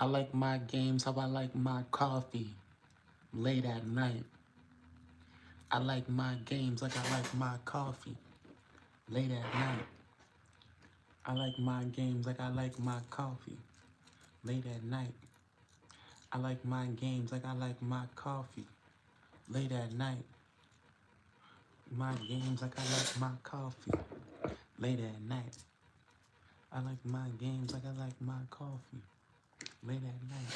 I like my games how I like my coffee late at night. I like my games like I like my coffee late at night. I like my games like I like my coffee late at night. I like my games like I like my coffee late at night. My games like I like my coffee late at night. I like my games like I like my coffee late at night.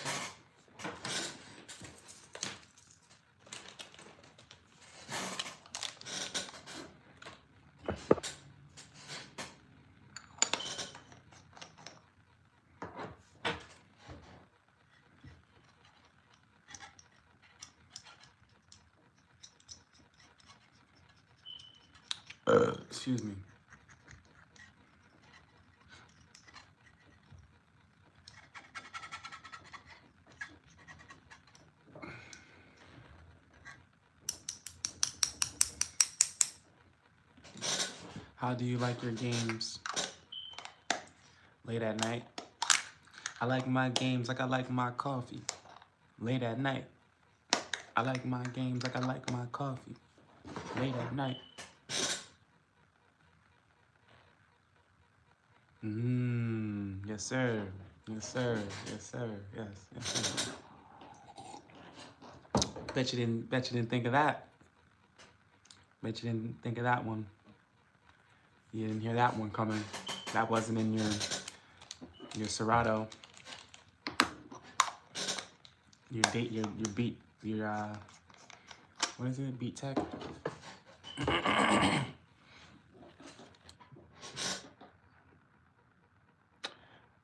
Excuse me. How do you like your games late at night? I like my games like I like my coffee late at night. I like my games like I like my coffee late at night. Yes, sir. Yes, sir. Yes, sir. Yes, yes, sir. Bet you didn't think of that. Bet you didn't think of that one. You didn't hear that one coming. That wasn't in your Serato. Your date, your beat, your what is it? Beat tech.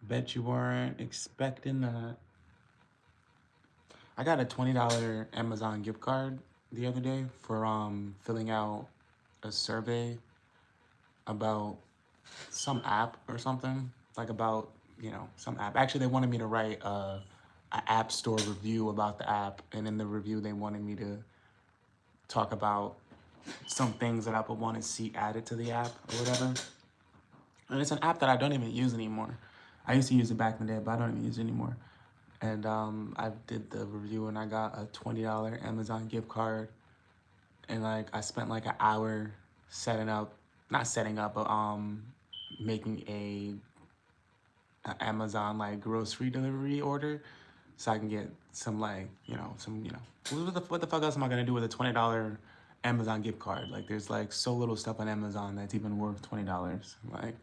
Bet you weren't expecting that. I got a $20 Amazon gift card the other day for filling out a survey about some app or something, like about, some app. Actually, they wanted me to write an app store review about the app, and in the review they wanted me to talk about some things that I would want to see added to the app or whatever. And it's an app that I don't even use anymore. I used to use it back in the day, but I don't even use it anymore. And I did the review and I got a $20 Amazon gift card. And like I spent like an hour not setting up, but making a Amazon like grocery delivery order, so I can get some like what the fuck else am I gonna do with a $20 Amazon gift card? Like there's like so little stuff on Amazon that's even worth $20. Like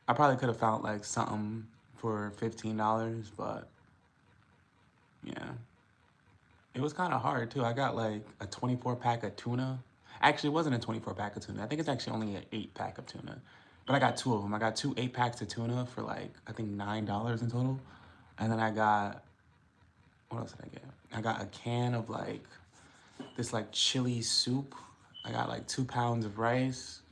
I probably could have found like something for $15, but yeah. It was kind of hard too. I got like a 24 pack of tuna. Actually, it wasn't a 24 pack of tuna. I think it's actually only an 8 pack of tuna. But I got two of them. I got two 8 packs of tuna for like, I think $9 in total. And then I got, what else did I get? I got a can of like this like chili soup. I got like 2 pounds of rice.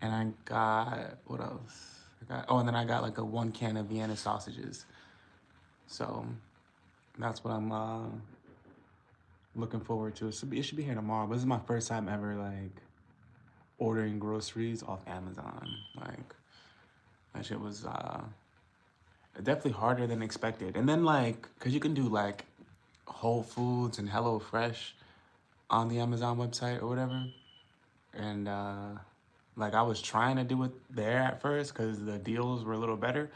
And I got, what else? And then I got like a 1 can of Vienna sausages. So that's what I'm looking forward to. It should be here tomorrow. But this is my first time ever like ordering groceries off Amazon. Like that shit was definitely harder than expected. And then like, cause you can do like Whole Foods and Hello Fresh on the Amazon website or whatever. And like I was trying to do it there at first because the deals were a little better.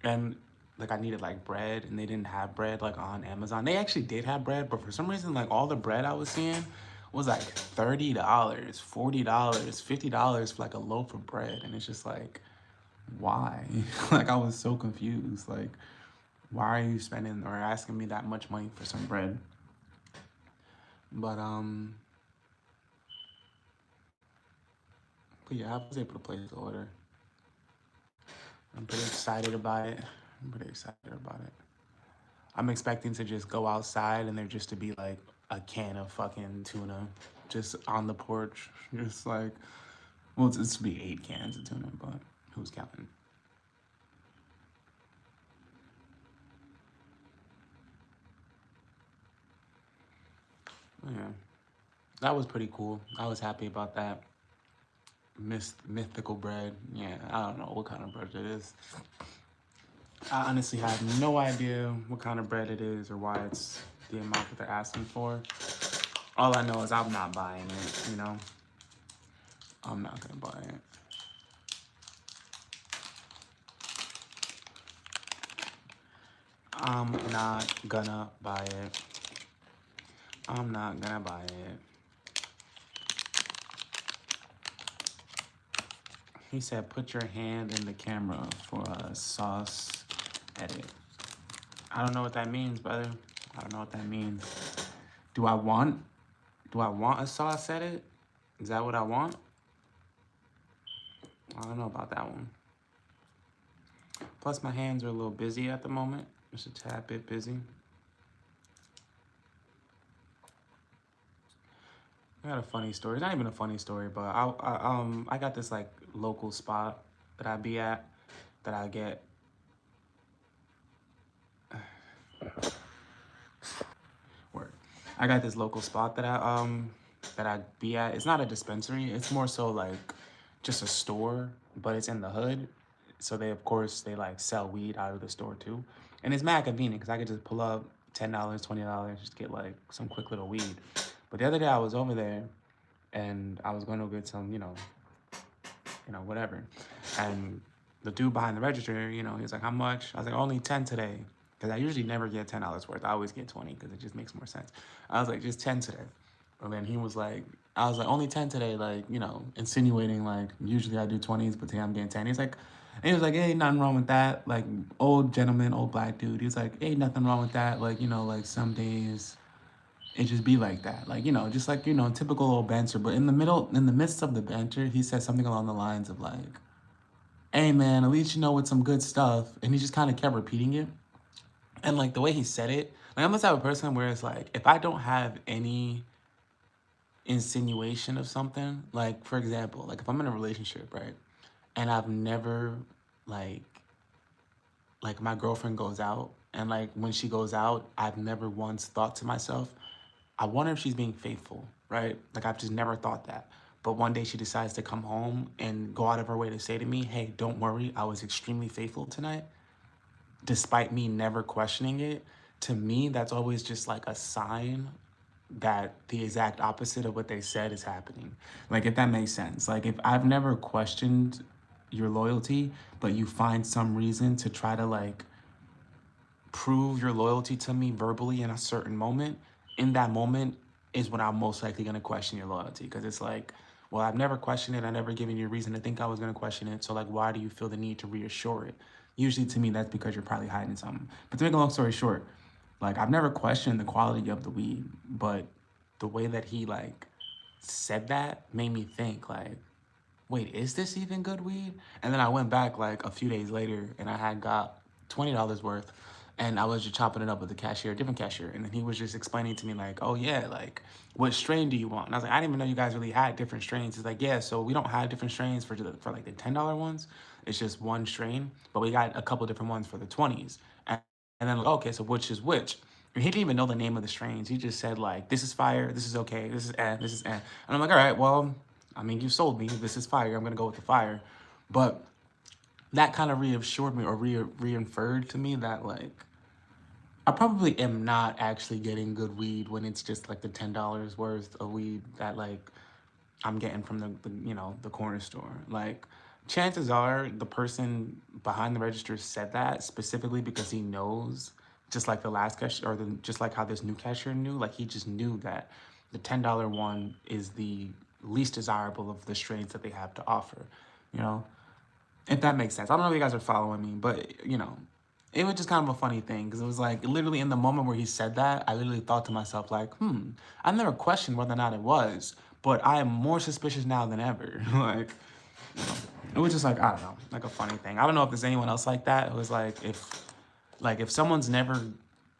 And like I needed like bread and they didn't have bread like on Amazon. They actually did have bread, but for some reason like all the bread I was seeing was like $30, $40, $50 for like a loaf of bread. And it's just like, why? Like I was so confused. Like, why are you spending or asking me that much money for some bread? But yeah, I was able to place the order. I'm pretty excited about it. I'm expecting to just go outside and there just to be like a can of fucking tuna just on the porch. Just like, well, it's to be 8 cans of tuna, but who's counting? Yeah, that was pretty cool. I was happy about that. Mythical bread. Yeah, I don't know what kind of bread it is. I honestly have no idea what kind of bread it is or why it's the amount that they're asking for. All I know is I'm not buying it, you know? I'm not gonna buy it. I'm not gonna buy it. I'm not gonna buy it. He said, put your hand in the camera for a sauce edit. I don't know what that means, brother. I don't know what that means. Do I want a sauce edit? Is that what I want? I don't know about that one. Plus, my hands are a little busy at the moment. Just a tad bit busy. I got a funny story. It's not even a funny story, but I got this like local spot that I be at that I get. Word. I got this local spot that I be at. It's not a dispensary. It's more so like just a store, but it's in the hood. So they, of course, they like sell weed out of the store too, and it's mad convenient because I could just pull up $10, $20, just get like some quick little weed. But the other day I was over there, and I was going to get some, whatever, and the dude behind the register, he was like, "How much?" I was like, "Only 10 today," because I usually never get $10 worth. I always get 20 because it just makes more sense. I was like, "Just 10 today." And then he was like, I was like, "Only 10 today," like, insinuating like usually I do 20s, but today I'm getting 10. He was like, "Hey, nothing wrong with that." Like, old gentleman, old black dude. He was like, "Hey, nothing wrong with that. Like, like some days it just be like that. Like, just like, typical old banter. But in the midst of the banter, he said something along the lines of like, "Hey man, at least with some good stuff." And he just kind of kept repeating it. And like the way he said it, like I'm the type of person where it's like, if I don't have any insinuation of something, like for example, like if I'm in a relationship, right? And I've never like my girlfriend goes out, and like when she goes out, I've never once thought to myself, I wonder if she's being faithful, right? Like I've just never thought that. But one day she decides to come home and go out of her way to say to me, "Hey, don't worry, I was extremely faithful tonight," despite me never questioning it. To me, that's always just like a sign that the exact opposite of what they said is happening. Like if that makes sense. Like if I've never questioned your loyalty, but you find some reason to try to like prove your loyalty to me verbally in a certain moment, in that moment is when I'm most likely going to question your loyalty. Because it's like, well, I've never questioned it. I never given you a reason to think I was going to question it. So, like, why do you feel the need to reassure it? Usually, to me, that's because you're probably hiding something. But to make a long story short, like, I've never questioned the quality of the weed, but the way that he, like, said that made me think, like, wait, is this even good weed? And then I went back like a few days later and I had got $20 worth, and I was just chopping it up with the cashier, different cashier. And then he was just explaining to me like, "Oh yeah, like what strain do you want?" And I was like, "I didn't even know you guys really had different strains." He's like, "Yeah, so we don't have different strains for like the $10 ones. It's just one strain, but we got a couple different ones for the 20s." And then like, okay, so which is which? And he didn't even know the name of the strains. He just said like, "This is fire, this is okay, this is this is And I'm like, "All right, well, I mean, you sold me. This is fire. I'm gonna go with the fire." But that kind of reassured me or reinferred to me that like I probably am not actually getting good weed when it's just like the $10 worth of weed that like I'm getting from the corner store. Like chances are the person behind the register said that specifically because he knows, just like the last cashier just like how this new cashier knew, like he just knew that the $10 one is the least desirable of the strains that they have to offer, you know? If that makes sense. I don't know if you guys are following me, but it was just kind of a funny thing because it was like literally in the moment where he said that, I literally thought to myself like, I never questioned whether or not it was, but I am more suspicious now than ever. Like, it was just like, I don't know, like a funny thing. I don't know if there's anyone else like that. It was like if someone's never,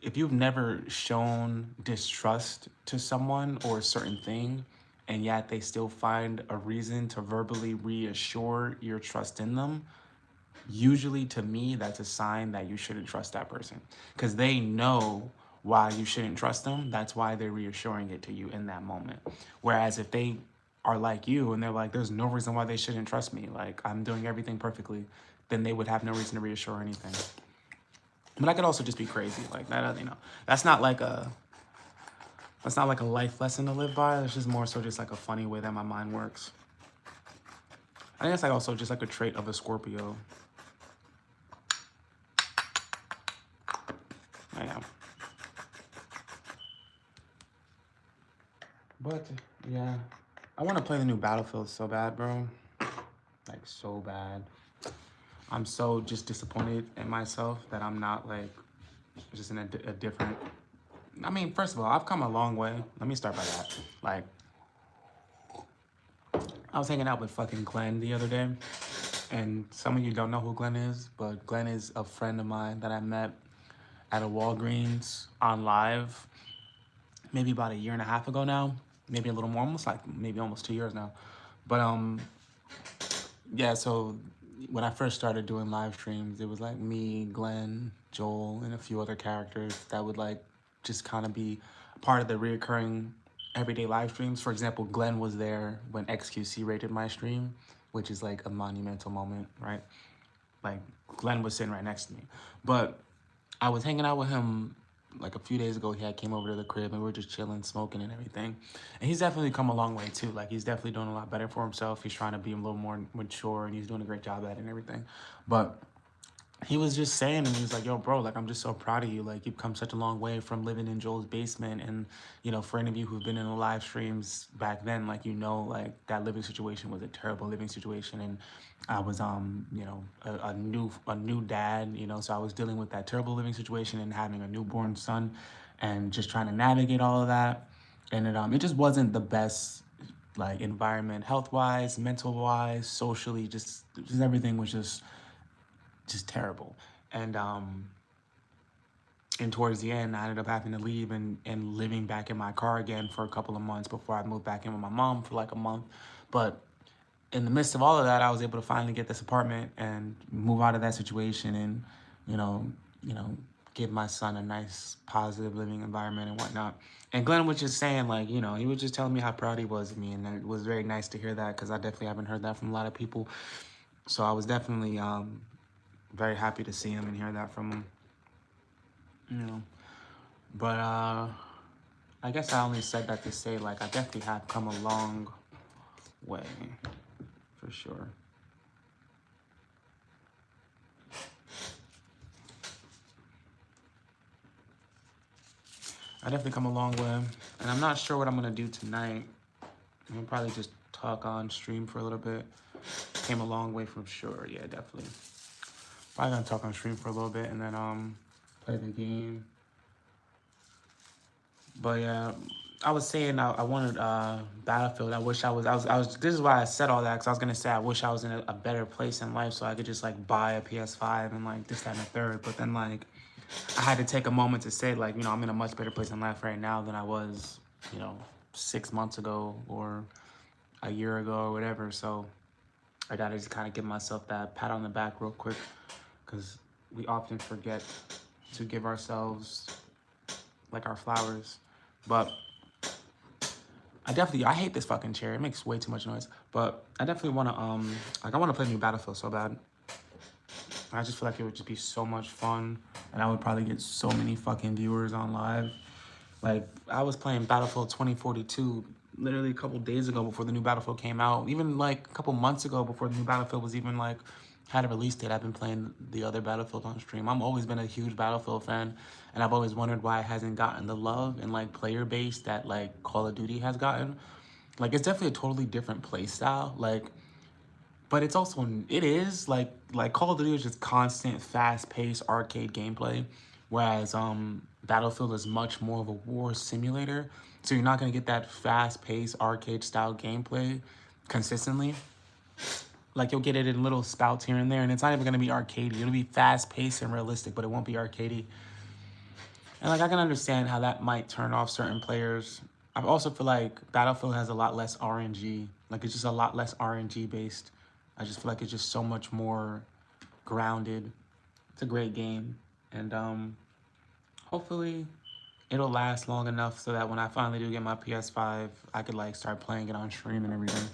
if you've never shown distrust to someone or a certain thing, and yet they still find a reason to verbally reassure your trust in them, usually to me that's a sign that you shouldn't trust that person because they know why you shouldn't trust them. That's why they're reassuring it to you in that moment. Whereas if they are like you and they're like, there's no reason why they shouldn't trust me, like I'm doing everything perfectly, then they would have no reason to reassure anything. But I could also just be crazy. Like that, you know, that's not like a that's not like a life lesson to live by. It's just more so just like a funny way that my mind works. I think that's like also just like a trait of a Scorpio. Yeah. But yeah, I want to play the new Battlefield so bad, bro. Like so bad. I'm so just disappointed in myself that I'm not like just in a different. I mean, first of all, I've come a long way. Let me start by that. Like, I was hanging out with fucking Glenn the other day, and some of you don't know who Glenn is, but Glenn is a friend of mine that I met at a Walgreens on live maybe about a year and a half ago now, maybe a little more, almost like maybe almost 2 years now. But yeah, so when I first started doing live streams, it was like me, Glenn, Joel, and a few other characters that would like just kind of be part of the reoccurring everyday live streams. For example, Glenn was there when XQC rated my stream, which is like a monumental moment, right? Like Glenn was sitting right next to me. But I was hanging out with him like a few days ago. He had came over to the crib and we were just chilling, smoking and everything. And he's definitely come a long way too. Like he's definitely doing a lot better for himself. He's trying to be a little more mature and he's doing a great job at it and everything. But he was just saying, and he was like, yo, bro, like, I'm just so proud of you. Like, you've come such a long way from living in Joel's basement. And, you know, for any of you who've been in the live streams back then, like, you know, like, that living situation was a terrible living situation. And I was, you know, a new dad, you know, so I was dealing with that terrible living situation and having a newborn son and just trying to navigate all of that. And it just wasn't the best, like, environment, health-wise, mental-wise, socially, just everything was just terrible. And towards the end, I ended up having to leave and living back in my car again for a couple of months before I moved back in with my mom for like a month. But in the midst of all of that, I was able to finally get this apartment and move out of that situation and, you know, give my son a nice, positive living environment and whatnot. And Glenn was just saying, like, you know, he was just telling me how proud he was of me, and it was very nice to hear that because I definitely haven't heard that from a lot of people. So I was definitely very happy to see him and hear that from him, you know. But I guess I only said that to say, like, I definitely have come a long way, for sure. I definitely come a long way, and I'm not sure what I'm gonna do tonight. I'm gonna probably just talk on stream for a little bit. Came a long way from sure, yeah, definitely. Probably gonna talk on stream for a little bit and then play the game. But yeah, I was saying I wanted Battlefield. I wish I was. This is why I said all that because I was gonna say I wish I was in a better place in life so I could just like buy a PS5 and like this, that, and the third. But then like I had to take a moment to say like, you know, I'm in a much better place in life right now than I was, you know, 6 months ago or a year ago or whatever. So I gotta just kind of give myself that pat on the back real quick because we often forget to give ourselves like our flowers. But I hate this fucking chair. It makes way too much noise. But I definitely want to, like, I want to play new Battlefield so bad. I just feel like it would just be so much fun. And I would probably get so many fucking viewers on live. Like, I was playing Battlefield 2042 literally a couple days ago before the new Battlefield came out. Even, like, a couple months ago before the new Battlefield was even, like, had a release date. I've been playing the other Battlefield on stream. I've always been a huge Battlefield fan, and I've always wondered why it hasn't gotten the love and like player base that like Call of Duty has gotten. Like it's definitely a totally different play style. Like, but it's also it is like Call of Duty is just constant, fast-paced arcade gameplay, whereas Battlefield is much more of a war simulator. So you're not gonna get that fast-paced arcade style gameplay consistently. Like you'll get it in little spouts here and there, and it's not even gonna be arcadey. It'll be fast paced and realistic, but it won't be arcadey. And like I can understand how that might turn off certain players. I also feel like Battlefield has a lot less RNG. Like it's just a lot less RNG based. I just feel like it's just so much more grounded. It's a great game, and hopefully it'll last long enough so that when I finally do get my PS5, I could like start playing it on stream and everything.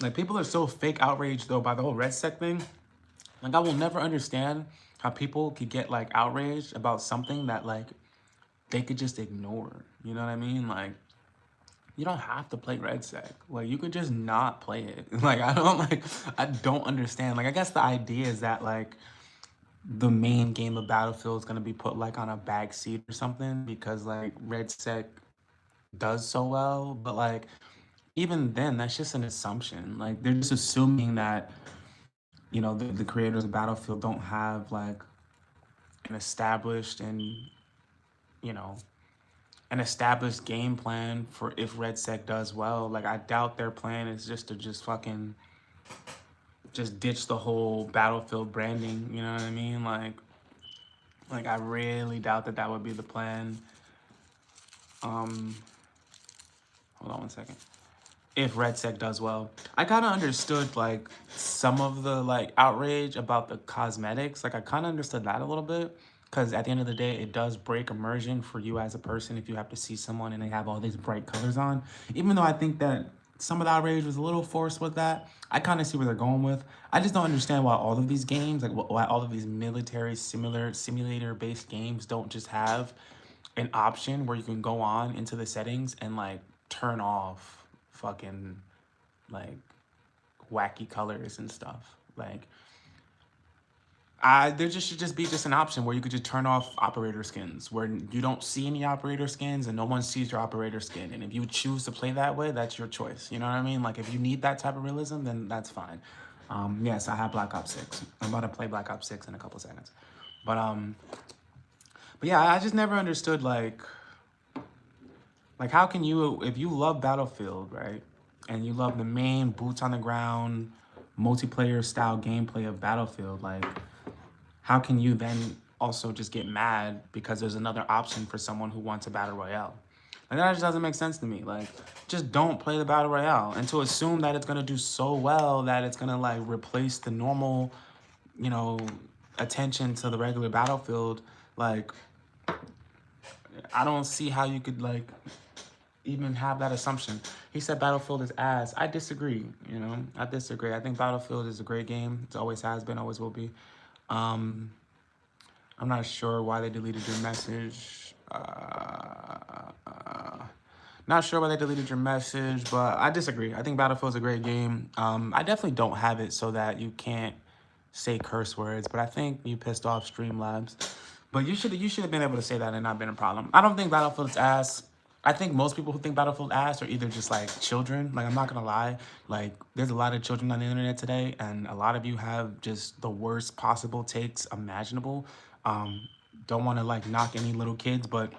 Like, people are so fake outraged, though, by the whole Red Sec thing. Like, I will never understand how people could get like outraged about something that like they could just ignore. You know what I mean? Like, you don't have to play Red Sec. Like, you could just not play it. Like, I don't understand. Like, I guess the idea is that like the main game of Battlefield is gonna be put like on a back seat or something because like Red Sec does so well. But like, even then, that's just an assumption. Like, they're just assuming that, you know, the creators of Battlefield don't have like an established and, you know, an established game plan for if Red Sec does well. Like, I doubt their plan is just to just fucking just ditch the whole Battlefield branding. You know what I mean? Like I really doubt that that would be the plan. Hold on one second. If Red Sec does well, I kind of understood like some of the like outrage about the cosmetics. Like, I kind of understood that a little bit because at the end of the day, it does break immersion for you as a person if you have to see someone and they have all these bright colors on. Even though I think that some of the outrage was a little forced with that, I kind of see where they're going with. I just don't understand why all of these games, like why all of these military simulator based games don't just have an option where you can go on into the settings and like turn off fucking like wacky colors and stuff. Like, there just should just be just an option where you could just turn off operator skins, where you don't see any operator skins and no one sees your operator skin. And if you choose to play that way, that's your choice. You know what I mean? Like, if you need that type of realism, then that's fine. Yes, I have Black Ops 6. I'm about to play Black Ops 6 in a couple seconds. But yeah, I just never understood like how can you, if you love Battlefield, right, and you love the main boots on the ground multiplayer style gameplay of Battlefield, like how can you then also just get mad because there's another option for someone who wants a battle royale? Like, that just doesn't make sense to me. Like, just don't play the battle royale. And to assume that it's gonna do so well that it's gonna like replace the normal, you know, attention to the regular Battlefield, like I don't see how you could like even have that assumption. He said Battlefield is ass. I disagree. You know, I disagree. I think Battlefield is a great game. It always has been, always will be. I'm not sure why they deleted your message. Not sure why they deleted your message, but I disagree. I think Battlefield's a great game. I definitely don't have it so that you can't say curse words, but I think you pissed off Streamlabs. But you should have been able to say that and not been a problem. I don't think Battlefield's ass. I think most people who think Battlefield ass are either just like children. Like, I'm not gonna lie. Like, there's a lot of children on the internet today, and a lot of you have just the worst possible takes imaginable. Don't want to like knock any little kids, but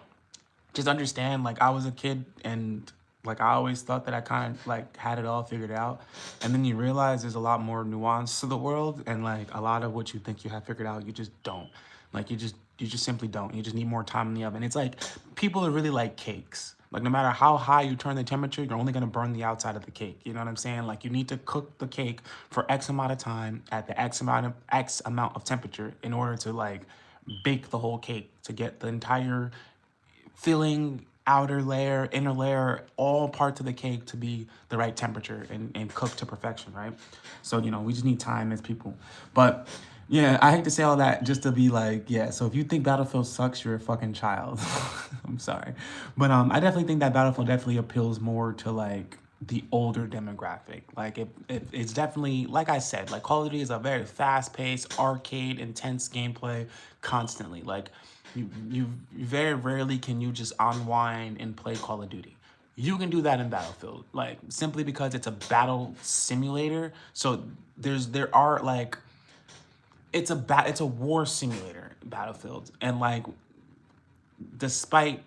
just understand, like, I was a kid and like I always thought that I kind of like had it all figured out, and then you realize there's a lot more nuance to the world, and like a lot of what you think you have figured out, you just don't. Like, you just simply don't. You just need more time in the oven. It's like people are really like cakes. Like, no matter how high you turn the temperature, you're only gonna burn the outside of the cake. You know what I'm saying? Like, you need to cook the cake for X amount of time at the X amount of temperature in order to like bake the whole cake to get the entire filling, outer layer, inner layer, all parts of the cake to be the right temperature and cooked to perfection, right? So, you know, we just need time as people. But yeah, I hate to say all that just to be like, yeah, so if you think Battlefield sucks, you're a fucking child. I'm sorry. But I definitely think that Battlefield definitely appeals more to like the older demographic. Like, it's definitely, like I said, like Call of Duty is a very fast-paced, arcade, intense gameplay constantly. Like, you very rarely can you just unwind and play Call of Duty. You can do that in Battlefield, like simply because it's a battle simulator. So there are like it's a war simulator, Battlefield, and like despite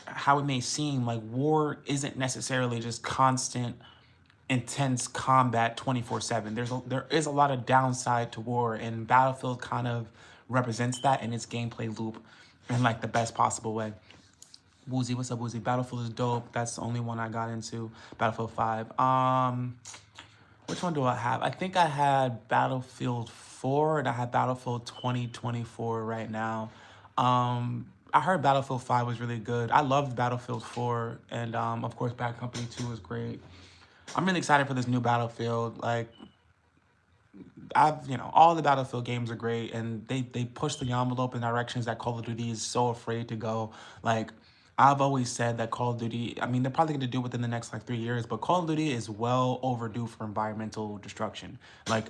how it may seem, like war isn't necessarily just constant intense combat 24/7. There is a lot of downside to war, and Battlefield kind of represents that in its gameplay loop in like the best possible way. Woozy, what's up, Woozy? Battlefield is dope. That's the only one I got into. Battlefield 5. Which one do I have? I think I had Battlefield 4 and I have Battlefield 2024 right now. I heard Battlefield 5 was really good. I loved Battlefield 4, and of course Bad Company 2 was great. I'm really excited for this new Battlefield. Like, all the Battlefield games are great, and they push the envelope in directions that Call of Duty is so afraid to go. Like, I've always said that Call of Duty, I mean, they're probably going to do it within the next like 3 years, but Call of Duty is well overdue for environmental destruction. Like,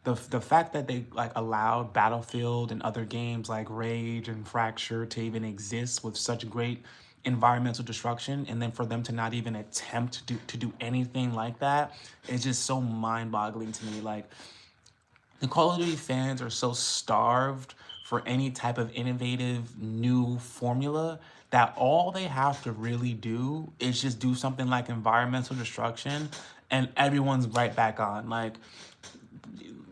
the fact that they like allowed Battlefield and other games like Rage and Fracture to even exist with such great environmental destruction, and then for them to not even attempt to do anything like that is just so mind-boggling to me. Like, the Call of Duty fans are so starved for any type of innovative new formula that all they have to really do is just do something like environmental destruction, and everyone's right back on. Like,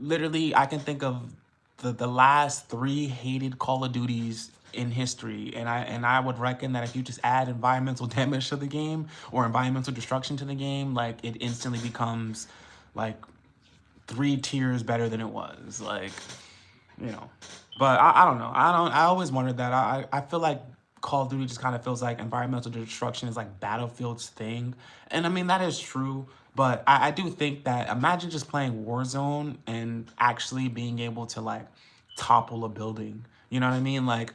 literally, I can think of the last three hated Call of Duties in history, and I would reckon that if you just add environmental damage to the game or environmental destruction to the game, like, it instantly becomes like 3 tiers better than it was. Like, you know. But I don't know. I always wondered that. I feel like Call of Duty just kind of feels like environmental destruction is like Battlefield's thing. And I mean, that is true. But I do think that, imagine just playing Warzone and actually being able to like topple a building. You know what I mean? Like,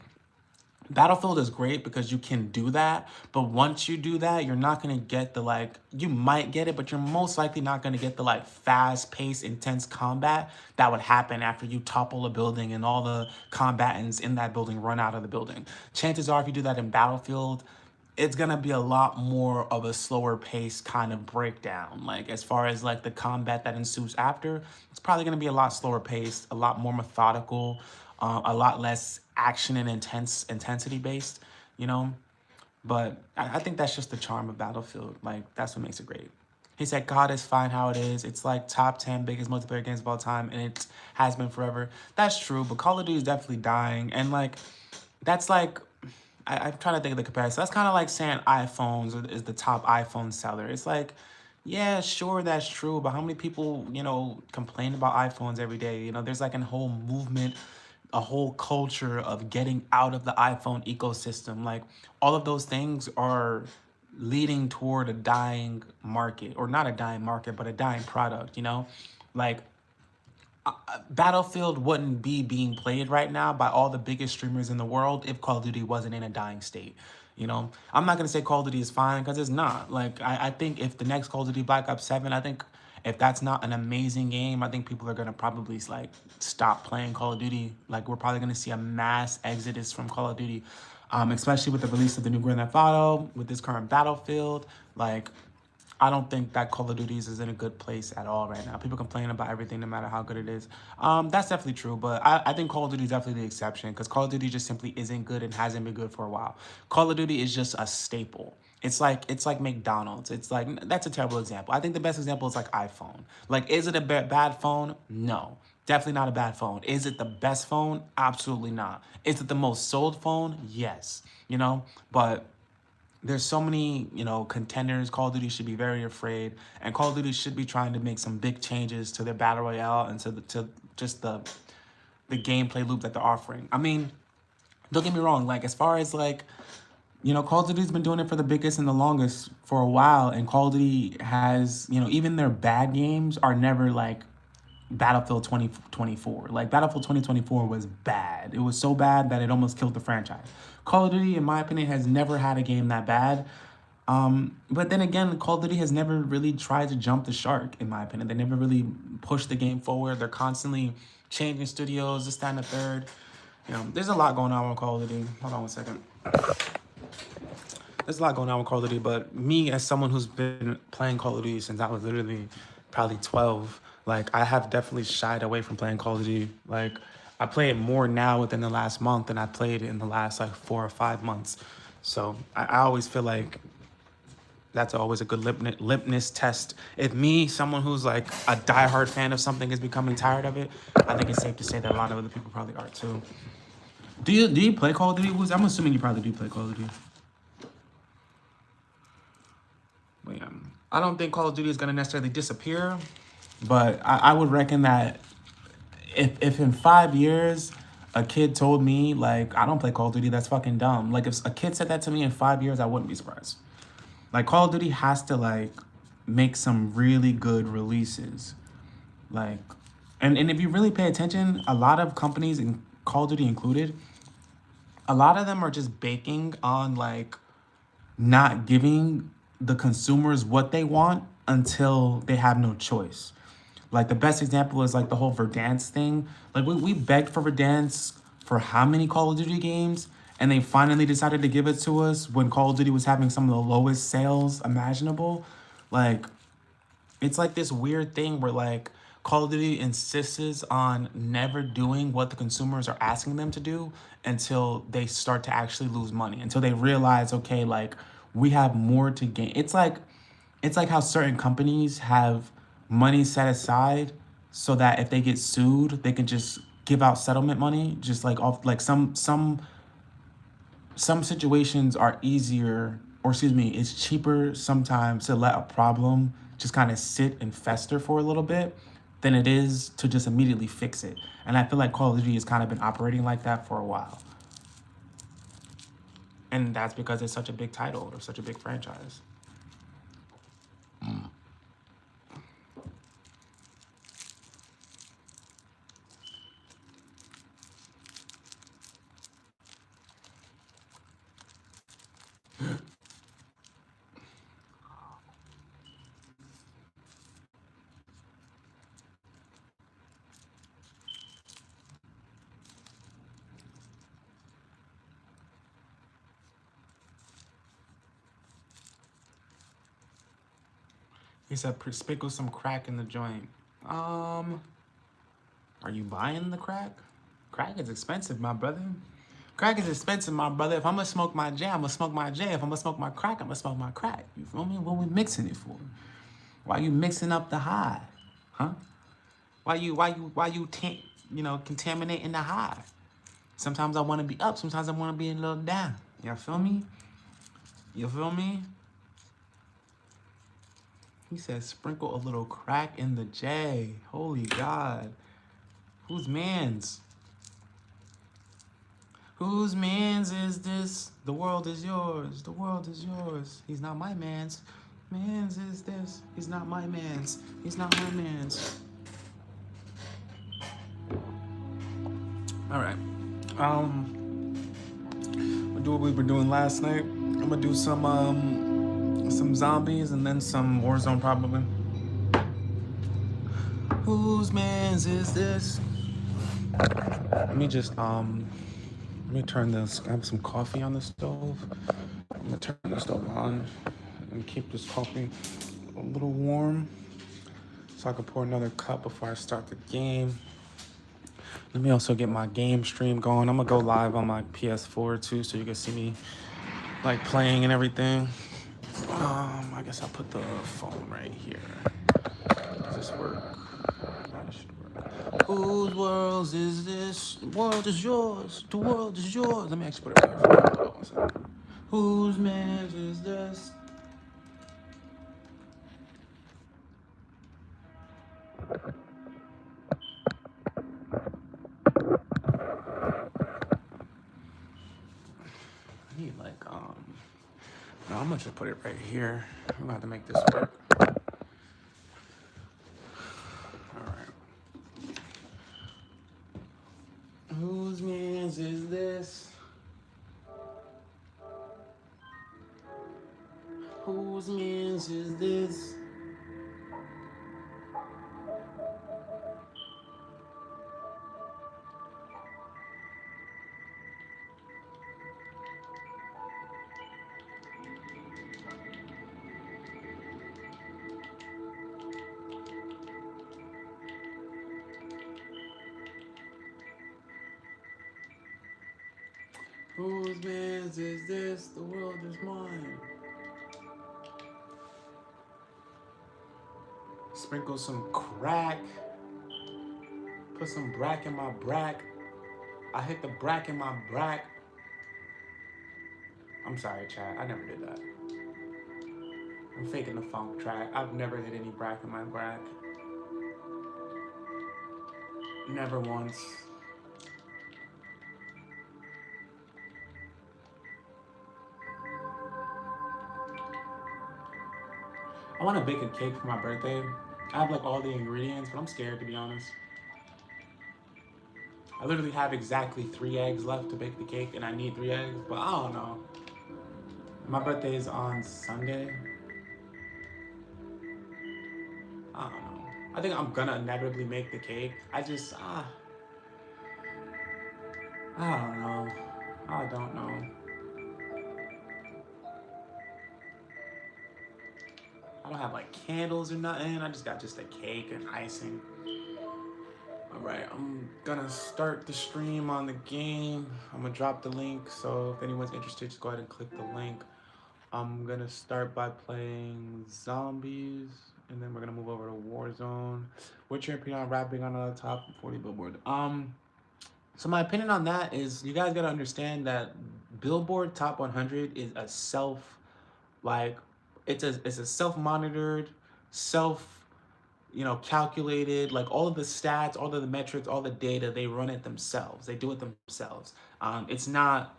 Battlefield is great because you can do that, but once you do that, you're not going to get the, like, you might get it, but you're most likely not going to get the, like, fast-paced, intense combat that would happen after you topple a building and all the combatants in that building run out of the building. Chances are, if you do that in Battlefield, it's gonna be a lot more of a slower pace kind of breakdown. Like, as far as like the combat that ensues after, it's probably gonna be a lot slower paced, a lot more methodical, a lot less action and intensity based, you know. But I think that's just the charm of Battlefield. Like, that's what makes it great. He said, God is fine how it is. It's like top 10 biggest multiplayer games of all time, and it has been forever. That's true, but Call of Duty is definitely dying. And like, that's like, I'm trying to think of the comparison. That's kind of like saying iPhones is the top iPhone seller. It's like, yeah, sure, that's true, but how many people, complain about iPhones every day? There's like a whole movement, a whole culture of getting out of the iPhone ecosystem. Like, all of those things are leading toward a dying market, or not a dying market, but a dying product. Like, Battlefield wouldn't be being played right now by all the biggest streamers in the world if Call of Duty wasn't in a dying state. I'm not gonna say Call of Duty is fine, because it's not. Like, I think if the next Call of Duty Black Ops 7, I think if that's not an amazing game, I think people are gonna probably like stop playing Call of Duty. Like, we're probably gonna see a mass exodus from Call of Duty, especially with the release of the new Grand Theft Auto, with this current Battlefield. Like, I don't think that Call of Duty is in a good place at all right now. People complain about everything, no matter how good it is. That's definitely true, but I think Call of Duty is definitely the exception, because Call of Duty just simply isn't good and hasn't been good for a while. Call of Duty is just a staple. It's like McDonald's. It's like, that's a terrible example. I think the best example is like iPhone. Like, is it a bad phone? No. Definitely not a bad phone. Is it the best phone? Absolutely not. Is it the most sold phone? Yes. But there's so many, contenders. Call of Duty should be very afraid, and Call of Duty should be trying to make some big changes to their battle royale and to just the gameplay loop that they're offering. I mean, don't get me wrong. Like, as far as like, Call of Duty's been doing it for the biggest and the longest for a while, and Call of Duty has, even their bad games are never like Battlefield 2024. Like, Battlefield 2024 was bad. It was so bad that it almost killed the franchise. Call of Duty, in my opinion, has never had a game that bad. But then again, Call of Duty has never really tried to jump the shark, in my opinion. They never really pushed the game forward. They're constantly changing studios, this, that, and the third. There's a lot going on with Call of Duty. Hold on one second. There's a lot going on with Call of Duty, but me, as someone who's been playing Call of Duty since I was literally probably 12, like, I have definitely shied away from playing Call of Duty. Like, I play it more now within the last month than I played in the last like 4 or 5 months. So I always feel like that's always a good litmus test. If me, someone who's like a diehard fan of something, is becoming tired of it, I think it's safe to say that a lot of other people probably are too. Do you play Call of Duty? I'm assuming you probably do play Call of Duty. But yeah, I don't think Call of Duty is gonna necessarily disappear, but I would reckon that if in 5 years a kid told me, like, I don't play Call of Duty, that's fucking dumb. Like, if a kid said that to me in 5 years, I wouldn't be surprised. Like, Call of Duty has to like make some really good releases. Like, And if you really pay attention, a lot of companies, and Call of Duty included, a lot of them are just baking on like not giving the consumers what they want until they have no choice. Like the best example is like the whole Verdansk thing. Like we begged for Verdansk for how many Call of Duty games, and they finally decided to give it to us when Call of Duty was having some of the lowest sales imaginable. Like it's like this weird thing where like Call of Duty insists on never doing what the consumers are asking them to do until they start to actually lose money, until they realize, okay, like we have more to gain. It's like how certain companies have money set aside so that if they get sued, they can just give out settlement money, just like off like some situations are easier, or excuse me, it's cheaper sometimes to let a problem just kind of sit and fester for a little bit than it is to just immediately fix it. And I feel like Call of Duty has kind of been operating like that for a while. And that's because it's such a big title or such a big franchise. He said, sprinkle some crack in the joint. Um, are you buying the crack? Crack is expensive, my brother. Crack is expensive, my brother. If I'm gonna smoke my J, I'm gonna smoke my J. If I'm gonna smoke my crack, I'm gonna smoke my crack. You feel me? What we mixing it for? Why you mixing up the high? Huh? Why you contaminating the high? Sometimes I wanna be up, sometimes I wanna be a little down. You feel me? You feel me? He says sprinkle a little crack in the J. Holy God. Whose man's? Whose man's is this? The world is yours. The world is yours. He's not my man's. Man's is this. He's not my man's. He's not my man's. All right. We'll do what we were doing last night. I'm gonna do some zombies and then some Warzone probably. Whose man's is this? Let me turn this. I have some coffee on the stove. I'm gonna turn the stove on and keep this coffee a little warm so I can pour another cup before I start the game. Let me also get my game stream going. I'm gonna go live on my PS4 too, so you can see me like playing and everything. I guess I'll put the phone right here. Does this work? That should work. Whose world is this? The world is yours. The world is yours. Let me actually put it right here. Hold on one second. Whose man is this? I need like no, I'm gonna just put it right here. I'm gonna have to make this work. Alright. Whose man's is this? Whose man's is this? Whose man's is this? The world is mine. Sprinkle some crack. Put some brack in my brack. I hit the brack in my brack. I'm sorry, Chad. I never did that. I'm faking the funk track. I've never hit any brack in my brack. Never once. I want to bake a cake for my birthday. I have like all the ingredients, but I'm scared to be honest. I literally have exactly 3 eggs left to bake the cake, and I need 3 eggs, but I don't know. My birthday is on Sunday. I don't know. I think I'm gonna inevitably make the cake. I don't know. I don't know. I don't have like candles or nothing. I just got just a cake and icing. All right, I'm gonna start the stream on the game. I'm gonna drop the link, so if anyone's interested, just go ahead and click the link. I'm gonna start by playing zombies, and then we're gonna move over to Warzone. What's your opinion on rapping on a top 40 Billboard? So my opinion on that is you guys gotta understand that Billboard Top 100 is a like it's a self-monitored, self calculated, like all of the stats, all of the metrics, all the data, they run it themselves. They do it themselves. It's not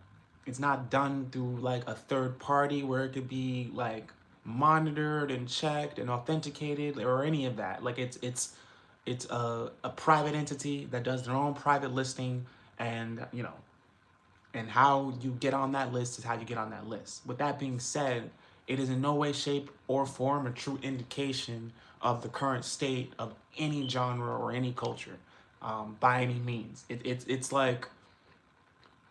done through like a third party where it could be like monitored and checked and authenticated or any of that. Like it's a private entity that does their own private listing, and and how you get on that list is how you get on that list. With that being said, it is in no way, shape, or form a true indication of the current state of any genre or any culture, by any means. It's like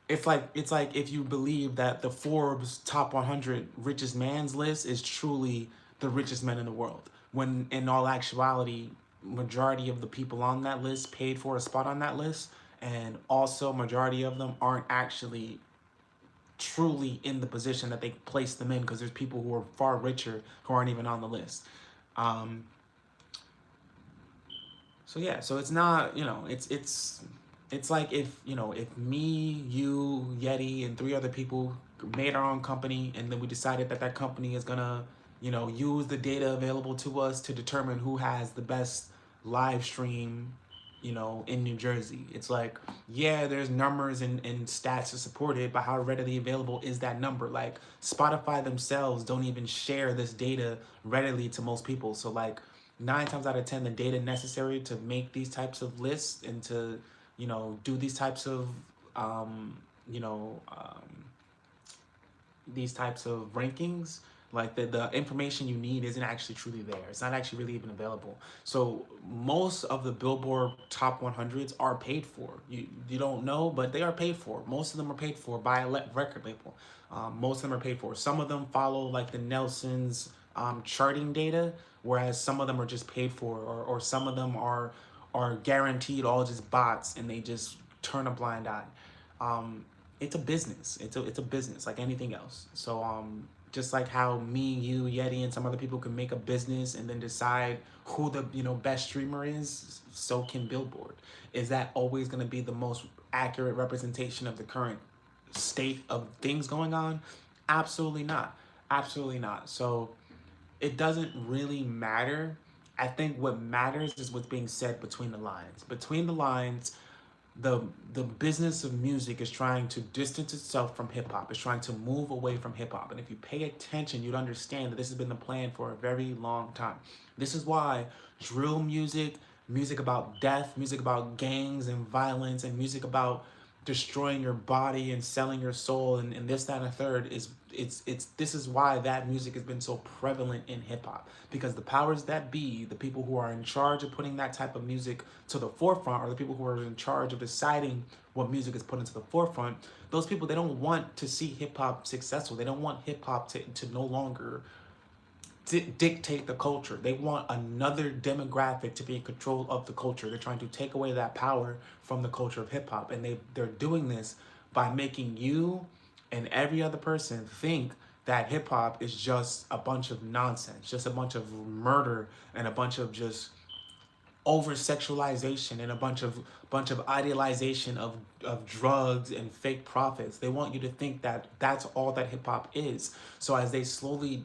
if you believe that the Forbes top 100 richest man's list is truly the richest men in the world, when in all actuality, majority of the people on that list paid for a spot on that list, and also majority of them aren't actually truly in the position that they place them in, because there's people who are far richer who aren't even on the list. Um, so yeah, so it's not, it's like if me, you, Yeti, and 3 other people made our own company, and then we decided that that company is gonna, use the data available to us to determine who has the best live stream, in New Jersey. It's like, yeah, there's numbers and stats to support it, but how readily available is that number? Like Spotify themselves don't even share this data readily to most people. So like 9 times out of 10, the data necessary to make these types of lists and to, do these types of, you know, um, these types of rankings, like the information you need isn't actually truly there. It's not actually really even available. So most of the Billboard top 100s are paid for. You don't know, but they are paid for. Most of them are paid for by a record label. Most of them are paid for. Some of them follow like the Nelson's charting data, whereas some of them are just paid for, or some of them are guaranteed all just bots, and they just turn a blind eye. Um, it's a business. It's a business like anything else. So just like how me, you, Yeti, and some other people can make a business and then decide who the best streamer is, so can Billboard. Is that always going to be the most accurate representation of the current state of things going on? Absolutely not. Absolutely not. So it doesn't really matter. I think what matters is what's being said between the lines. Between the lines, the the business of music is trying to distance itself from hip hop. It's trying to move away from hip hop. And if you pay attention, you'd understand that this has been the plan for a very long time. This is why drill music, music about death, music about gangs and violence, and music about destroying your body and selling your soul, and this, that, and a third is it's this is why that music has been so prevalent in hip hop, because the powers that be, the people who are in charge of putting that type of music to the forefront, or the people who are in charge of deciding what music is put into the forefront, those people, they don't want to see hip hop successful. They don't want hip hop to no longer dictate the culture. They want another demographic to be in control of the culture. They're trying to take away that power from the culture of hip hop, and they're doing this by making you and every other person think that hip hop is just a bunch of nonsense, just a bunch of murder, and a bunch of just over sexualization, and a bunch of idealization of drugs and fake profits. They want you to think that that's all that hip hop is. So as they slowly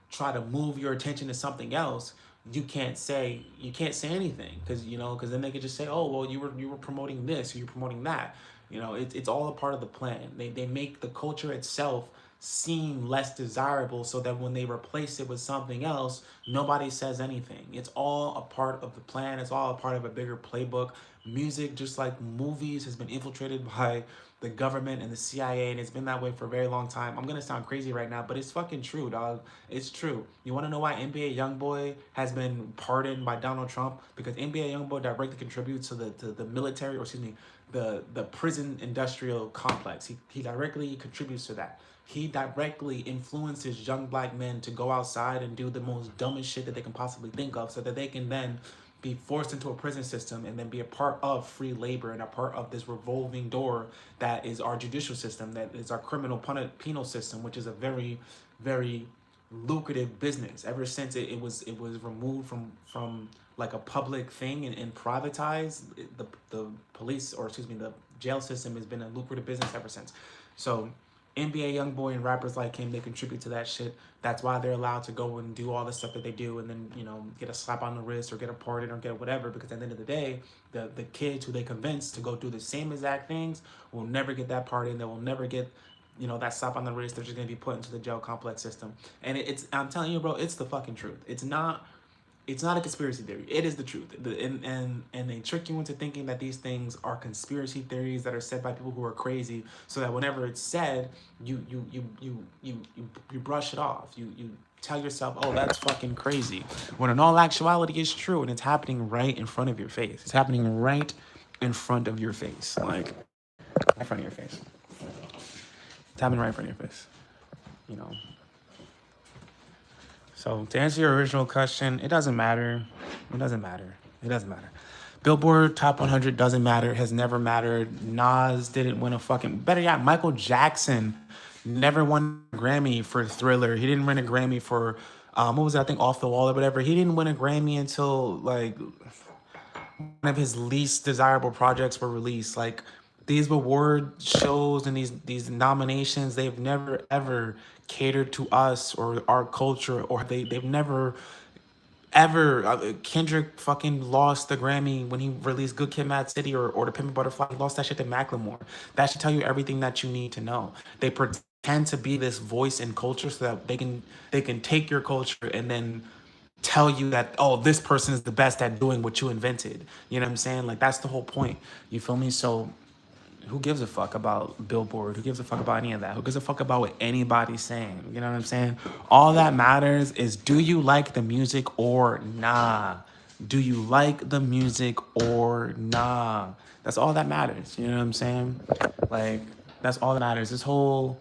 try to move your attention to something else, you can't say anything, because then they could just say, oh well, you were promoting this, or you're promoting that. It's all a part of the plan. They make the culture itself seem less desirable so that when they replace it with something else, nobody says anything. It's all a part of the plan. It's all a part of a bigger playbook. Music, just like movies, has been infiltrated by the government and the CIA, and it's been that way for a very long time. I'm gonna sound crazy right now, but it's fucking true, dog. It's true. You wanna know why NBA YoungBoy has been pardoned by Donald Trump? Because NBA YoungBoy directly contributes to the military, or excuse me, the prison industrial complex. He directly contributes to that. He directly influences young black men to go outside and do the most dumbest shit that they can possibly think of, so that they can then be forced into a prison system and then be a part of free labor and a part of this revolving door that is our judicial system, that is our criminal penal system, which is a very, very lucrative business. Ever since it was removed from like a public thing and privatized, the police, or excuse me, the jail system has been a lucrative business ever since. So NBA YoungBoy and rappers like him, they contribute to that shit. That's why they're allowed to go and do all the stuff that they do, and then, you know, get a slap on the wrist or get a pardon or get whatever. Because at the end of the day, the kids who they convince to go do the same exact things will never get that pardon. They will never get, you know, that slap on the wrist. They're just gonna be put into the jail complex system. And it's, I'm telling you, bro, it's the fucking truth. It's not a conspiracy theory. It is the truth. And they trick you into thinking that these things are conspiracy theories that are said by people who are crazy, so that whenever it's said, you brush it off. You tell yourself, oh, that's fucking crazy. When in all actuality, it's true, and it's happening right in front of your face. It's happening right in front of your face, like right in front of your face. It's happening right in front of your face. You know. So to answer your original question, it doesn't matter. It doesn't matter. It doesn't matter. Billboard Top 100 doesn't matter. It has never mattered. Nas didn't win a fucking... Better yet, Michael Jackson never won a Grammy for Thriller. He didn't win a Grammy for... what was it? I think Off the Wall or whatever. He didn't win a Grammy until, like, one of his least desirable projects were released. Like, these award shows and these nominations, they've never ever catered to us or our culture, or they've never ever... Kendrick fucking lost the Grammy when he released Good Kid, Mad City, or The Pimp a Butterfly. He lost that shit to Macklemore. That should tell you everything that you need to know. They pretend to be this voice in culture so that they can take your culture and then tell you that, oh, this person is the best at doing what you invented. You know what I'm saying? Like, that's the whole point. You feel me? So who gives a fuck about Billboard? Who gives a fuck about any of that? Who gives a fuck about what anybody's saying? You know what I'm saying? All that matters is, do you like the music or nah? Do you like the music or nah? That's all that matters. You know what I'm saying? Like, that's all that matters. This whole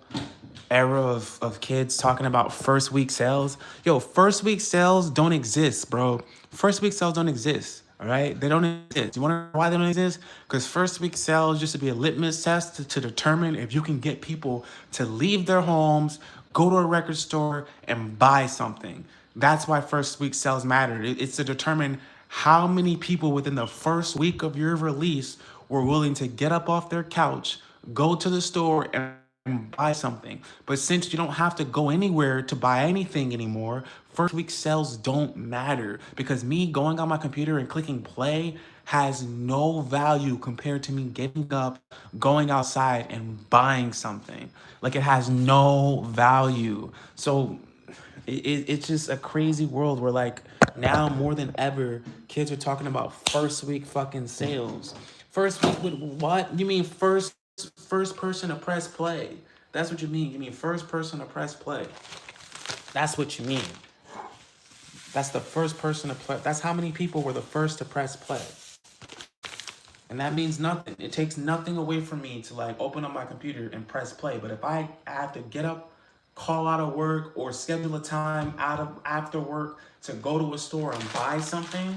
era of kids talking about first week sales. Yo, first week sales don't exist, bro. First week sales don't exist. All right, they don't exist. You want to know why they don't exist? Because first week sales used to be a litmus test to determine if you can get people to leave their homes, go to a record store, and buy something. That's why first week sales mattered. It's to determine how many people within the first week of your release were willing to get up off their couch, go to the store, and buy something. But since you don't have to go anywhere to buy anything anymore, first week sales don't matter, because me going on my computer and clicking play has no value compared to me getting up, going outside, and buying something. Like, it has no value. So it's just a crazy world where, like, now more than ever, kids are talking about first week fucking sales. First week with what? You mean first person to press play? That's what you mean. You mean first person to press play? That's what you mean. That's the first person to play. That's how many people were the first to press play. And that means nothing. It takes nothing away from me to, like, open up my computer and press play. But if I have to get up, call out of work, or schedule a time after work to go to a store and buy something,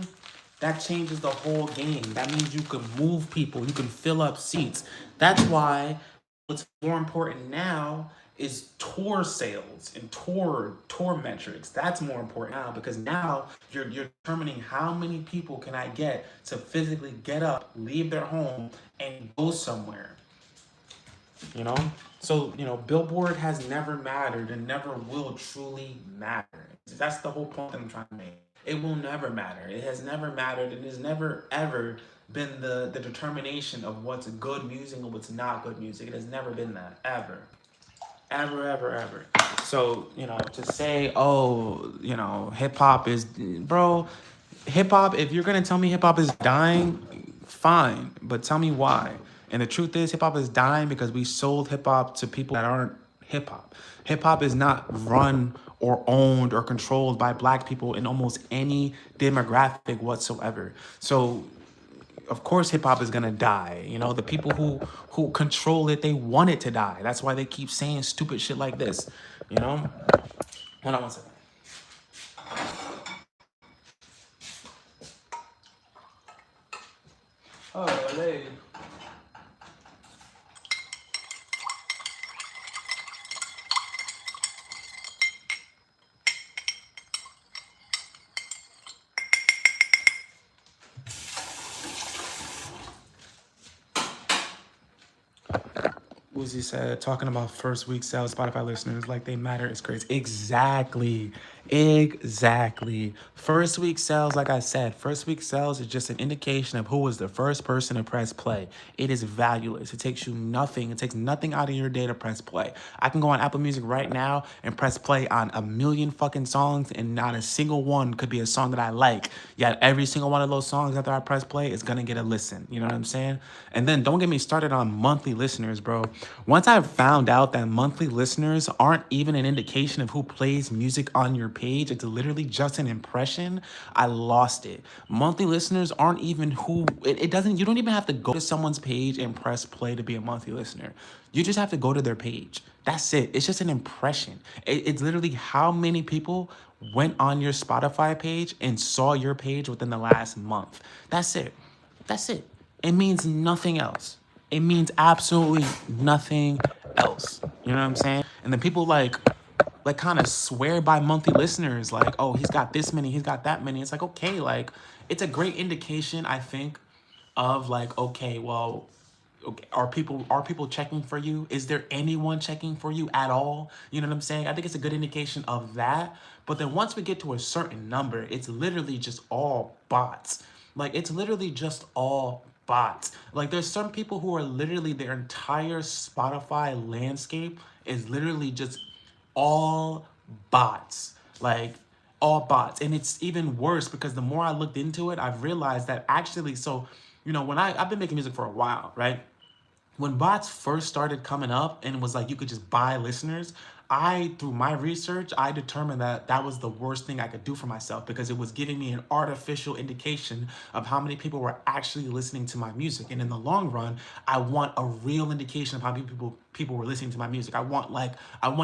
that changes the whole game. That means you can move people, you can fill up seats. That's why what's more important now is tour sales and tour metrics. That's more important now, because now you're determining how many people can I get to physically get up, leave their home, and go somewhere. You know? So, you know, Billboard has never mattered and never will truly matter. That's the whole point that I'm trying to make. It will never matter. It has never mattered, and it has never ever been the determination of what's good music and what's not good music. It has never been that, ever. Ever. So, to say, oh, hip hop is, bro, hip hop, if you're going to tell me hip hop is dying, fine, but tell me why. And the truth is, hip hop is dying because we sold hip hop to people that aren't hip hop. Hip hop is not run or owned or controlled by black people in almost any demographic whatsoever. So, of course hip hop is gonna die. The people who control it, they want it to die. That's why they keep saying stupid shit like this. Hold on one second. Oh, lady. Uzi said, talking about first week sales, Spotify listeners like they matter is crazy. Exactly. First week sales, like I said, first week sales is just an indication of who was the first person to press play. It is valueless. It takes you nothing. It takes nothing out of your day to press play. I can go on Apple Music right now and press play on a million fucking songs, and not a single one could be a song that I like. Yet every single one of those songs after I press play is gonna get a listen. You know what I'm saying? And then don't get me started on monthly listeners, bro. Once I found out that monthly listeners aren't even an indication of who plays music on your page, it's literally just an impression, I lost it. Monthly listeners aren't even who, it doesn't, you don't even have to go to someone's page and press play to be a monthly listener. You just have to go to their page. That's it. It's just an impression. It's literally how many people went on your Spotify page and saw your page within the last month. That's it. That's it. It means nothing else. It means absolutely nothing else. You know what I'm saying? And then people like kind of swear by monthly listeners, like, oh, he's got this many, he's got that many. It's like, okay, like it's a great indication, I think, of like, okay, well, okay, are people checking for you? Is there anyone checking for you at all? You know what I'm saying? I think it's a good indication of that. But then once we get to a certain number, it's literally just all bots. Like it's literally just all bots. Like there's some people who are literally their entire Spotify landscape is literally just all bots. Like all bots. And it's even worse because the more I looked into it, I've realized that actually, so, when I've been making music for a while, right? When bots first started coming up and it was like you could just buy listeners, through my research, I determined that that was the worst thing I could do for myself because it was giving me an artificial indication of how many people were actually listening to my music. And in the long run, I want a real indication of how many people were listening to my music. I want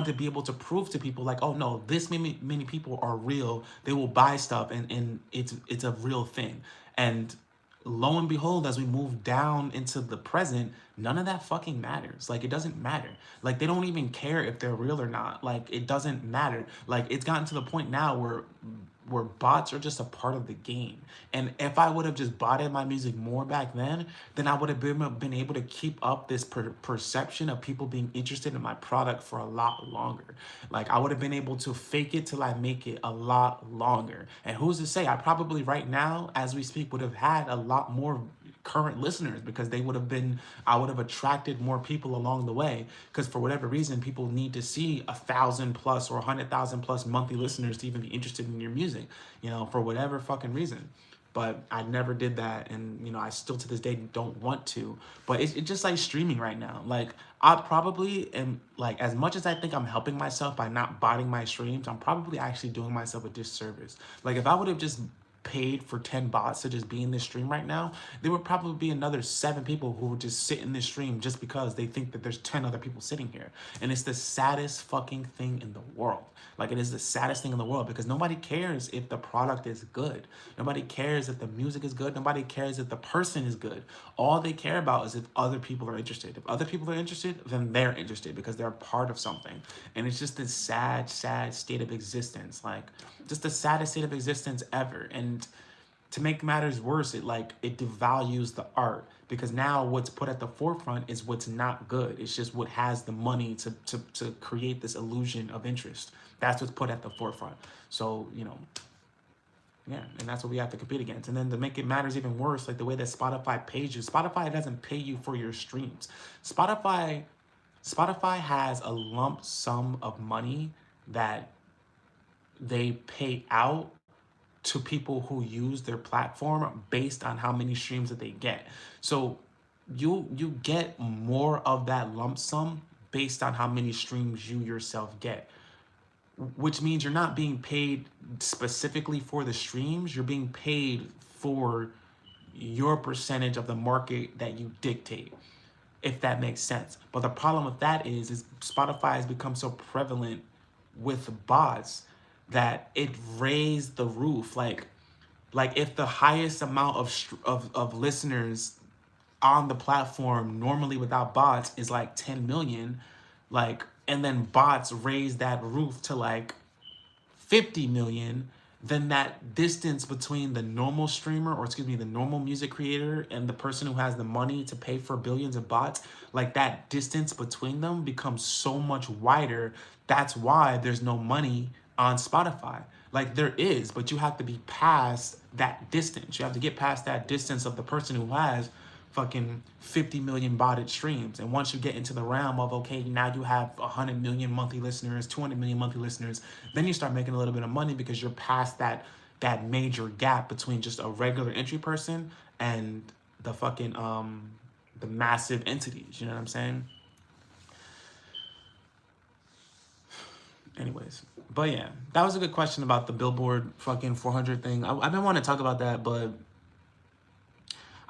to be able to prove to people like, oh no, this many people are real. They will buy stuff and it's a real thing. And lo and behold, as we move down into the present, none of that fucking matters. Like, it doesn't matter. Like, they don't even care if they're real or not. Like, it doesn't matter. Like, it's gotten to the point now where bots are just a part of the game. And if I would have just botted my music more back then I would have been able to keep up this perception of people being interested in my product for a lot longer. Like I would have been able to fake it till I make it a lot longer. And who's to say, I probably right now, as we speak, would have had a lot more current listeners because I would have attracted more people along the way because for whatever reason people need to see 1,000 plus or 100,000 plus monthly listeners to even be interested in your music, for whatever fucking reason. But I never did that, and I still to this day don't want to. But it's just like streaming right now. Like I probably am, like, as much as I think I'm helping myself by not botting my streams, I'm probably actually doing myself a disservice. Like if I would have just paid for 10 bots to just be in this stream right now, there would probably be another 7 people who would just sit in this stream just because they think that there's 10 other people sitting here. And it's the saddest fucking thing in the world. Like it is the saddest thing in the world because nobody cares if the product is good. Nobody cares if the music is good. Nobody cares if the person is good. All they care about is if other people are interested. If other people are interested, then they're interested because they're a part of something. And it's just this sad, sad state of existence. Like just the saddest state of existence ever. And to make matters worse, it devalues the art because now what's put at the forefront is what's not good. It's just what has the money to create this illusion of interest. That's what's put at the forefront. So, yeah, and that's what we have to compete against. And then to make it matters even worse, like the way that Spotify pays you, Spotify doesn't pay you for your streams. Spotify Spotify has a lump sum of money that they pay out to people who use their platform based on how many streams that they get. So you get more of that lump sum based on how many streams you yourself get, which means you're not being paid specifically for the streams, you're being paid for your percentage of the market that you dictate, if that makes sense. But the problem with that is Spotify has become so prevalent with bots that it raised the roof. Like if the highest amount of listeners on the platform normally without bots is like 10 million, like, and then bots raise that roof to like 50 million, then that distance between the normal streamer, or excuse me, the normal music creator and the person who has the money to pay for billions of bots, like that distance between them becomes so much wider. That's why there's no money on Spotify. Like there is, but you have to be past that distance. You have to get past that distance of the person who has fucking 50 million botted streams. And once you get into the realm of, okay, now you have 100 million monthly listeners, 200 million monthly listeners, then you start making a little bit of money because you're past that major gap between just a regular entry person and the fucking the massive entities. You know what I'm saying? Anyways, but yeah, that was a good question about the Billboard fucking 400 thing. I've been wanting to talk about that, but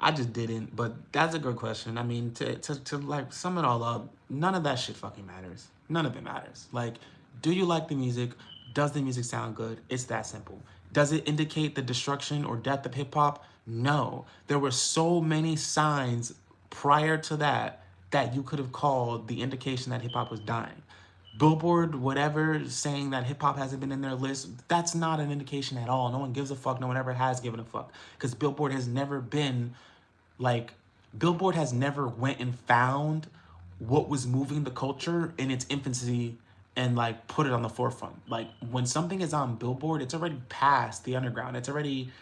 I just didn't. But that's a good question. I mean, to like sum it all up, none of that shit fucking matters. None of it matters. Like, do you like the music? Does the music sound good? It's that simple. Does it indicate the destruction or death of hip hop? No. There were so many signs prior to that that you could have called the indication that hip hop was dying. Billboard, whatever, saying that hip hop hasn't been in their list, that's not an indication at all. No one gives a fuck. No one ever has given a fuck. Because Billboard has never been like, Billboard has never went and found what was moving the culture in its infancy and like put it on the forefront. Like when something is on Billboard, it's already past the underground. It's already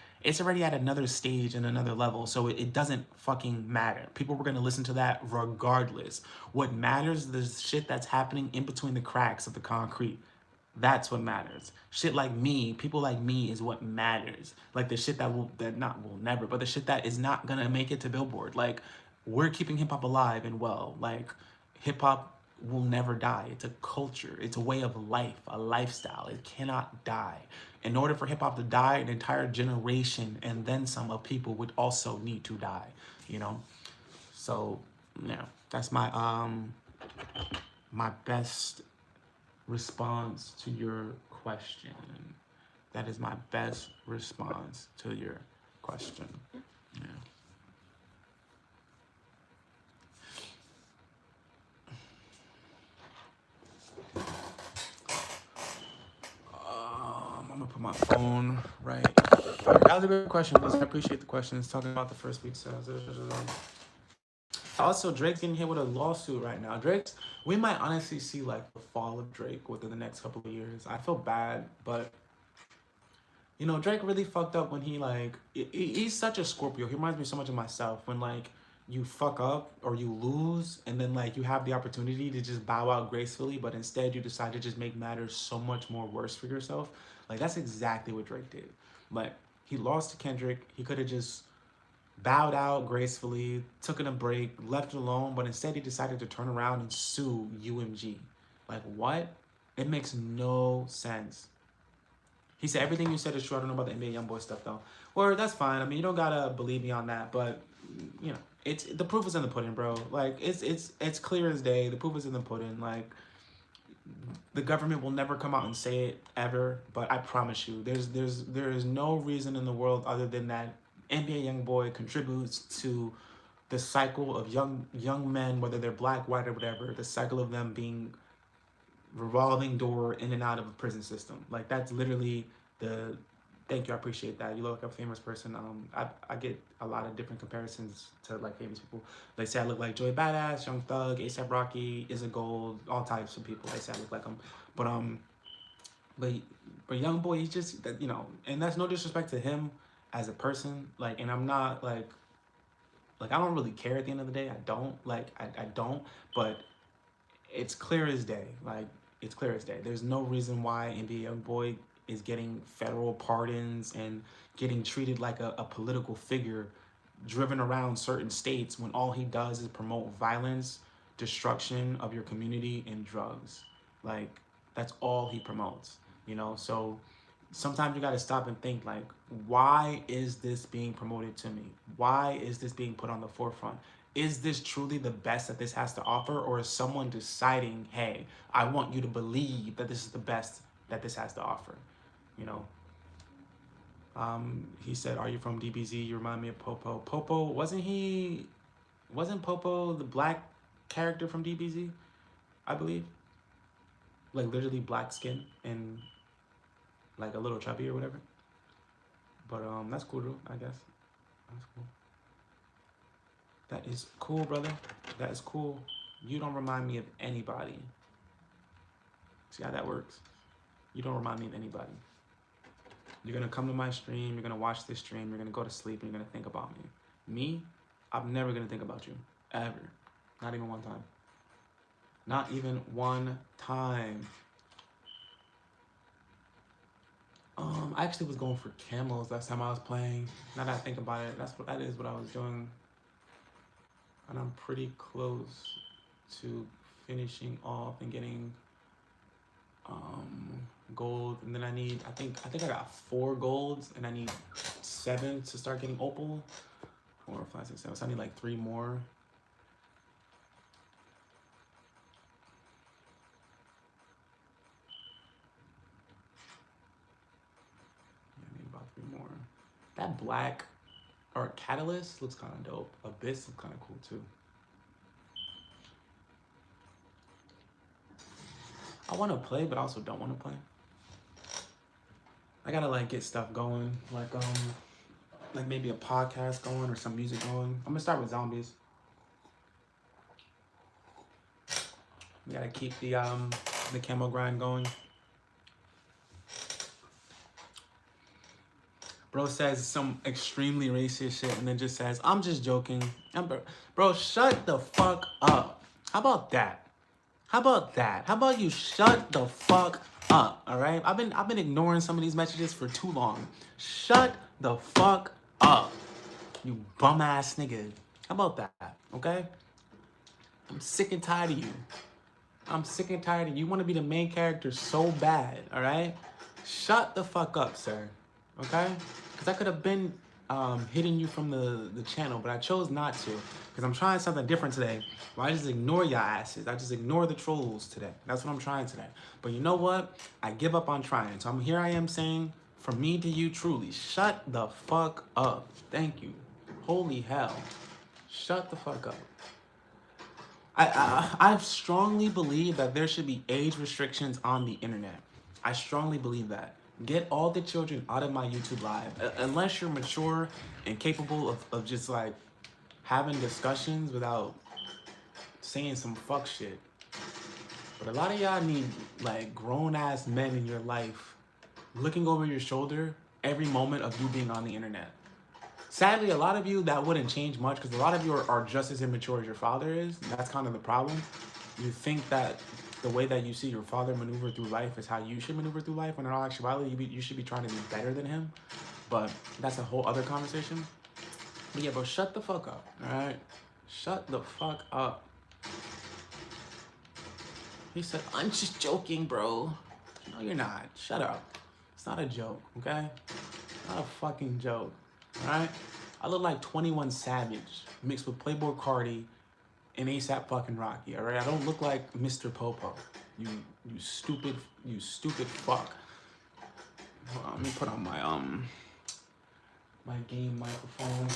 at another stage and another level. So it doesn't fucking matter. People were gonna listen to that regardless. What matters is the shit that's happening in between the cracks of the concrete. That's what matters. Shit like me, people like me is what matters. Like the shit that will never, but the shit that is not gonna make it to Billboard. Like we're keeping hip hop alive and well. Like hip hop will never die. It's a culture. It's a way of life, a lifestyle. It cannot die. In order for hip hop to die, an entire generation and then some of people would also need to die, you know? So, yeah, that's my best response to your question. That is my best response to your question. Yeah. I'm gonna put my phone right. That was a good question. I appreciate the questions. Talking about the first week sales. Also, Drake's getting hit with a lawsuit right now. We might honestly see like the fall of Drake within the next couple of years. I feel bad, but you know, Drake really fucked up when he's such a Scorpio. He reminds me so much of myself when like you fuck up or you lose and then like you have the opportunity to just bow out gracefully, but instead you decide to just make matters so much more worse for yourself. Like that's exactly what Drake did. Like he lost to Kendrick. He could have just bowed out gracefully, took a break, left it alone, but instead he decided to turn around and sue UMG. Like what? It makes no sense. He said everything you said is true. I don't know about the NBA YoungBoy stuff though. Or that's fine. I mean, you don't gotta believe me on that, but you know, it's the proof is in the pudding, bro. Like it's clear as day. The proof is in the pudding. Like the government will never come out and say it ever, but I promise you, there is no reason in the world other than that NBA YoungBoy contributes to the cycle of young men, whether they're black, white, or whatever. The cycle of them being revolving door in and out of a prison system. Like that's literally the. Thank you, I appreciate that. You look like a famous person. I get a lot of different comparisons to like famous people. They say I look like Joey Badass, Young Thug, A$AP Rocky, Isa Gold, all types of people. They say I look like them, but but young boy, he's just you know, and that's no disrespect to him as a person. Like, and I'm not like I don't really care at the end of the day. I don't, but it's clear as day. Like, it's clear as day. There's no reason why NBA YoungBoy is getting federal pardons and getting treated like a political figure driven around certain states when all he does is promote violence, destruction of your community, and drugs. Like, that's all he promotes, you know? So sometimes you got to stop and think, like, why is this being promoted to me? Why is this being put on the forefront? Is this truly the best that this has to offer, or is someone deciding, hey, I want you to believe that this is the best that this has to offer, you know? He said, are you from DBZ? You remind me of Popo. Popo, wasn't Popo the black character from DBZ, I believe? Like, literally black skin and like a little chubby or whatever. But that's cool though, I guess. That's cool. That is cool, brother. That is cool. You don't remind me of anybody. See how that works? You don't remind me of anybody. You're gonna come to my stream, you're gonna watch this stream, you're gonna go to sleep, and you're gonna think about me. Me, I'm never gonna think about you. Ever. Not even one time. Not even one time. I actually was going for camels last time I was playing. Now that I think about it, that is what I was doing. And I'm pretty close to finishing off and getting gold. And then I think I got 4 golds and I need 7 to start getting opal. 4, 5, 6, 7. So I need like 3 more. More. That black or catalyst looks kind of dope. Abyss looks kind of cool too. I want to play, but I also don't want to play. I gotta like get stuff going, like maybe a podcast going or some music going. I'm gonna start with zombies. We gotta keep the camo grind going. Bro says some extremely racist shit and then just says, I'm just joking. Bro, shut the fuck up. How about that? How about that? How about you shut the fuck up, all right? I've been ignoring some of these messages for too long. Shut the fuck up, you bum ass nigga. How about that, okay? I'm sick and tired of you. I'm sick and tired of you. You want to be the main character so bad, all right? Shut the fuck up, sir, okay? Because I could have been hitting you from the channel, but I chose not to because I'm trying something different today. Where I just ignore your asses. I just ignore the trolls today. That's what I'm trying today. But you know what? I give up on trying. So here I am saying, from me to you truly, shut the fuck up. Thank you. Holy hell. Shut the fuck up. I strongly believe that there should be age restrictions on the internet. I strongly believe that. Get all the children out of my YouTube live. Unless you're mature and capable of just like having discussions without saying some fuck shit. But a lot of y'all need like grown ass men in your life looking over your shoulder every moment of you being on the internet. Sadly, a lot of you, that wouldn't change much because a lot of you are just as immature as your father is. That's kind of the problem. You think that the way that you see your father maneuver through life is how you should maneuver through life, when in all actuality, you should be trying to be better than him. But that's a whole other conversation. But yeah, bro, shut the fuck up, all right? Shut the fuck up. He said, I'm just joking, bro. No, you're not. Shut up. It's not a joke, okay? Not a fucking joke, all right? I look like 21 Savage mixed with Playboy Cardi and ASAP fucking Rocky, all right? I don't look like Mr. Popo. You stupid fuck. Hold on, let me put on my game microphone.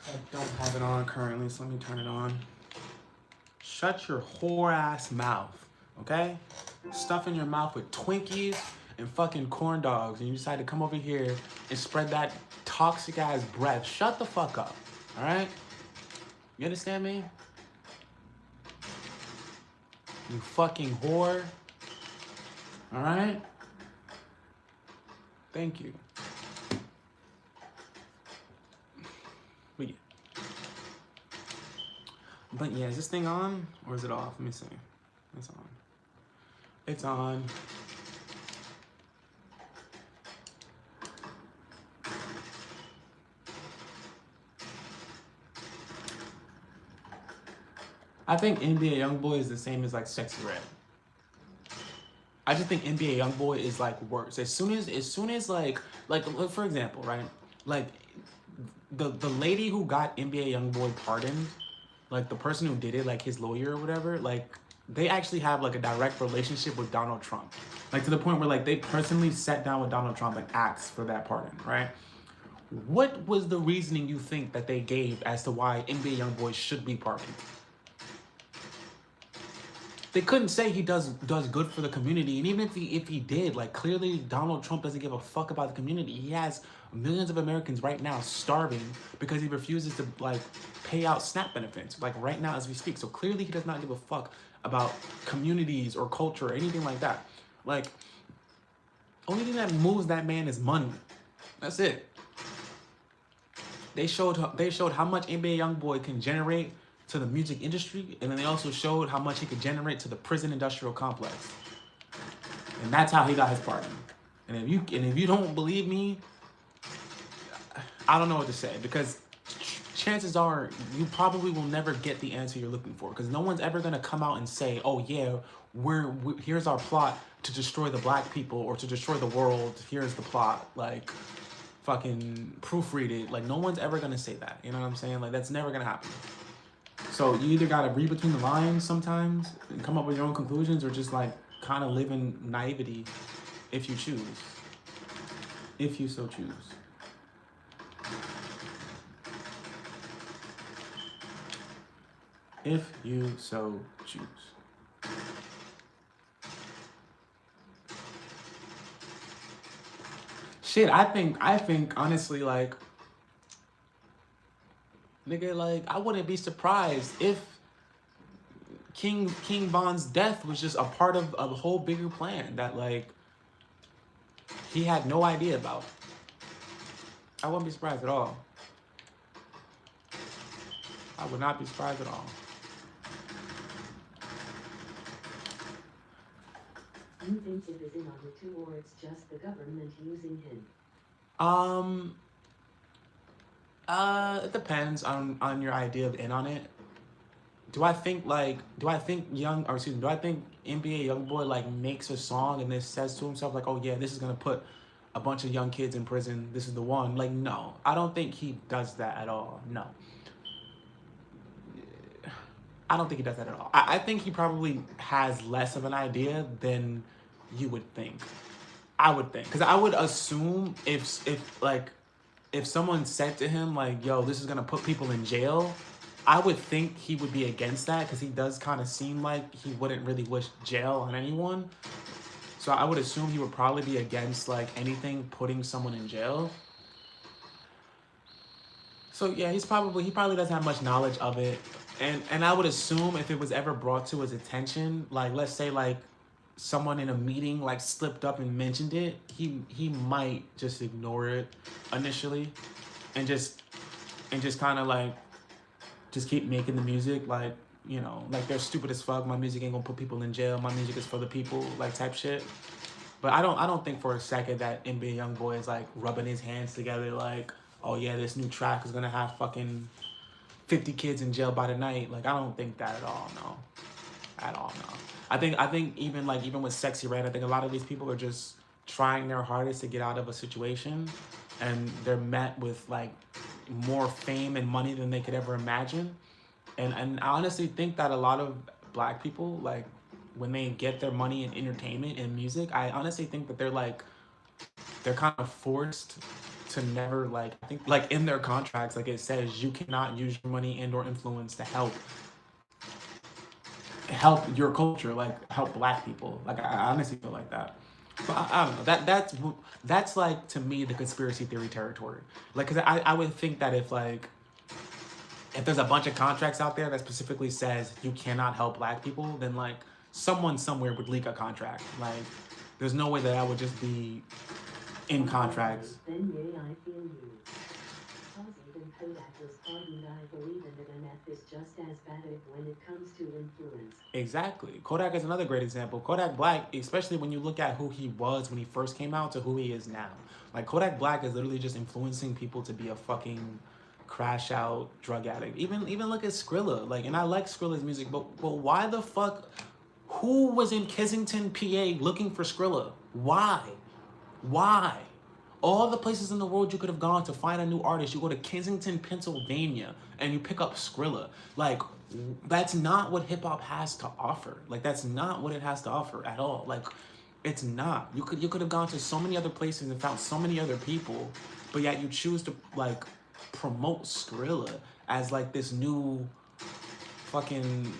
I don't have it on currently, so let me turn it on. Shut your whore ass mouth, okay? Stuff in your mouth with Twinkies and fucking corn dogs, and you decide to come over here and spread that toxic ass breath. Shut the fuck up, all right? You understand me? You fucking whore. All right? Thank you. But yeah, is this thing on or is it off? Let me see. It's on. It's on. I think NBA YoungBoy is the same as like Sexy Red. I just think NBA YoungBoy is like worse. As soon as like for example, right? Like the lady who got NBA YoungBoy pardoned, like the person who did it, like his lawyer or whatever, like they actually have like a direct relationship with Donald Trump. Like to the point where like they personally sat down with Donald Trump and asked for that pardon, right? What was the reasoning you think that they gave as to why NBA YoungBoy should be pardoned? They couldn't say he does good for the community, and even if he did, like clearly Donald Trump doesn't give a fuck about the community. He has millions of Americans right now starving because he refuses to like pay out SNAP benefits, like right now as we speak. So clearly he does not give a fuck about communities or culture or anything like that. Like only thing that moves that man is money. That's it. They showed how much NBA YoungBoy can generate to the music industry, and then they also showed how much he could generate to the prison industrial complex. And that's how he got his pardon. And if you don't believe me, I don't know what to say, because chances are you probably will never get the answer you're looking for, because no one's ever going to come out and say, oh yeah, here's our plot to destroy the black people or to destroy the world. Here's the plot. Like fucking proofread it. Like no one's ever going to say that. You know what I'm saying? Like that's never going to happen. So you either gotta read between the lines sometimes and come up with your own conclusions, or just like kind of live in naivety if you choose. If you so choose. If you so choose. Shit, I think honestly, like, nigga, like, I wouldn't be surprised if King Von's death was just a part of a whole bigger plan that, like, he had no idea about. I wouldn't be surprised at all. I would not be surprised at all. You think Zip is in on the two, or it's just the government using him? It depends on your idea of in on it. Do I think NBA YoungBoy like makes a song and then says to himself like, oh yeah, this is gonna put a bunch of young kids in prison, this is the one? Like, no, I don't think he does that at all. No, I don't think he does that at all. I think he probably has less of an idea than you would think. I would think, because I would assume if someone said to him like, yo, this is gonna put people in jail, I would think he would be against that, because he does kind of seem like he wouldn't really wish jail on anyone. So I would assume he would probably be against like anything putting someone in jail. So yeah, he probably doesn't have much knowledge of it. And I would assume if it was ever brought to his attention, like let's say like someone in a meeting like slipped up and mentioned it, he might just ignore it initially and just kind of like just keep making the music, like, you know, like they're stupid as fuck, my music ain't gonna put people in jail, my music is for the people, like type shit. But I don't think for a second that NBA YoungBoy is like rubbing his hands together like, oh yeah, this new track is gonna have fucking 50 kids in jail by the night. Like I don't think that at all, no. At all, no. I think even with Sexy Red, I think a lot of these people are just trying their hardest to get out of a situation, and they're met with like more fame and money than they could ever imagine. And I honestly think that a lot of black people, like when they get their money in entertainment and music, I honestly think that they're kind of forced to never, like, I think like in their contracts, like it says you cannot use your money and or influence to help your culture, like help black people. Like I honestly feel like that. But I don't know. That's like to me the conspiracy theory territory. Like, cause I would think that if there's a bunch of contracts out there that specifically says you cannot help black people, then like someone somewhere would leak a contract. Like there's no way that I would just be in contracts. Then yeah, I feel you. Ozzy and Kodak was pardoned. I believe in it, and at this just as bad when it comes to influence. Exactly. Kodak is another great example. Kodak Black, especially when you look at who he was when he first came out to who he is now. Like Kodak Black is literally just influencing people to be a fucking crash out drug addict. Even look at Skrilla. Like, and I like Skrilla's music, but why the fuck? Who was in Kensington, PA, looking for Skrilla? Why? Why? All the places in the world you could have gone to find a new artist, you go to Kensington, Pennsylvania, and you pick up Skrilla. Like, that's not what hip hop has to offer. Like, that's not what it has to offer at all. Like, it's not. You could have gone to so many other places and found so many other people, but yet you choose to like promote Skrilla as like this new fucking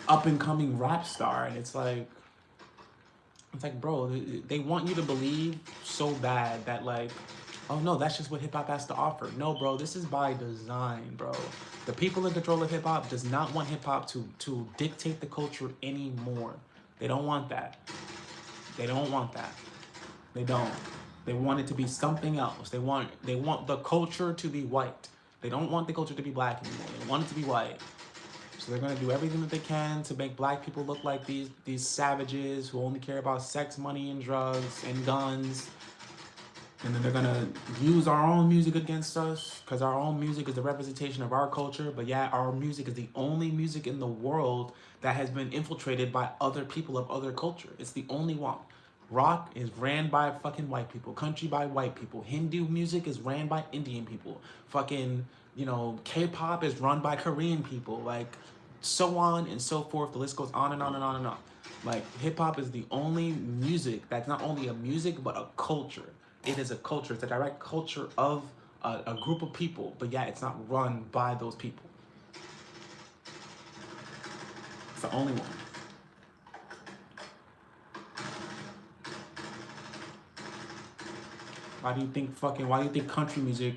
up and coming rap star, and it's like, bro, they want you to believe so bad that like, oh no, that's just what hip hop has to offer. No, bro, this is by design, bro. The people in control of hip hop does not want hip hop to dictate the culture anymore. They don't want that. They don't want that. They don't. They want it to be something else. They want the culture to be white. They don't want the culture to be black anymore. They want it to be white. So they're gonna do everything that they can to make black people look like these savages who only care about sex, money, and drugs and guns. And then they're gonna use our own music against us because our own music is the representation of our culture. But yeah, our music is the only music in the world that has been infiltrated by other people of other culture. It's the only one. Rock is ran by fucking white people. Country by white people. Hindu music is ran by Indian people. Fucking, K-pop is run by Korean people. Like, so on and so forth. The list goes on and on and on and on. Like, hip-hop is the only music that's not only a music, but a culture. It is a culture. It's a direct culture of a group of people. But yeah, it's not run by those people. It's the only one. Why do you think country music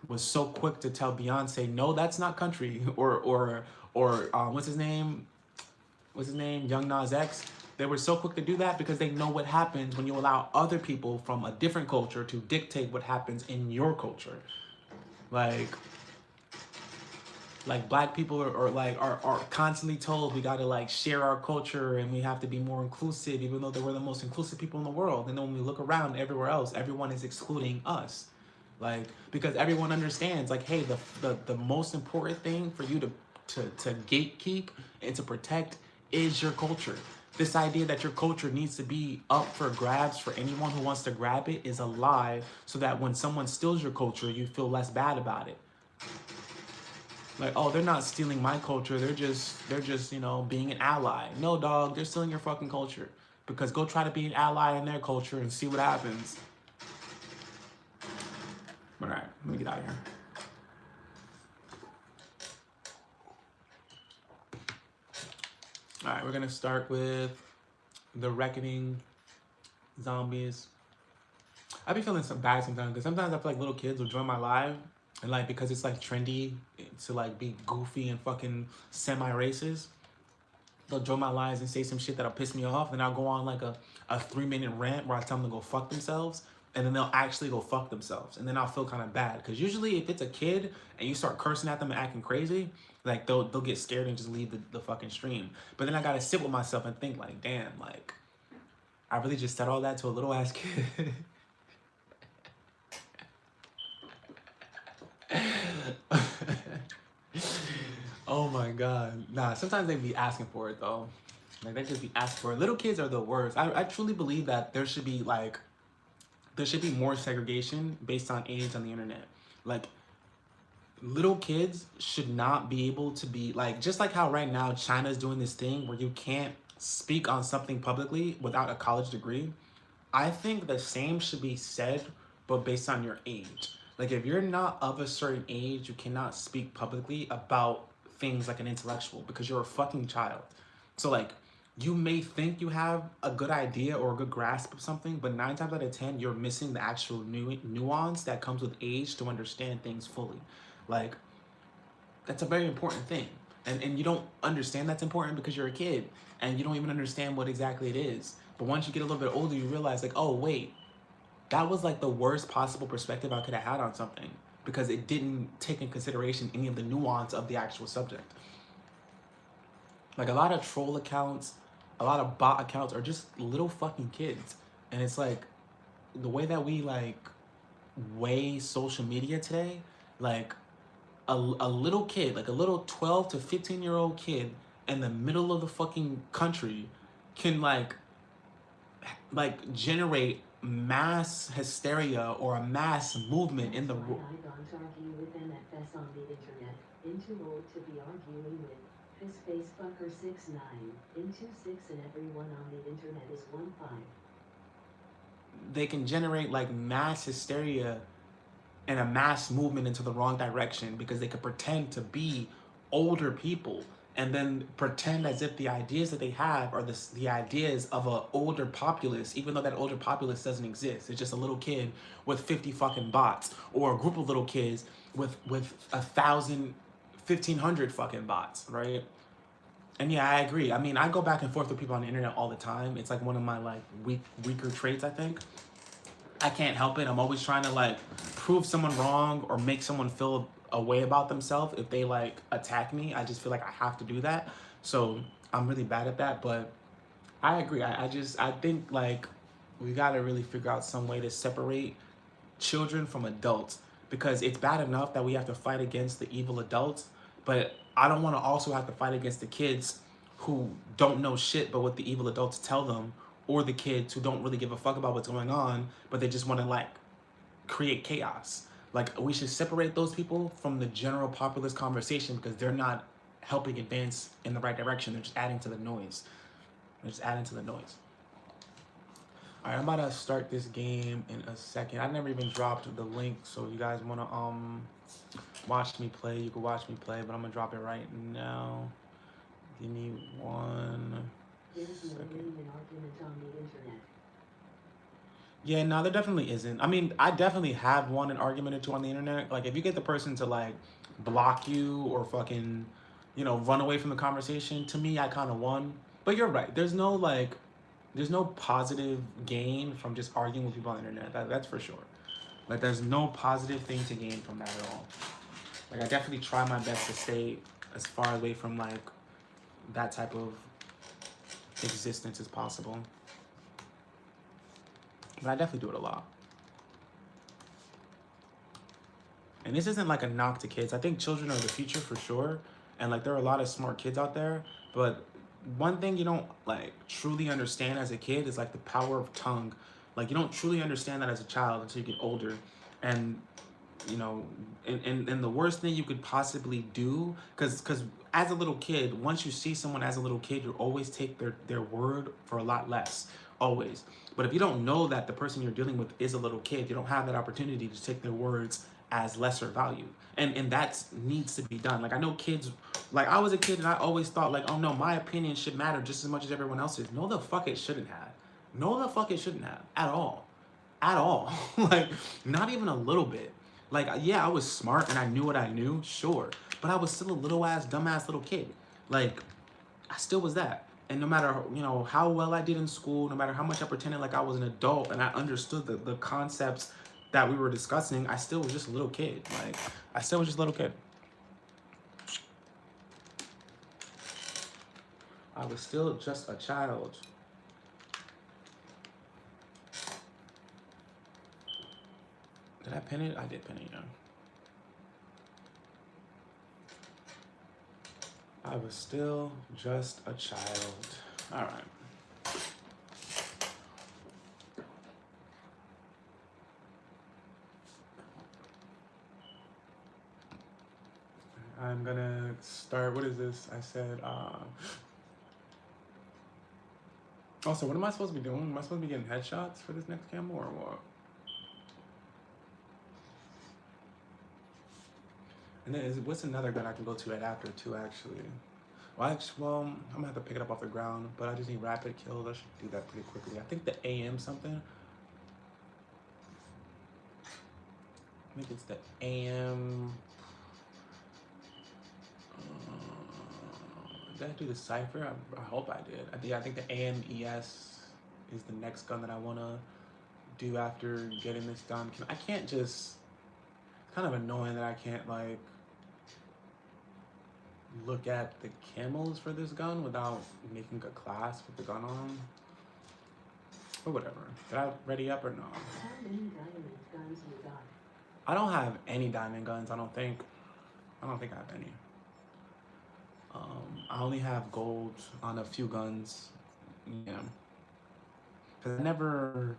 was so quick to tell Beyonce, no, that's not country? Or what's his name? Young Nas X. They were so quick to do that because they know what happens when you allow other people from a different culture to dictate what happens in your culture. Like black people are constantly told we gotta like share our culture and we have to be more inclusive, even though they were the most inclusive people in the world. And then when we look around everywhere else, everyone is excluding us. Like, because everyone understands, like, hey, the most important thing for you to gatekeep and to protect is your culture. This idea that your culture needs to be up for grabs for anyone who wants to grab it is a lie, so that when someone steals your culture, you feel less bad about it. Like, oh, they're not stealing my culture. They're just, being an ally. No, dog, they're stealing your fucking culture. Because go try to be an ally in their culture and see what happens. All right, let me get out of here. All right, we're gonna start with the Reckoning Zombies. I be feeling some bad sometimes because sometimes I feel like little kids will join my live and like because it's like trendy to like be goofy and fucking semi-racist, they'll join my lives and say some shit that'll piss me off, and I'll go on like a 3-minute rant where I tell them to go fuck themselves, and then they'll actually go fuck themselves, and then I'll feel kind of bad because usually if it's a kid and you start cursing at them and acting crazy, like they'll get scared and just leave the fucking stream. But then I gotta sit with myself and think like, damn, like I really just said all that to a little ass kid. Oh my god. Nah, sometimes they be asking for it though. Like they just be asking for it. Little kids are the worst. I truly believe that there should be more segregation based on age on the internet. Like little kids should not be able to be like, just like how right now China's doing this thing where you can't speak on something publicly without a college degree. I think the same should be said, but based on your age. Like if you're not of a certain age, you cannot speak publicly about things like an intellectual because you're a fucking child. So like you may think you have a good idea or a good grasp of something, but 9 times out of 10, you're missing the actual nuance that comes with age to understand things fully. Like that's a very important thing. And you don't understand that's important because you're a kid and you don't even understand what exactly it is. But once you get a little bit older, you realize like, oh wait, that was like the worst possible perspective I could have had on something. because it didn't take in consideration any of the nuance of the actual subject. Like a lot of troll accounts, a lot of bot accounts are just little fucking kids. And it's like the way that we like weigh social media today, like a little kid, like a little 12 to 15-year-old kid in the middle of the fucking country can like generate mass hysteria or a mass movement in the That's why I don't argue with MFS on the internet. In too old to be arguing with his face fucker 6'9", into 6 and everyone on the internet is 1'5". they can generate like mass hysteria and a mass movement into the wrong direction because they could pretend to be older people and then pretend as if the ideas that they have are the ideas of an older populace, even though that older populace doesn't exist. It's just a little kid with 50 fucking bots, or a group of little kids with 1,000, 1,500 fucking bots, right? And yeah, I agree. I mean, I go back and forth with people on the internet all the time. It's like one of my like weaker traits, I think. I can't help it. I'm always trying to like prove someone wrong or make someone feel a way about themselves if they like attack me. I just feel like I have to do that. So I'm really bad at that. But I agree. I think like we gotta really figure out some way to separate children from adults, because it's bad enough that we have to fight against the evil adults, but I don't want to also have to fight against the kids who don't know shit but what the evil adults tell them, or the kids who don't really give a fuck about what's going on, but they just want to like create chaos. Like we should separate those people from the general populist conversation because they're not helping advance in the right direction. They're just adding to the noise. They're just adding to the noise. All right, I'm about to start this game in a second. I never even dropped the link, so you guys want to watch me play, you can watch me play, but I'm gonna drop it right now. Give me one There's no second. an argument on the internet. Yeah, no, there definitely isn't. I mean, I definitely have won an argument or two on the internet. Like, if you get the person to like block you or fucking, run away from the conversation, to me, I kind of won. But you're right. There's no positive gain from just arguing with people on the internet. That's for sure. Like, there's no positive thing to gain from that at all. Like, I definitely try my best to stay as far away from like that type of existence as possible. But I definitely do it a lot. And this isn't like a knock to kids. I think children are the future for sure. And like there are a lot of smart kids out there. But one thing you don't like truly understand as a kid is like the power of tongue. Like you don't truly understand that as a child until you get older. And and the worst thing you could possibly do, because as a little kid, once you see someone as a little kid, you always take their word for a lot less, always. But if you don't know that the person you're dealing with is a little kid, you don't have that opportunity to take their words as lesser value, and that needs to be done. Like I know kids, like I was a kid and I always thought like, oh no, my opinion should matter just as much as everyone else's. No the fuck it shouldn't have. No the fuck it shouldn't have at all. Like not even a little bit. Like, yeah, I was smart and I knew what I knew, sure. But I was still a little ass, dumbass little kid. Like, I still was that. And no matter, how well I did in school, no matter how much I pretended like I was an adult and I understood the concepts that we were discussing, I still was just a little kid. Like, I still was just a little kid. I was still just a child. Did I pin it? I did pin it, yeah. I was still just a child. All right. I'm gonna start, what is this? I said, also, what am I supposed to be doing? Am I supposed to be getting headshots for this next camo or what? And then what's another gun I can go to right after too, actually? Well, I'm gonna have to pick it up off the ground, but I just need rapid kills. I should do that pretty quickly. I think the AM something. I think it's the AM. Did I do the cipher? I hope I did. I think the AMES is the next gun that I wanna do after getting this done. I can't just. kind of annoying that I can't like look at the camos for this gun without making a class with the gun on. But whatever. Did I ready up or no? How many diamond guns you got? I don't have any diamond guns. I don't think I have any. I only have gold on a few guns. Yeah. Cause I never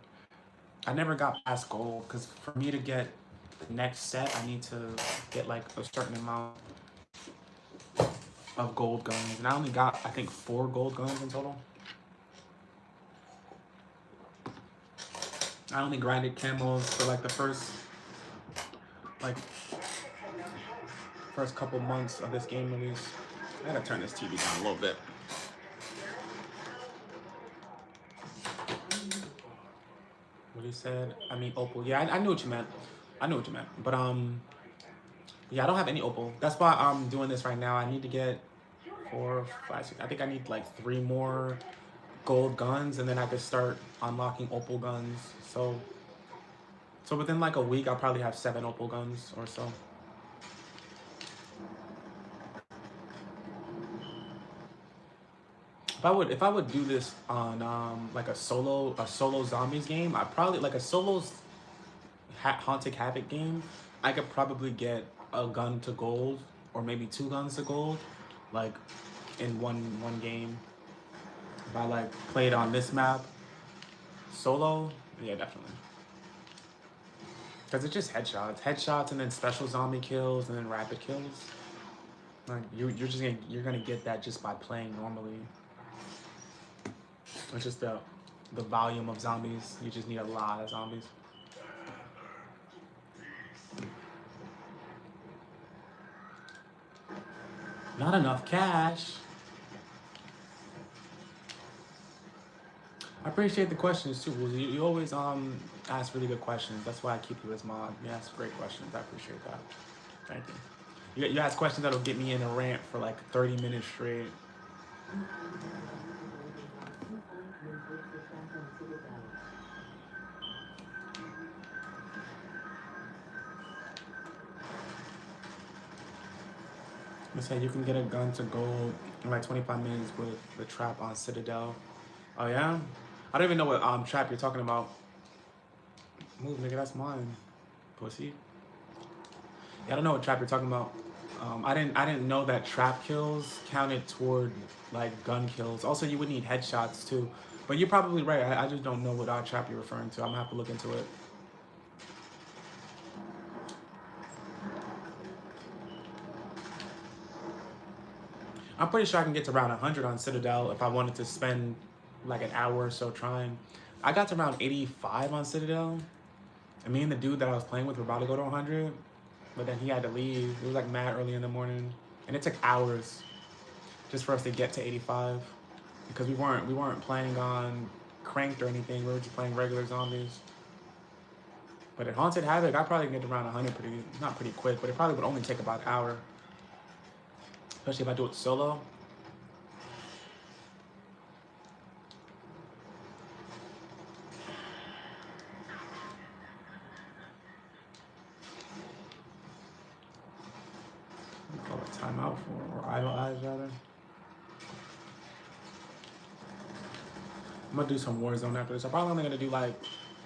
got past gold. Cause for me to get the next set, I need to get like a certain amount of gold guns, and I only got I think 4 gold guns in total. I only grinded camos for like the first couple months of this game release. I gotta turn this TV down a little bit. What he said? I mean opal. Yeah, I knew what you meant. I knew what you meant. But yeah, I don't have any opal. That's why I'm doing this right now. I need to get 4, 5, 6. I think I need like 3 more gold guns, and then I could start unlocking opal guns. So within like a week, I'll probably have 7 opal guns or so. If I would do this on like a solo zombies game, I probably like a solo haunted havoc game. I could probably get a gun to gold or maybe 2 guns to gold, like in one game. If I like played on this map solo, yeah, definitely. Cause it's just headshots, and then special zombie kills, and then rapid kills. Like you're gonna get that just by playing normally. It's just the volume of zombies. You just need a lot of zombies. Not enough cash. I appreciate the questions too. You always ask really good questions. That's why I keep you as mod. You ask great questions. I appreciate that. Thank you. You ask questions that'll get me in a rant for like 30 minutes straight. They say you can get a gun to gold in like 25 minutes with the trap on Citadel. Oh yeah? I don't even know what trap you're talking about. Move, nigga, that's mine. Pussy. Yeah, I don't know what trap you're talking about. I didn't know that trap kills counted toward like gun kills. Also, you would need headshots too. But you're probably right. I just don't know what trap you're referring to. I'm gonna have to look into it. I'm pretty sure I can get to around 100 on Citadel if I wanted to spend like an hour or so trying. I got to around 85 on Citadel. And me and the dude that I was playing with were about to go to 100, but then he had to leave. It was like mad early in the morning, and it took hours just for us to get to 85 because we weren't planning on cranked or anything. We were just playing regular zombies. But at Haunted Havoc, I probably get to around 100 not pretty quick, but it probably would only take about an hour. Especially if I do it solo. Call it timeout for, or idle eyes rather. I'm gonna do some Warzone after this. I'm probably only gonna do like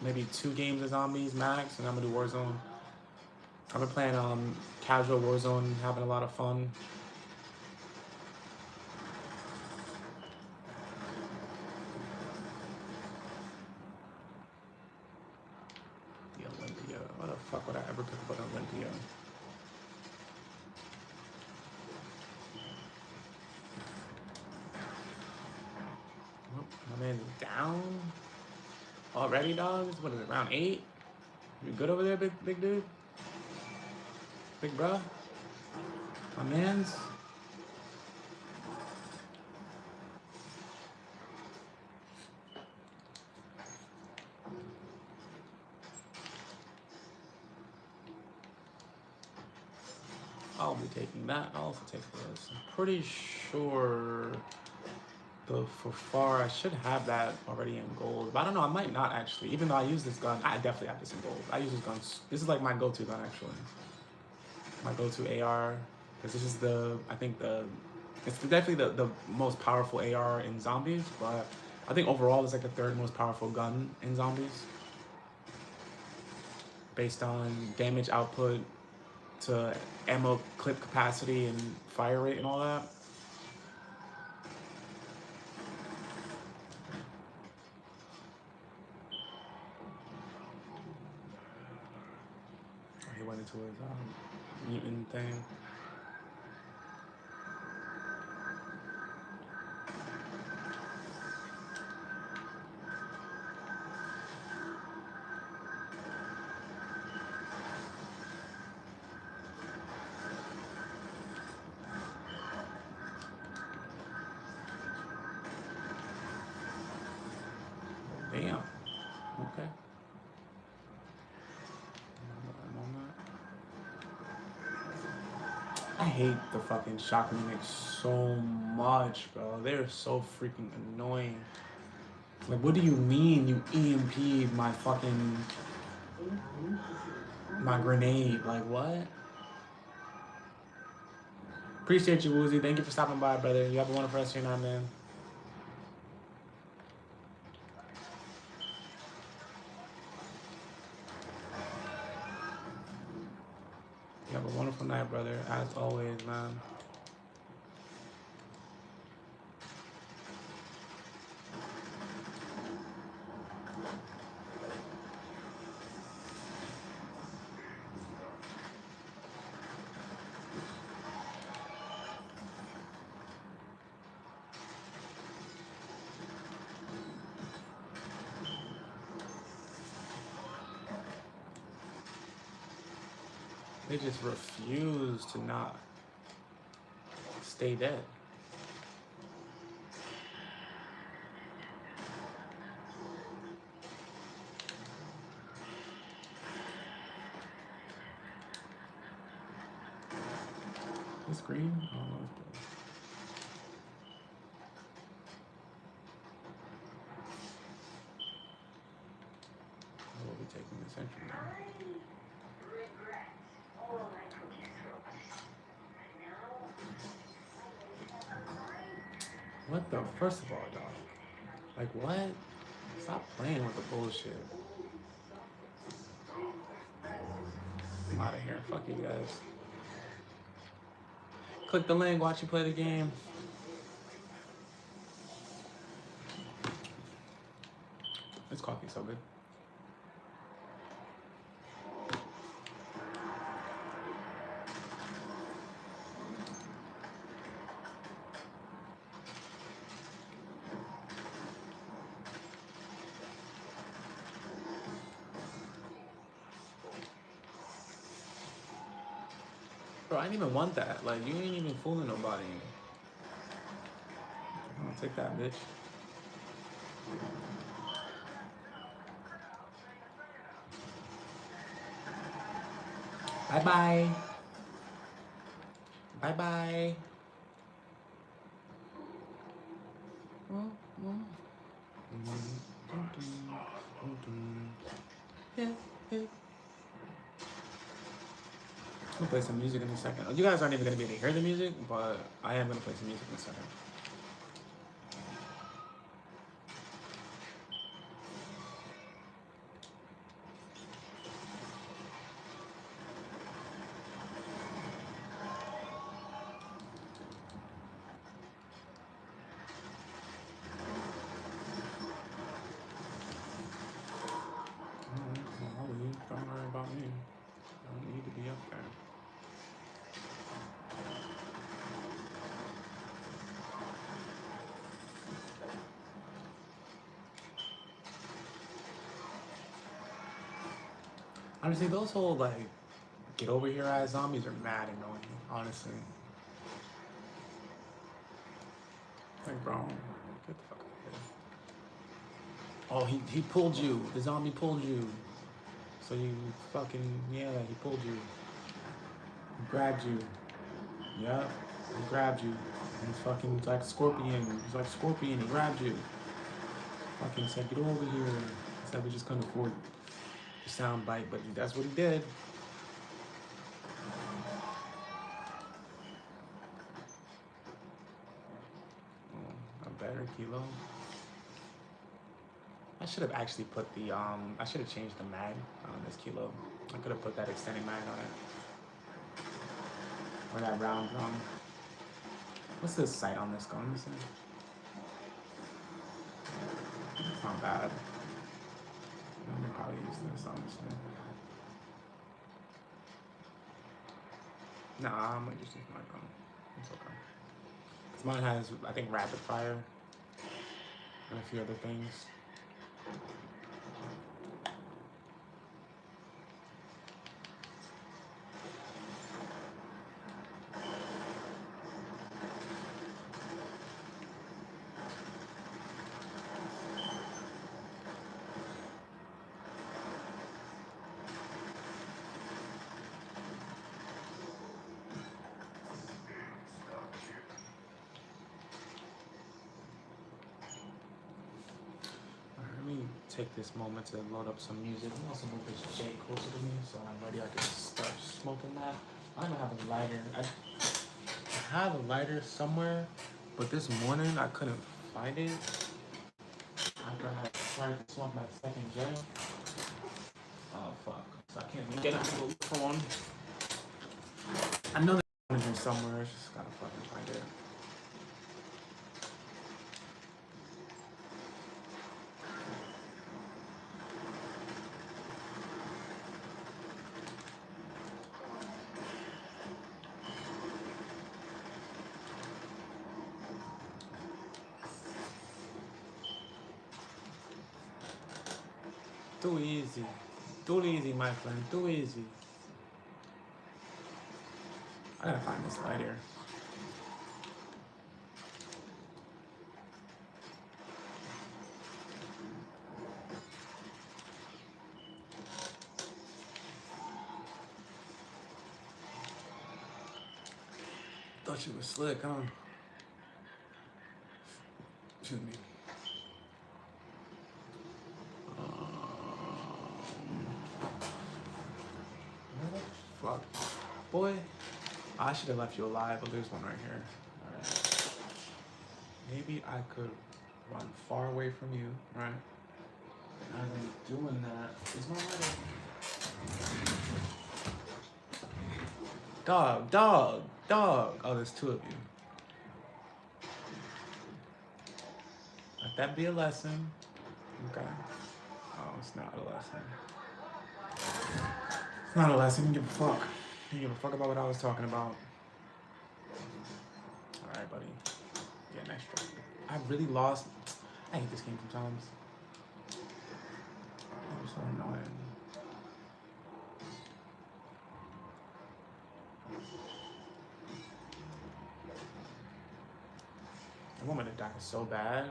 maybe 2 games of zombies max, and I'm gonna do Warzone. I've been playing casual Warzone, having a lot of fun. The Olympia. What the fuck would I ever pick up an Olympia? Oh, my man's down already, dogs. What is it? Round 8? You good over there, big dude? Big bruh? My man's. I'll be taking that. I'll also take this. I'm pretty sure the for far I should have that already in gold, but I don't know. I might not actually. Even though I use this gun, I definitely have this in gold. I use this gun. This is like my go-to gun actually. my go-to AR, because this is it's definitely the most powerful AR in zombies, but I think overall it's like the third most powerful gun in zombies, based on damage output to ammo clip capacity and fire rate and all that. He went into his mutant thing. Damn. Okay. I hate the fucking shotgun mix so much, bro. They're so freaking annoying. Like, what do you mean you EMP'd my fucking my grenade? Like, what? Appreciate you, Woozy. Thank you for stopping by, brother. You have a wonderful rest of your night, man. You have a wonderful night, brother. As always, man. They just refuse to not stay dead. This green? I don't know if I will be taking this entry now. What the? First of all, dog. Like, what? Stop playing with the bullshit. I'm out of here. Fuck you guys. Click the link, watch you play the game. This coffee's so good. Bro, I didn't even want that. Like, you ain't even fooling nobody. I'll take that, bitch. Bye-bye. Bye-bye. Yeah, yeah. I'm gonna play some music in a second. You guys aren't even gonna be able to hear the music, but I am gonna play some music in a second. Don't worry about me. I don't need to be up there. Honestly, those whole like get over here ass zombies are mad annoying, honestly. Like, bro, get the fuck out of here. Oh, he pulled you. The zombie pulled you. So you fucking, yeah, he pulled you. He grabbed you. Yeah, he grabbed you. He's fucking like Scorpion. He's like Scorpion, he grabbed you. Fucking said, get over here. He said we just couldn't afford the sound bite, but that's what he did. better kilo. I should have actually put the I should have changed the mag on this kilo. I could have put that extending mag on it. Or that round drum. What's the sight on this gun? It's not bad. I'm gonna probably use this honestly. Nah, I'm gonna just use my gun. It's okay. Cause mine has, I think, rapid fire and a few other things. Take this moment to load up some music. I'm also move this J closer to me so I'm ready. I can start smoking that. I don't have a lighter. I have a lighter somewhere, but this morning I couldn't find it. After I had tried to smoke my second J. Oh fuck. So I can't even get into the phone. I know there's one in here somewhere. I just gotta fucking find it. Too easy. Too easy, my friend. Too easy. I gotta find this lighter. Thought you was slick, huh? Excuse me. Fuck. Boy, I should have left you alive, but there's one right here. Alright. Maybe I could run far away from you, right? As I'm doing that, is my lighter? Dog. Oh, there's two of you. Let that be a lesson. Okay. Oh, it's not a lesson. It's not a lesson. You give a fuck. You give a fuck about what I was talking about. Alright, buddy. Yeah, next try. I really lost. I hate this game sometimes. I'm so annoying. I want me to die so bad.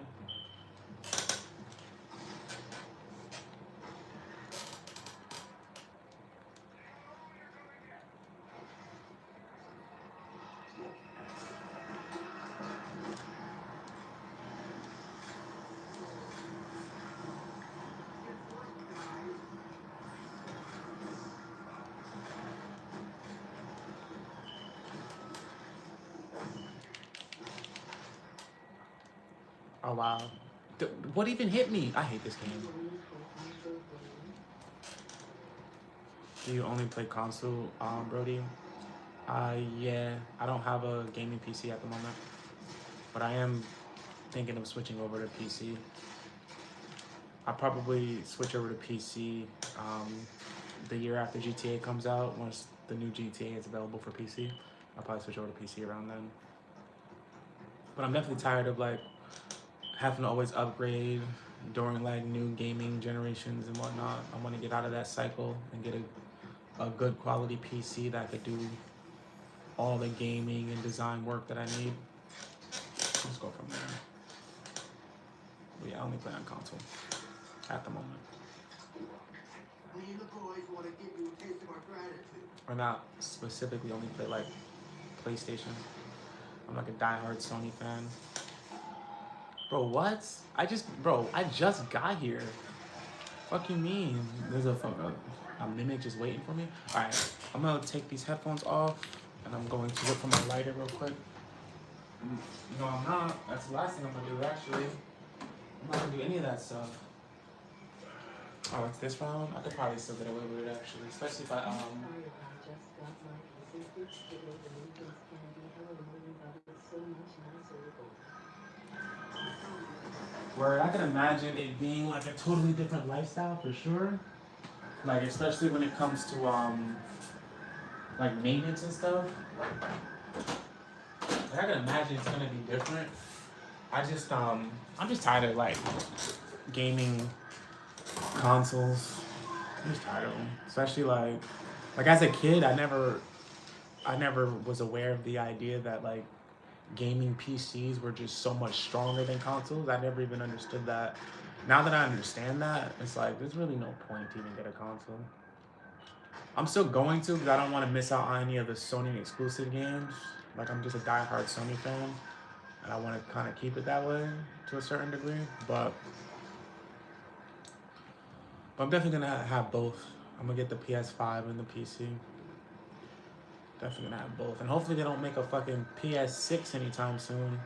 Oh wow. What even hit me? I hate this game. Do you only play console, Brody? Yeah, I don't have a gaming PC at the moment, but I am thinking of switching over to PC. I'll probably switch over to PC the year after GTA comes out. Once the new GTA is available for PC, I'll probably switch over to PC around then. But I'm definitely tired of like having to always upgrade during like new gaming generations and whatnot. I want to get out of that cycle and get a good quality PC that could do all the gaming and design work that I need. Let's go from there. But yeah, I only play on console at the moment. Or not specifically only play like PlayStation. I'm like a diehard Sony fan. Bro, what? I just got here. Fuck you mean? There's a mimic just waiting for me. Alright, I'm gonna take these headphones off and I'm going to look for my lighter real quick. No, I'm not. That's the last thing I'm gonna do, actually. I'm not gonna do any of that stuff. Oh, it's this round? I could probably still get away with it, actually. Especially if I, Sorry, I just got my pieces fixed today. The new things can be hella annoying, but it's so much nicer with them. Where I can imagine it being like a totally different lifestyle for sure. Like, especially when it comes to, like maintenance and stuff. Like, I can imagine it's gonna be different. I'm just tired of, like, gaming consoles. I'm just tired of them. Especially, like as a kid, I never was aware of the idea that, like, gaming PCs were just so much stronger than consoles. I never even understood that. Now that I understand that, it's like there's really no point to even get a console. I'm still going to because I don't want to miss out on any of the Sony exclusive games. Like, I'm just a diehard Sony fan, and I want to kind of keep it that way to a certain degree. But I'm definitely gonna have both. I'm gonna get the PS5 and the PC. Definitely gonna have both, and hopefully they don't make a fucking PS6 anytime soon.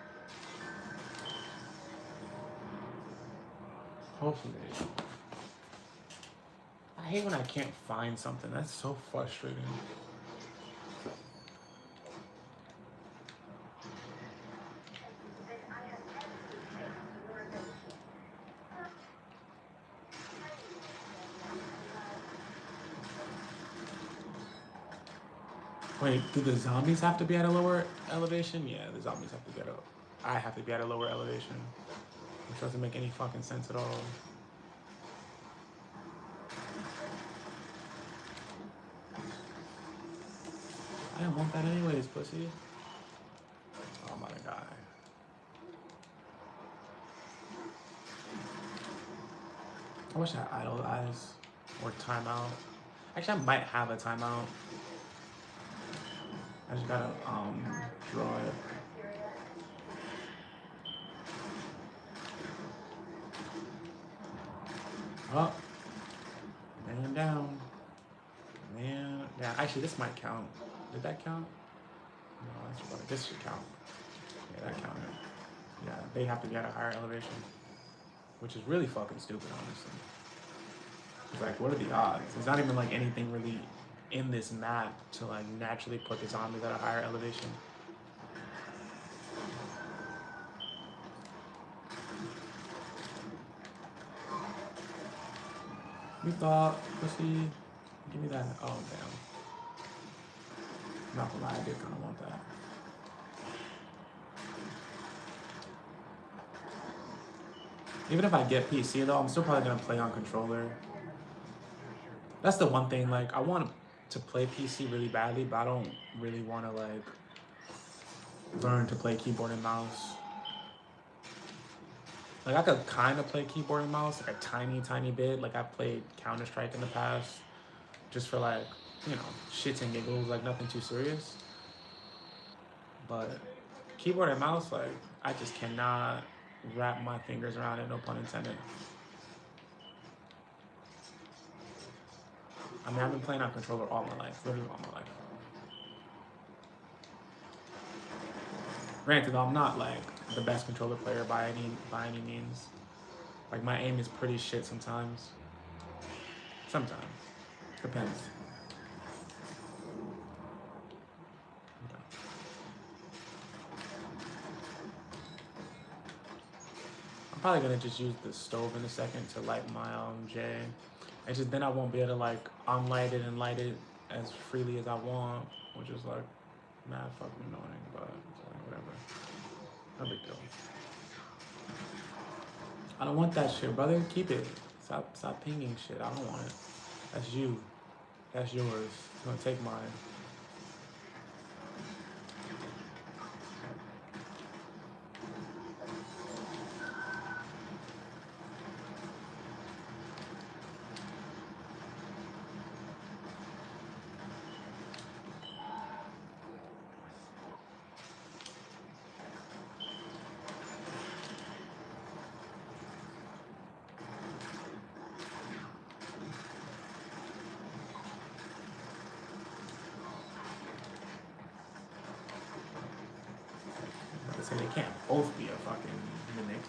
Hopefully. I hate when I can't find something. That's so frustrating. Wait, do the zombies have to be at a lower elevation? Yeah, the zombies have to be at a. I have to be at a lower elevation, which doesn't make any fucking sense at all. I didn't want that anyways, pussy. Oh, I'm about to die. I wish I had idle eyes or timeout. Actually, I might have a timeout. I just gotta draw it. Oh, man down. Man down. Actually, this might count. Did that count? No, that's what. This should count. Yeah, that counted. Yeah, they have to be at a higher elevation, which is really fucking stupid, honestly. It's like, what are the odds? There's not even like anything really in this map to like naturally put the zombies at a higher elevation. You thought, pussy, give me that. Oh damn. Not gonna lie, I did kind of want that. Even if I get PC though, I'm still probably gonna play on controller. That's the one thing. Like, I want to play PC really badly, but I don't really want to like learn to play keyboard and mouse. Like, I could kind of play keyboard and mouse, like a tiny bit. Like, I've played Counter-Strike in the past, just for like, you know, shits and giggles, like nothing too serious. But keyboard and mouse, like, I just cannot wrap my fingers around it, no pun intended. I mean, I've been playing on controller all my life, literally all my life. Granted, though, I'm not like the best controller player by any means. Like, my aim is pretty shit sometimes. Sometimes. Depends. Okay. I'm probably gonna just use the stove in a second to light my J. And just then I won't be able to like unlight it and light it as freely as I want, which is like mad fucking annoying, but it's like whatever. No big deal. I don't want that shit, brother. Keep it. Stop pinging shit. I don't want it. That's you. That's yours. It's gonna take mine. say they can't both be a fucking mimic.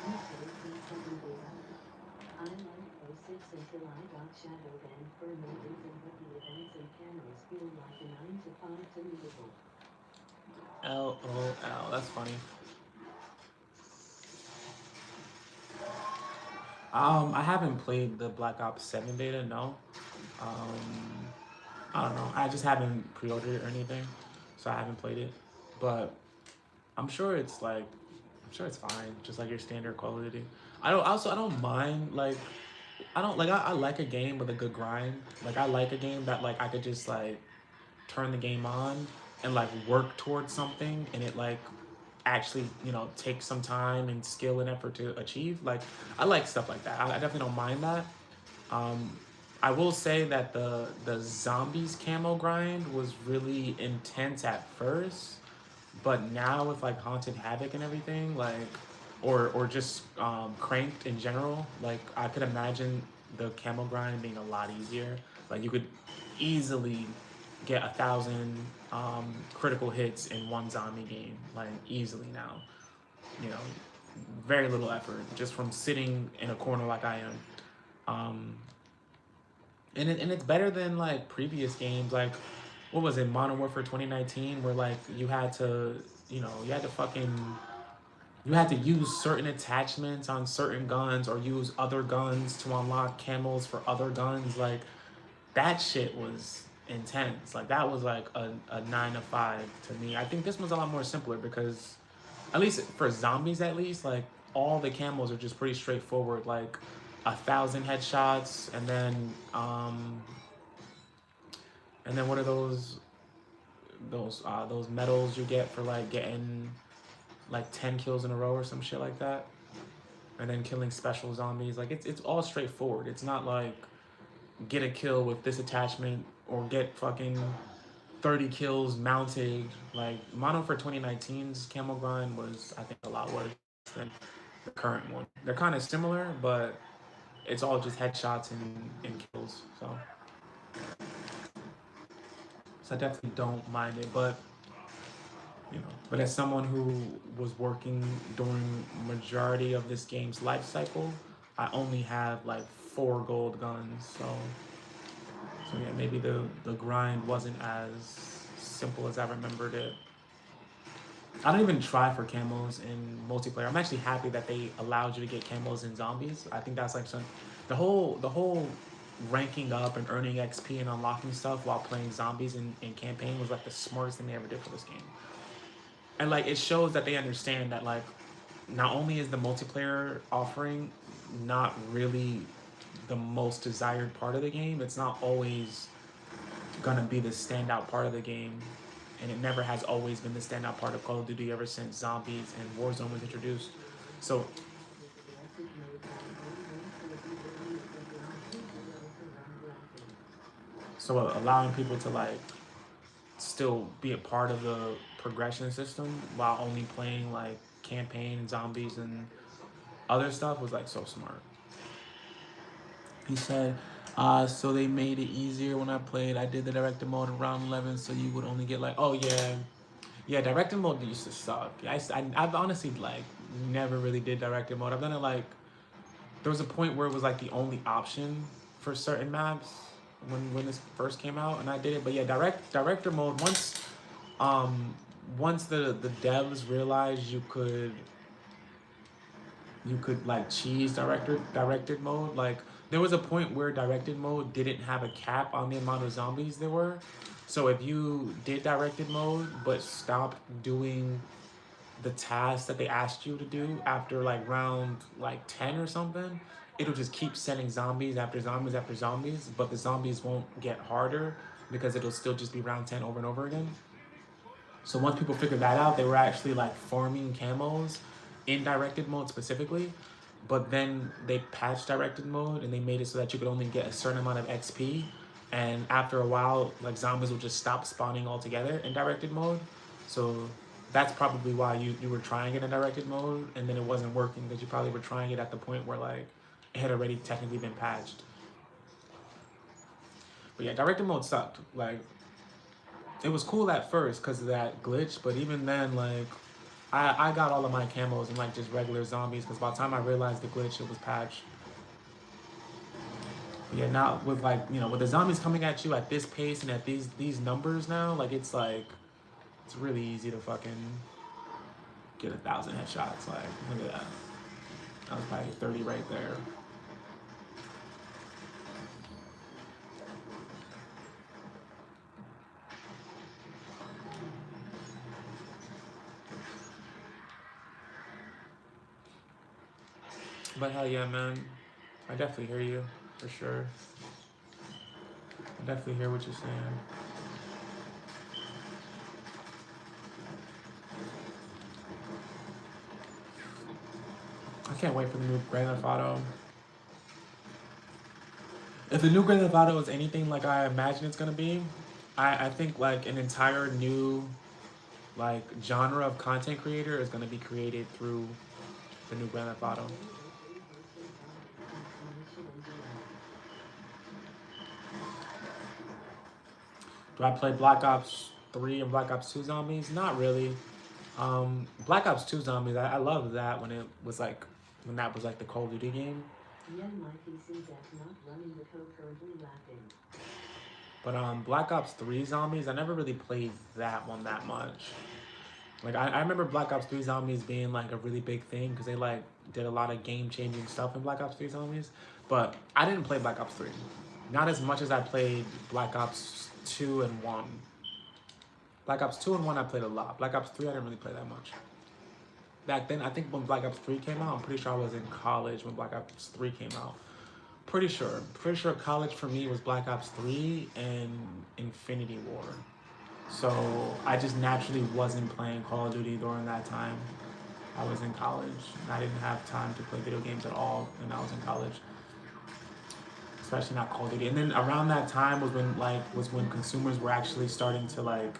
Okay, please tell me they are. I liked O6 until I got shadow banned for no reason but the events and cameras feel like a 9 to 5 to mutable. LOL, that's funny. I haven't played the Black Ops 7 beta, no. Um, I don't know. I just haven't pre-ordered it or anything, so I haven't played it. But I'm sure it's like, I'm sure it's fine, just like your standard Call of Duty. I don't mind like, I like a game with a good grind. Like I like a game that like I could just like turn the game on and like work towards something, and it like actually take some time and skill and effort to achieve. Like I like stuff like that. I definitely don't mind that. um I will say that the zombies camo grind was really intense at first, but now with like haunted havoc and everything, like or just cranked in general, like I could imagine the camo grind being a lot easier. Like you could easily get 1,000 critical hits in one zombie game, like easily now. You know, very little effort just from sitting in a corner like I am. Um, and it's better than like previous games. Like what was it, Modern Warfare 2019, where like you had to fucking you had to use certain attachments on certain guns or use other guns to unlock camos for other guns. Like that shit was intense. Like that was like a 9 to 5 to me. I think this one's a lot more simpler because at least for zombies, at least like all the camos are just pretty straightforward. Like 1,000 headshots, and then what are those medals you get for like getting like 10 kills in a row or some shit like that, and then killing special zombies. Like it's all straightforward. It's not like get a kill with this attachment or get fucking 30 kills mounted. Like Mono for 2019's camo grind was, I think, a lot worse than the current one. They're kind of similar, but it's all just headshots and kills. So I definitely don't mind it, but but as someone who was working during majority of this game's life cycle, I only have like 4 gold guns. So yeah, maybe the grind wasn't as simple as I remembered it. I don't even try for camos in multiplayer. I'm actually happy that they allowed you to get camos in zombies. I think that's like the whole ranking up and earning XP and unlocking stuff while playing zombies in campaign was like the smartest thing they ever did for this game. And like it shows that they understand that like not only is the multiplayer offering not really the most desired part of the game, it's not always gonna be the standout part of the game, and it never has always been the standout part of Call of Duty ever since Zombies and Warzone was introduced. So allowing people to like still be a part of the progression system while only playing like campaign and zombies and other stuff was like so smart. He said, so they made it easier when I played. I did the director mode in round 11, so you would only get like, oh yeah. Yeah, director mode used to suck. I've honestly like never really did director mode. I've done it like, there was a point where it was like the only option for certain maps when this first came out, and I did it. But yeah, director mode, once the devs realized you could like cheese directed mode. Like there was a point where directed mode didn't have a cap on the amount of zombies there were. So if you did directed mode but stopped doing the tasks that they asked you to do after like round like 10 or something, it'll just keep sending zombies after zombies after zombies, but the zombies won't get harder because it'll still just be round 10 over and over again. So once people figured that out, they were actually like farming camos in directed mode specifically. But then they patched directed mode and they made it so that you could only get a certain amount of XP. And after a while, like zombies will just stop spawning altogether in directed mode. So that's probably why you were trying it in directed mode and then it wasn't working, because you probably were trying it at the point where like it had already technically been patched. But yeah, directed mode sucked. Like it was cool at first because of that glitch, but even then, like, I got all of my camos and like just regular zombies because by the time I realized the glitch, it was patched. But yeah, now with like with the zombies coming at you at this pace and at these numbers now, like it's really easy to fucking get 1,000 headshots. Like look at that, that was probably 30 right there. But hell yeah, man, I definitely hear you for sure. I definitely hear what you're saying. I can't wait for the new Grand Theft Auto. If the new Grand Theft Auto is anything like I imagine it's gonna be, I think like an entire new like genre of content creator is gonna be created through the new Grand Theft Auto. Do I play Black Ops 3 and Black Ops 2 Zombies? Not really. Black Ops 2 Zombies, I loved that when it was like when that was like the Call of Duty game. Yeah, my PC's not running the code currently laughing. But Black Ops 3 Zombies, I never really played that one that much. Like I remember Black Ops 3 Zombies being like a really big thing because they like did a lot of game-changing stuff in Black Ops 3 Zombies. But I didn't play Black Ops 3. Not as much as I played Black Ops 2 and 1. Black Ops 2 and 1 I played a lot. Black Ops 3 I didn't really play that much. Back then, I think when Black Ops 3 came out, I'm pretty sure I was in college when Black Ops 3 came out. Pretty sure college for me was Black Ops 3 and Infinity War. So I just naturally wasn't playing Call of Duty during that time. I was in college and I didn't have time to play video games at all when I was in college. Especially not Call of Duty. And then around that time was when consumers were actually starting to like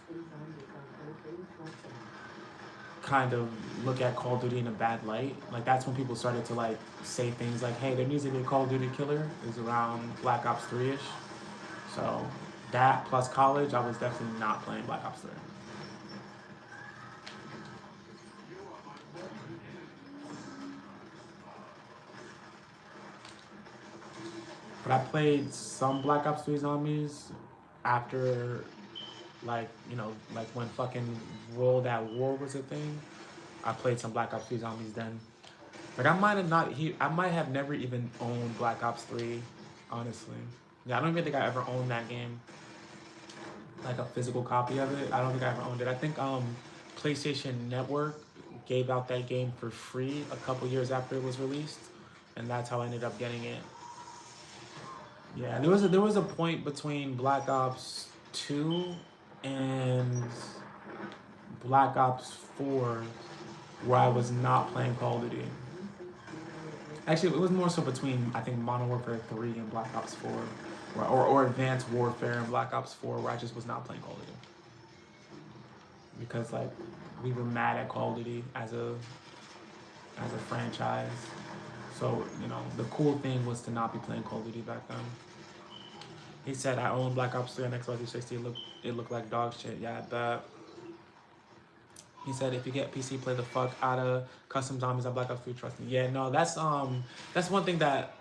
kind of look at Call of Duty in a bad light. Like that's when people started to like say things like, hey, there needs to be a Call of Duty killer. Is around Black Ops 3-ish. So that plus college, I was definitely not playing Black Ops 3. But I played some Black Ops 3 Zombies after like when fucking World at War was a thing. I played some Black Ops 3 Zombies then. Like I might have never even owned Black Ops 3, honestly. Yeah, I don't even think I ever owned that game. Like a physical copy of it. I don't think I ever owned it. I think PlayStation Network gave out that game for free a couple years after it was released, and that's how I ended up getting it. Yeah, there was a point between Black Ops 2 and Black Ops 4 where I was not playing Call of Duty. Actually, it was more so between, I think, Modern Warfare 3 and Black Ops 4. Or Advanced Warfare and Black Ops 4 where I just was not playing Call of Duty. Because, like, we were mad at Call of Duty as a franchise. So, the cool thing was to not be playing Call of Duty back then. He said, I own Black Ops 3 on Xbox 360. It looked like dog shit. Yeah, I bet. He said, if you get PC, play the fuck out of custom zombies on Black Ops 3, trust me. Yeah, no, that's one thing that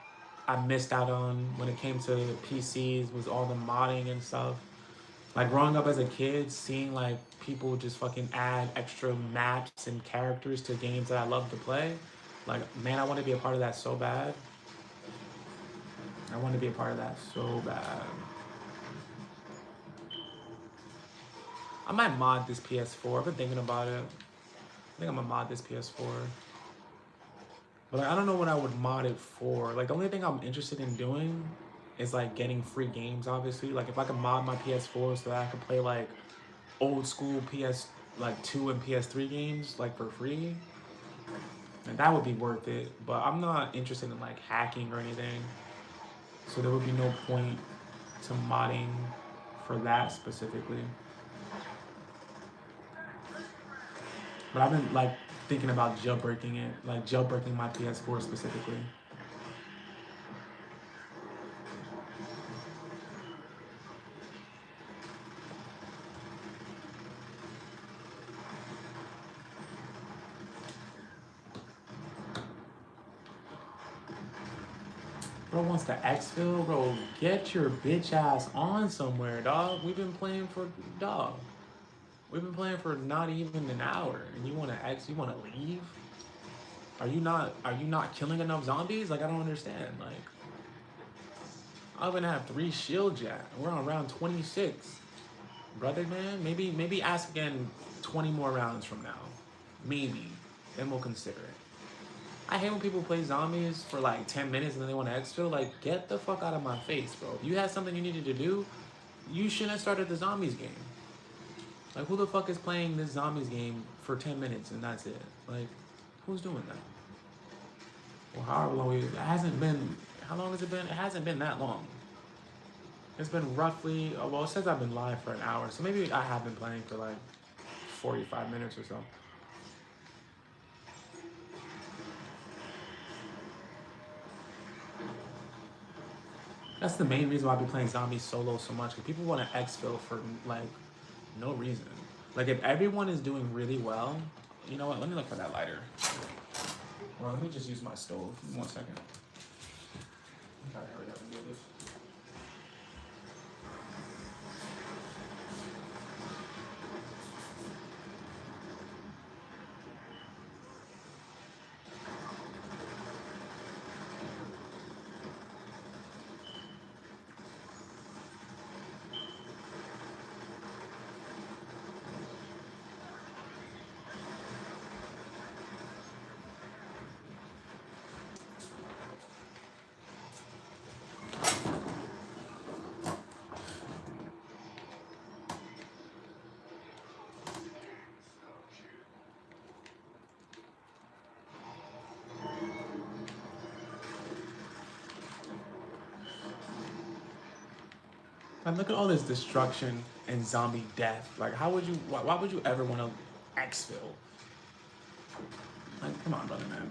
I missed out on when it came to PCs was all the modding and stuff. Like growing up as a kid, seeing like people just fucking add extra maps and characters to games that I love to play. Like, man, I want to be a part of that so bad. I want to be a part of that so bad. I might mod this PS4. I've been thinking about it. I think I'm gonna mod this PS4. But like, I don't know what I would mod it for. Like the only thing I'm interested in doing is like getting free games, obviously. Like if I could mod my PS4 so that I could play like old school PS2 and PS3 games like for free, and that would be worth it. But I'm not interested in like hacking or anything. So there would be no point to modding for that specifically. But I've been like thinking about jailbreaking it, like jailbreaking my PS4 specifically. Bro wants to exfil, bro. Get your bitch ass on somewhere, dog. We've been playing for dog. We've been playing for not even an hour, and you wanna you wanna leave? Are you not killing enough zombies? Like I don't understand. Like I even have 3 shields yet. We're on round 26. Brother man, maybe ask again 20 more rounds from now. Maybe. Then we'll consider it. I hate when people play zombies for like 10 minutes and then they want to exfil. Like, get the fuck out of my face, bro. If you had something you needed to do, you shouldn't have started the zombies game. Like, who the fuck is playing this zombies game for 10 minutes and that's it? Like, who's doing that? Well, however long it hasn't been. How long has it been? It hasn't been that long. It's been roughly, well, it says I've been live for an hour, so maybe I have been playing for like 45 minutes or so. That's the main reason why I be playing zombies solo so much, because people want to exfil for like no reason. Like if everyone is doing really well, you know what? Let me look for that lighter. Well, let me just use my stove. 1 second. I'm trying to hurry up and do this. Like, look at all this destruction and zombie death. Like, how would you? Why would you ever want to exfil? Like, come on, brother, man.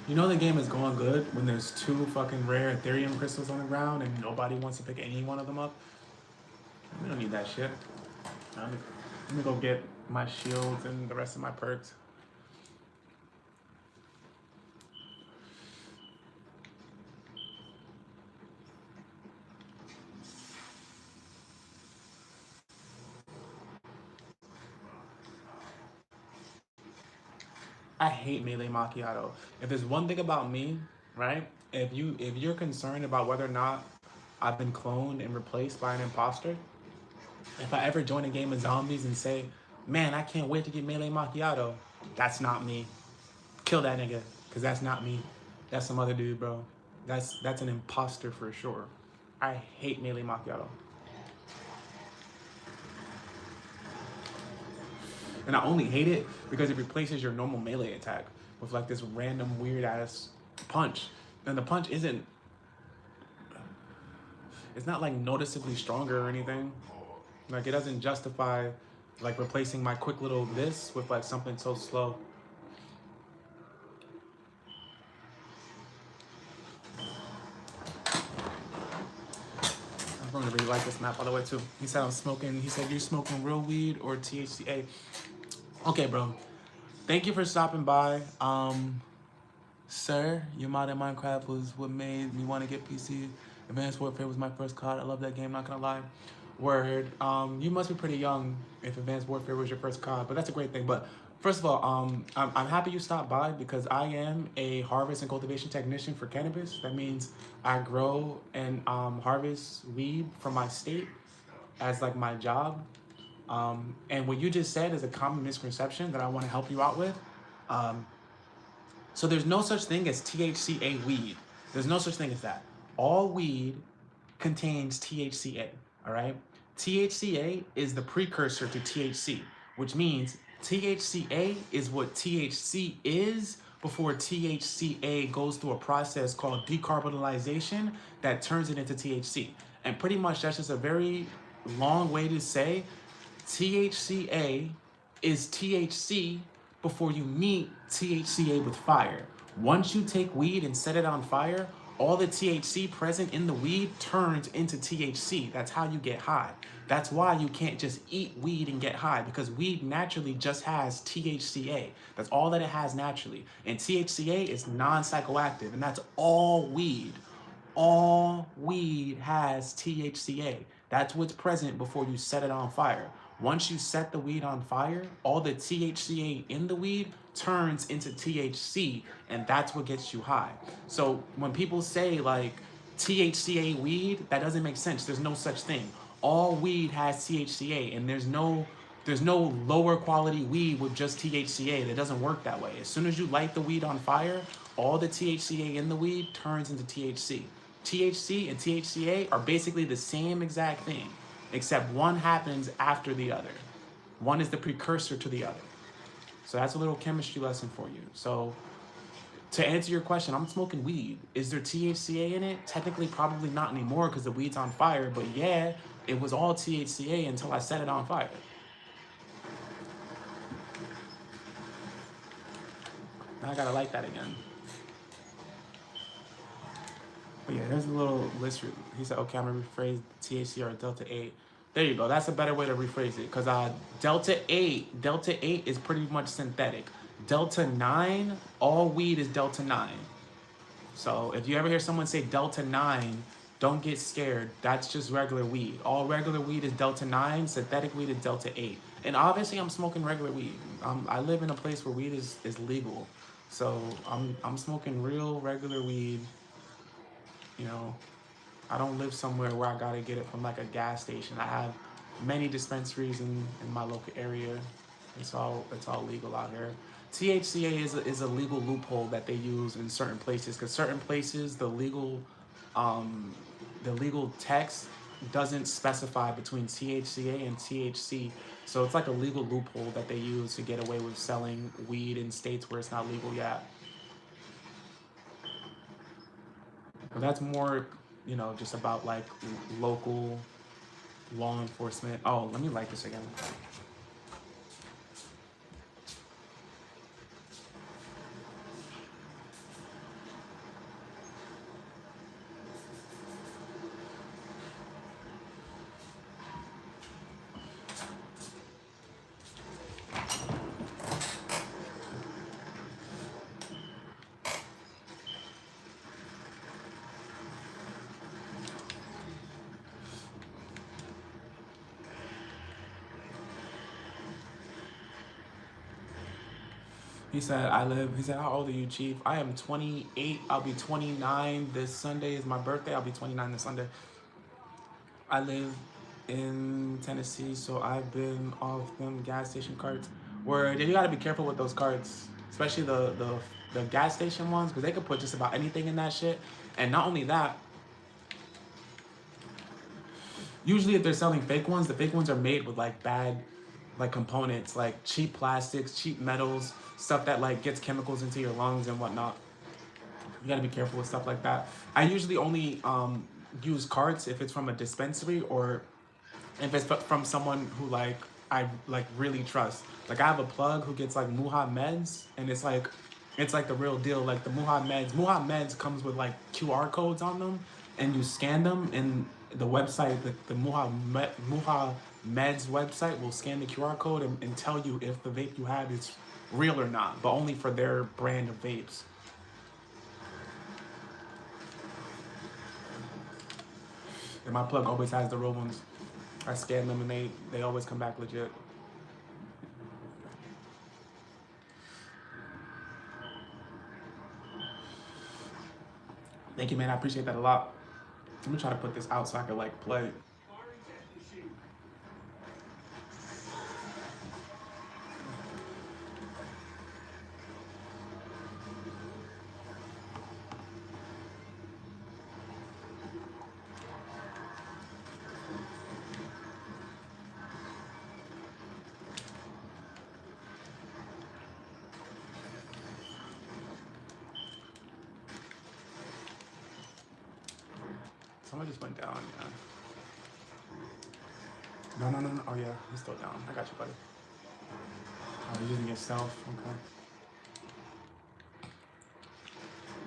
You know the game is going good when there's 2 fucking rare Ethereum crystals on the ground and nobody wants to pick any one of them up. We don't need that shit. Let me go get my shields and the rest of my perks. I hate melee macchiato. If there's one thing about me, right? If you're concerned about whether or not I've been cloned and replaced by an imposter, if I ever join a game of zombies and say, man, I can't wait to get melee macchiato, that's not me. Kill that nigga, cause that's not me. That's some other dude, bro. That's an imposter for sure. I hate melee macchiato. And I only hate it because it replaces your normal melee attack with like this random weird ass punch. And the punch isn't, it's not like noticeably stronger or anything. Like it doesn't justify like replacing my quick little this with like something so slow. I'm going to really like this map by the way too. He said I'm smoking, he said you're smoking real weed or THCA. Okay, bro. Thank you for stopping by. Sir, your mod in Minecraft was what made me want to get PC. Advanced Warfare was my first COD. I love that game, not gonna lie. Word. You must be pretty young if Advanced Warfare was your first COD, but that's a great thing. But first of all, I'm happy you stopped by because I am a harvest and cultivation technician for cannabis. That means I grow and harvest weed from my state as like my job. And what you just said is a common misconception that I want to help you out with. So there's no such thing as THCA weed. There's no such thing as that. All weed contains THCA, all right? THCA is the precursor to THC, which means THCA is what THC is before THCA goes through a process called decarbonization that turns it into THC. And pretty much that's just a very long way to say THCA is THC before you meet THCA with fire. Once you take weed and set it on fire, all the THC present in the weed turns into THC. That's how you get high. That's why you can't just eat weed and get high, because weed naturally just has THCA. That's all that it has naturally. And THCA is non-psychoactive, and that's all weed. All weed has THCA. That's what's present before you set it on fire. Once you set the weed on fire, all the THCA in the weed turns into THC, and that's what gets you high. So when people say like THCA weed, that doesn't make sense. There's no such thing. All weed has THCA, and there's no lower quality weed with just THCA. That doesn't work that way. As soon as you light the weed on fire, all the THCA in the weed turns into THC. THC and THCA are basically the same exact thing, except one happens after the other. One is the precursor to the other. So that's a little chemistry lesson for you. So to answer your question, I'm smoking weed. Is there THCA in it? Technically, probably not anymore because the weed's on fire. But yeah, it was all THCA until I set it on fire. Now I gotta light that again. But yeah, there's a little list. He said, okay, I'm gonna rephrase THC or Delta 8. There you go. That's a better way to rephrase it. Because Delta 8 is pretty much synthetic. Delta 9, all weed is Delta 9. So if you ever hear someone say Delta 9, don't get scared. That's just regular weed. All regular weed is Delta 9. Synthetic weed is Delta 8. And obviously I'm smoking regular weed. I live in a place where weed is legal. So I'm smoking real regular weed. You know, I don't live somewhere where I gotta get it from like a gas station. I have many dispensaries in my local area. It's all legal out here. THCA is a legal loophole that they use in certain places, because certain places the legal text doesn't specify between THCA and THC. So it's like a legal loophole that they use to get away with selling weed in states where it's not legal yet. But that's more, just about like local law enforcement. Oh, let me light this again. He said, how old are you, Chief? I am 28. I'll be 29 this Sunday is my birthday. I'll be 29 this Sunday. I live in Tennessee, so I've been off them gas station cards. Where you gotta be careful with those cards, especially the gas station ones, because they could put just about anything in that shit. And not only that, usually if they're selling fake ones, the fake ones are made with like bad components, like cheap plastics, cheap metals, stuff that like gets chemicals into your lungs and whatnot. You gotta be careful with stuff like that. I usually only use carts if it's from a dispensary or if it's from someone who I really trust. Like I have a plug who gets like Muha meds, and it's like the real deal. Like the Muha meds comes with like QR codes on them, and you scan them, and the website, the Muha meds website will scan the QR code and tell you if the vape you have is real or not, but only for their brand of vapes. And my plug always has the real ones. I scan them and they always come back legit. Thank you, man. I appreciate that a lot. Let me try to put this out so I can play. someone just went down, yeah. No. Oh, yeah, he's still down. I got you, buddy. Oh, he's using himself. Okay.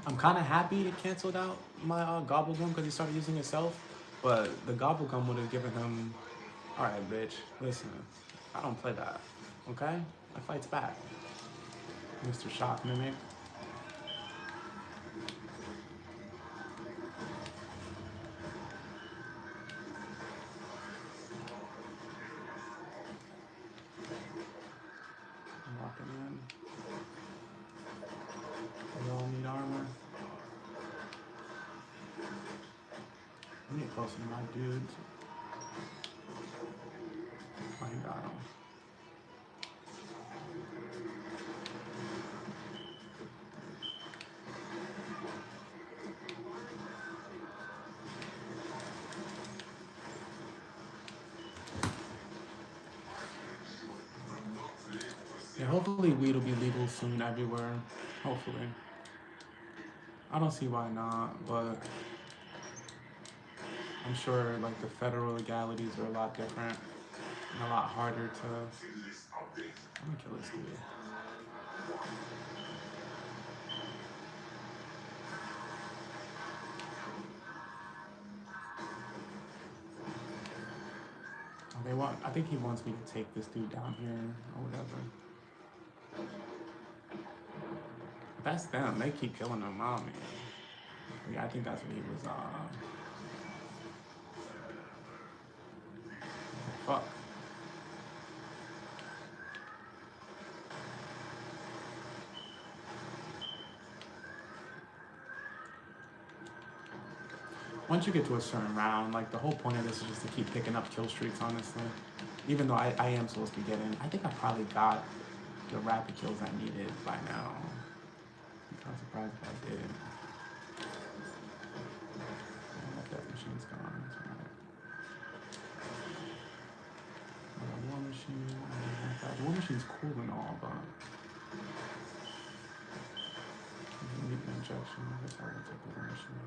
I'm kind of happy it canceled out my gobble gum because he started using himself. But the gobble gum would have given him, all right, bitch, listen, I don't play that, okay? I fights back. Mr. Shock Mimic. I'm walking in. We all need armor. I need closer to my dudes. I ain't got him. Yeah, hopefully weed will be legal soon everywhere. Hopefully. I don't see why not, but I'm sure like the federal legalities are a lot different and a lot harder to. I'm gonna kill this dude. They want. I think he wants me to take this dude down here or whatever. That's them. They keep killing him, mommy. Yeah, I think that's what he was. Fuck. Once you get to a certain round, like the whole point of this is just to keep picking up kill streaks, honestly. Even though I am supposed to get in. I think I probably got the rapid kills I needed by now. I'm surprised if I did. That machine's gone. That's right. War machine. The war machine's cool and all, but you need an injection. That's how I would take the war machine.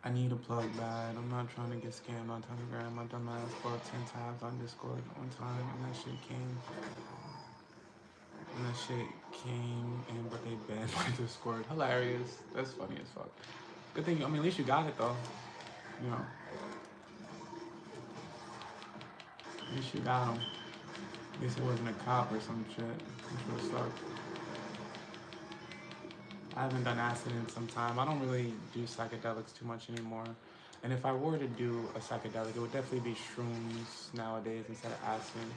I need a plug bad. I'm not trying to get scammed on Telegram. My dumbass bought 10 tabs on Discord one time and that shit came. But they banned my Discord. Hilarious. That's funny as fuck. Good thing, I mean, at least you got it though. You know. At least you got him. At least it wasn't a cop or some shit. Which would have sucked. I haven't done acid in some time. I don't really do psychedelics too much anymore. And if I were to do a psychedelic, it would definitely be shrooms nowadays instead of acid.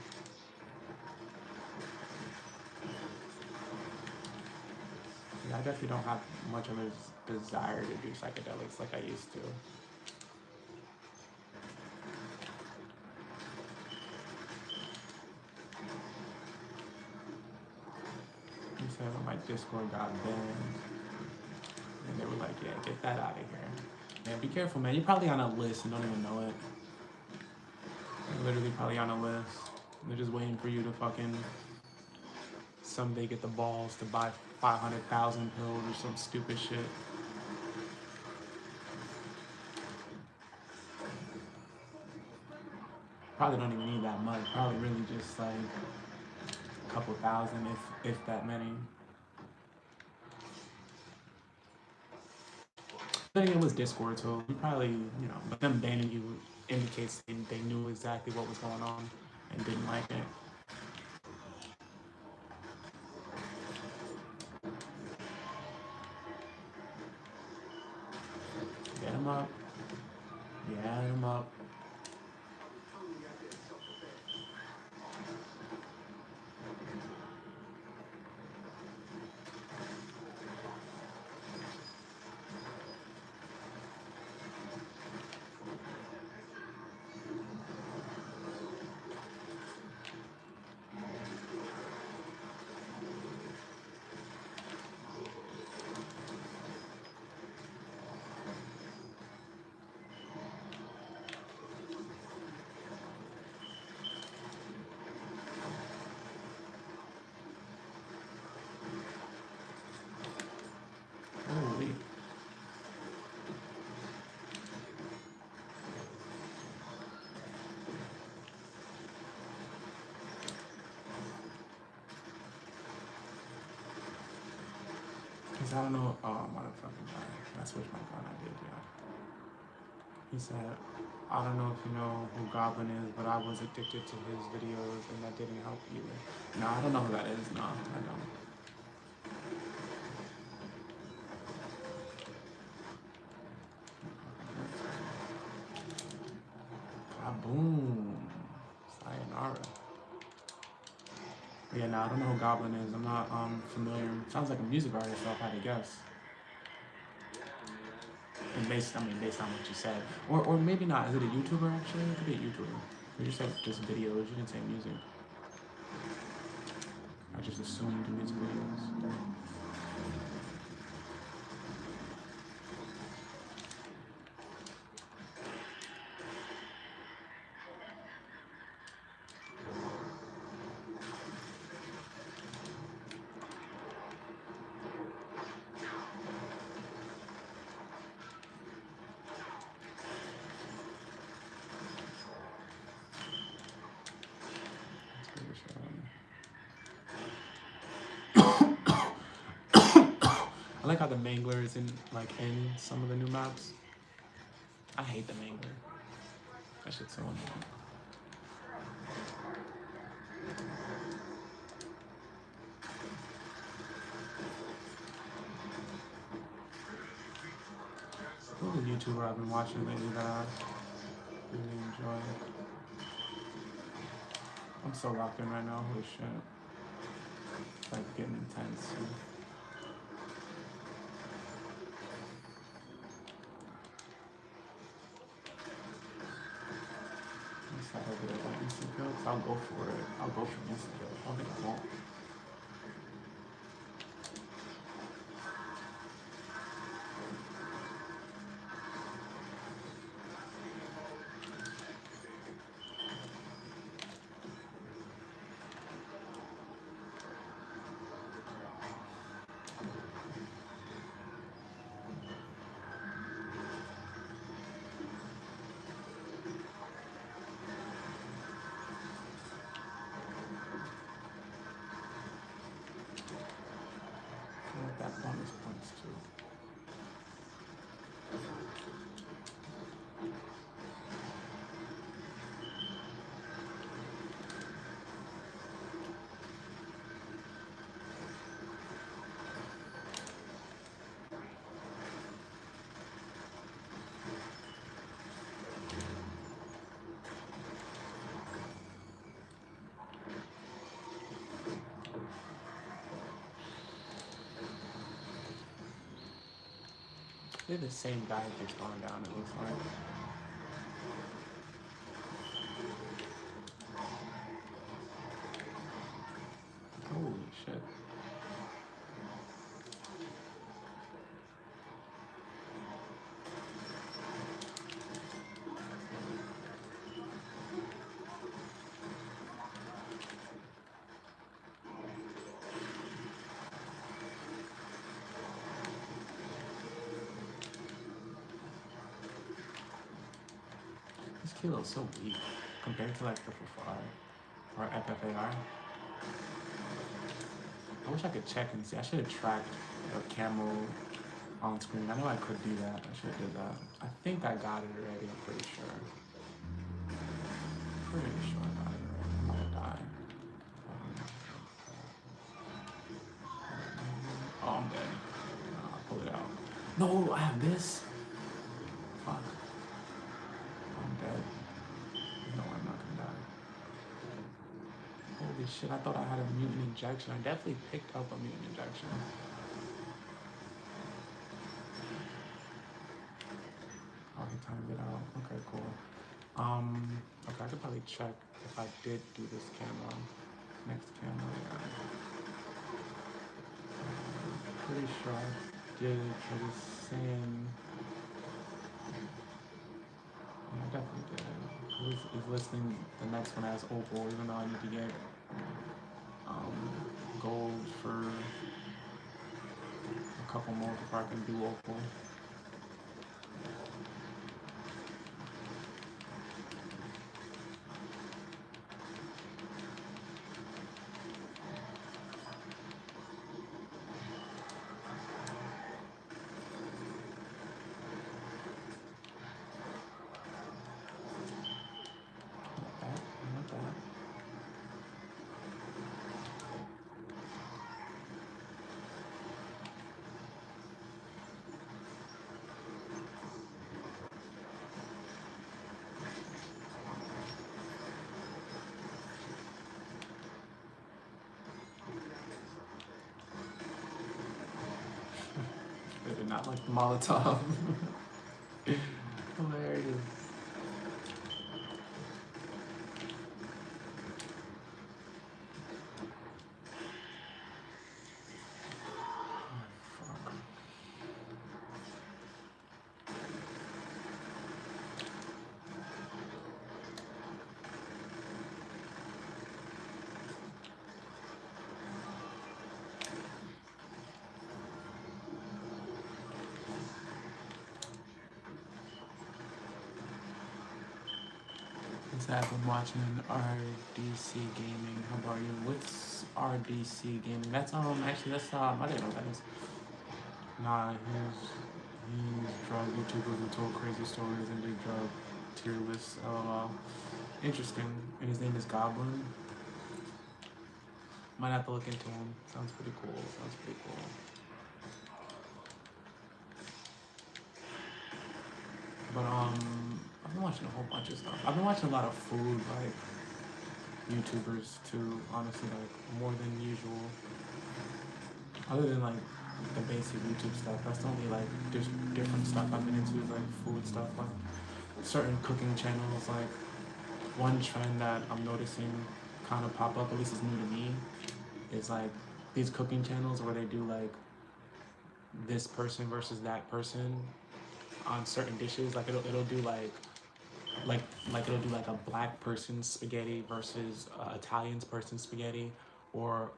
Yeah, I definitely don't have much of a desire to do psychedelics like I used to. He said when my Discord got banned. And they were like, yeah, get that out of here. Man, be careful, man. You're probably on a list and don't even know it. You're literally probably on a list. They're just waiting for you to fucking someday get the balls to buy 500,000 pills or some stupid shit. Probably don't even need that much. Probably really just like a couple thousand, if that many. Then it was Discord, so you probably, you know, but them banning you indicates they knew exactly what was going on and didn't like it. Get him up. Get him up. said, I don't know. Oh, motherfucking guy. I switched my phone. I did, yeah. He said, I don't know if you know who Goblin is, but I was addicted to his videos and that didn't help either. No, I don't know who that is. No, I don't. Kaboom. Sayonara. Yeah, no, I don't know who Goblin is. I'm not familiar. Sounds like a music artist, so if I had to guess. And based on what you said. Or maybe not. Is it a YouTuber actually? It could be a YouTuber. You just said just videos, you didn't say music. I just assumed music videos. I like how the Mangler is in some of the new maps. I hate the Mangler. That shit's so annoying. Who's a YouTuber I've been watching lately that I really enjoy? I'm so locked in right now. Holy shit. It's like getting intense. Over there like instant kills. I'll go for it. I'll go for instant kills. I don't think I won't. I like that bonus points too. They're the same guy who keeps going down, it looks like. Holy shit. This kilo's so weak compared to like the FFR or FFAR. I wish I could check and see. I should have tracked the camo on screen. I know I could do that. I should have did that. I think I got it already. I'm pretty sure. Pretty sure I got it already. I'm gonna die. Oh, I'm dead. I'll pull it out. No, I have this. Fuck. I'm dead. No, I'm not gonna die. Holy shit, I thought I had a mutant injection. I definitely picked up a mutant injection. Oh, he timed it out. Okay, cool. Okay, I could probably check if I did do this camera. Next camera, yeah. Pretty sure I did it for the same. Yeah, I definitely did it. He's listing the next one as opal, even though I need to get gold for a couple more before I can do opal. not like Molotov. Hilarious. I've been watching RDC Gaming. How about you? What's RDC Gaming? That's actually that's I didn't know what that is. Nah, he's drug YouTubers who told crazy stories and did drug tier lists. Interesting. And his name is Goblin. Might have to look into him. Sounds pretty cool. Sounds pretty cool. But I've been watching a whole bunch of stuff. I've been watching a lot of food like YouTubers too, honestly, like more than usual. Other than like the basic YouTube stuff, that's the only like there's different stuff I've been into, like food stuff, like certain cooking channels. Like one trend that I'm noticing kind of pop up, at least it's new to me, is like these cooking channels where they do like this person versus that person on certain dishes. Like it'll do like it'll do like a black person's spaghetti versus Italian person's spaghetti, or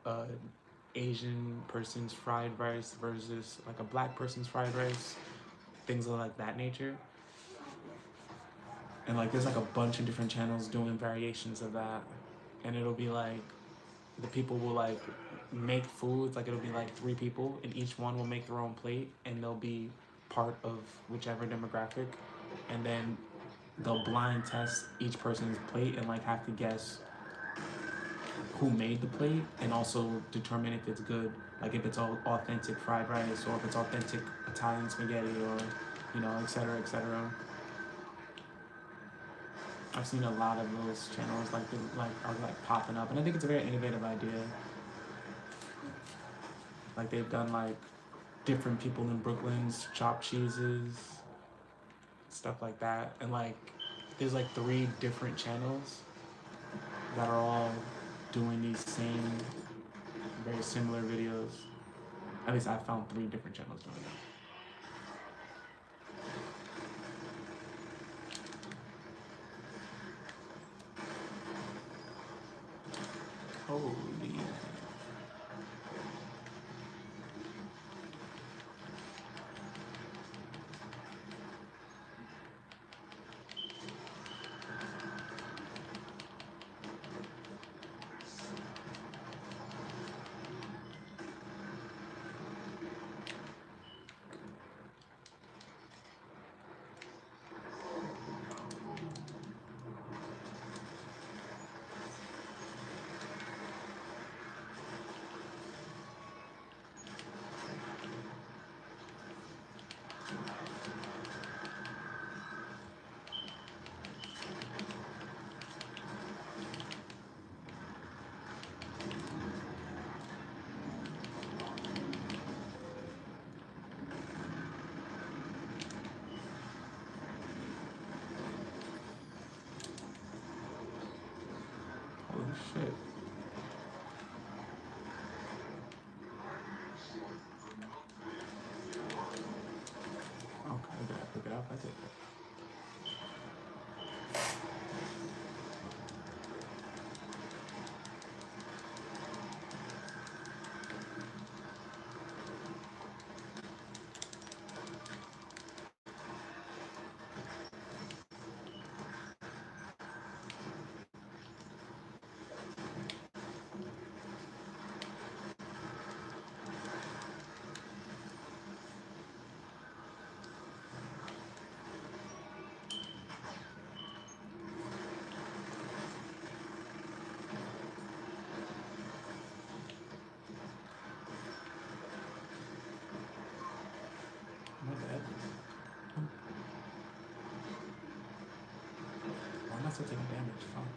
Asian person's fried rice versus like a black person's fried rice, things of like that nature. And like there's like a bunch of different channels doing variations of that, and it'll be like the people will like make foods, like it'll be like 3 people and each one will make their own plate and they'll be part of whichever demographic, and then they'll blind test each person's plate and like have to guess who made the plate and also determine if it's good, like if it's all authentic fried rice or if it's authentic Italian spaghetti, or etc., etc. I've seen a lot of those channels like are like popping up, and I think it's a very innovative idea. Like they've done like different people in Brooklyn's chopped cheeses, stuff like that, and like there's like 3 different channels that are all doing these same very similar videos. At least I found 3 different channels doing that. Holy. Holy shit. Okay, did I pick it up? I did. My bad. Why am I still taking damage? Fuck.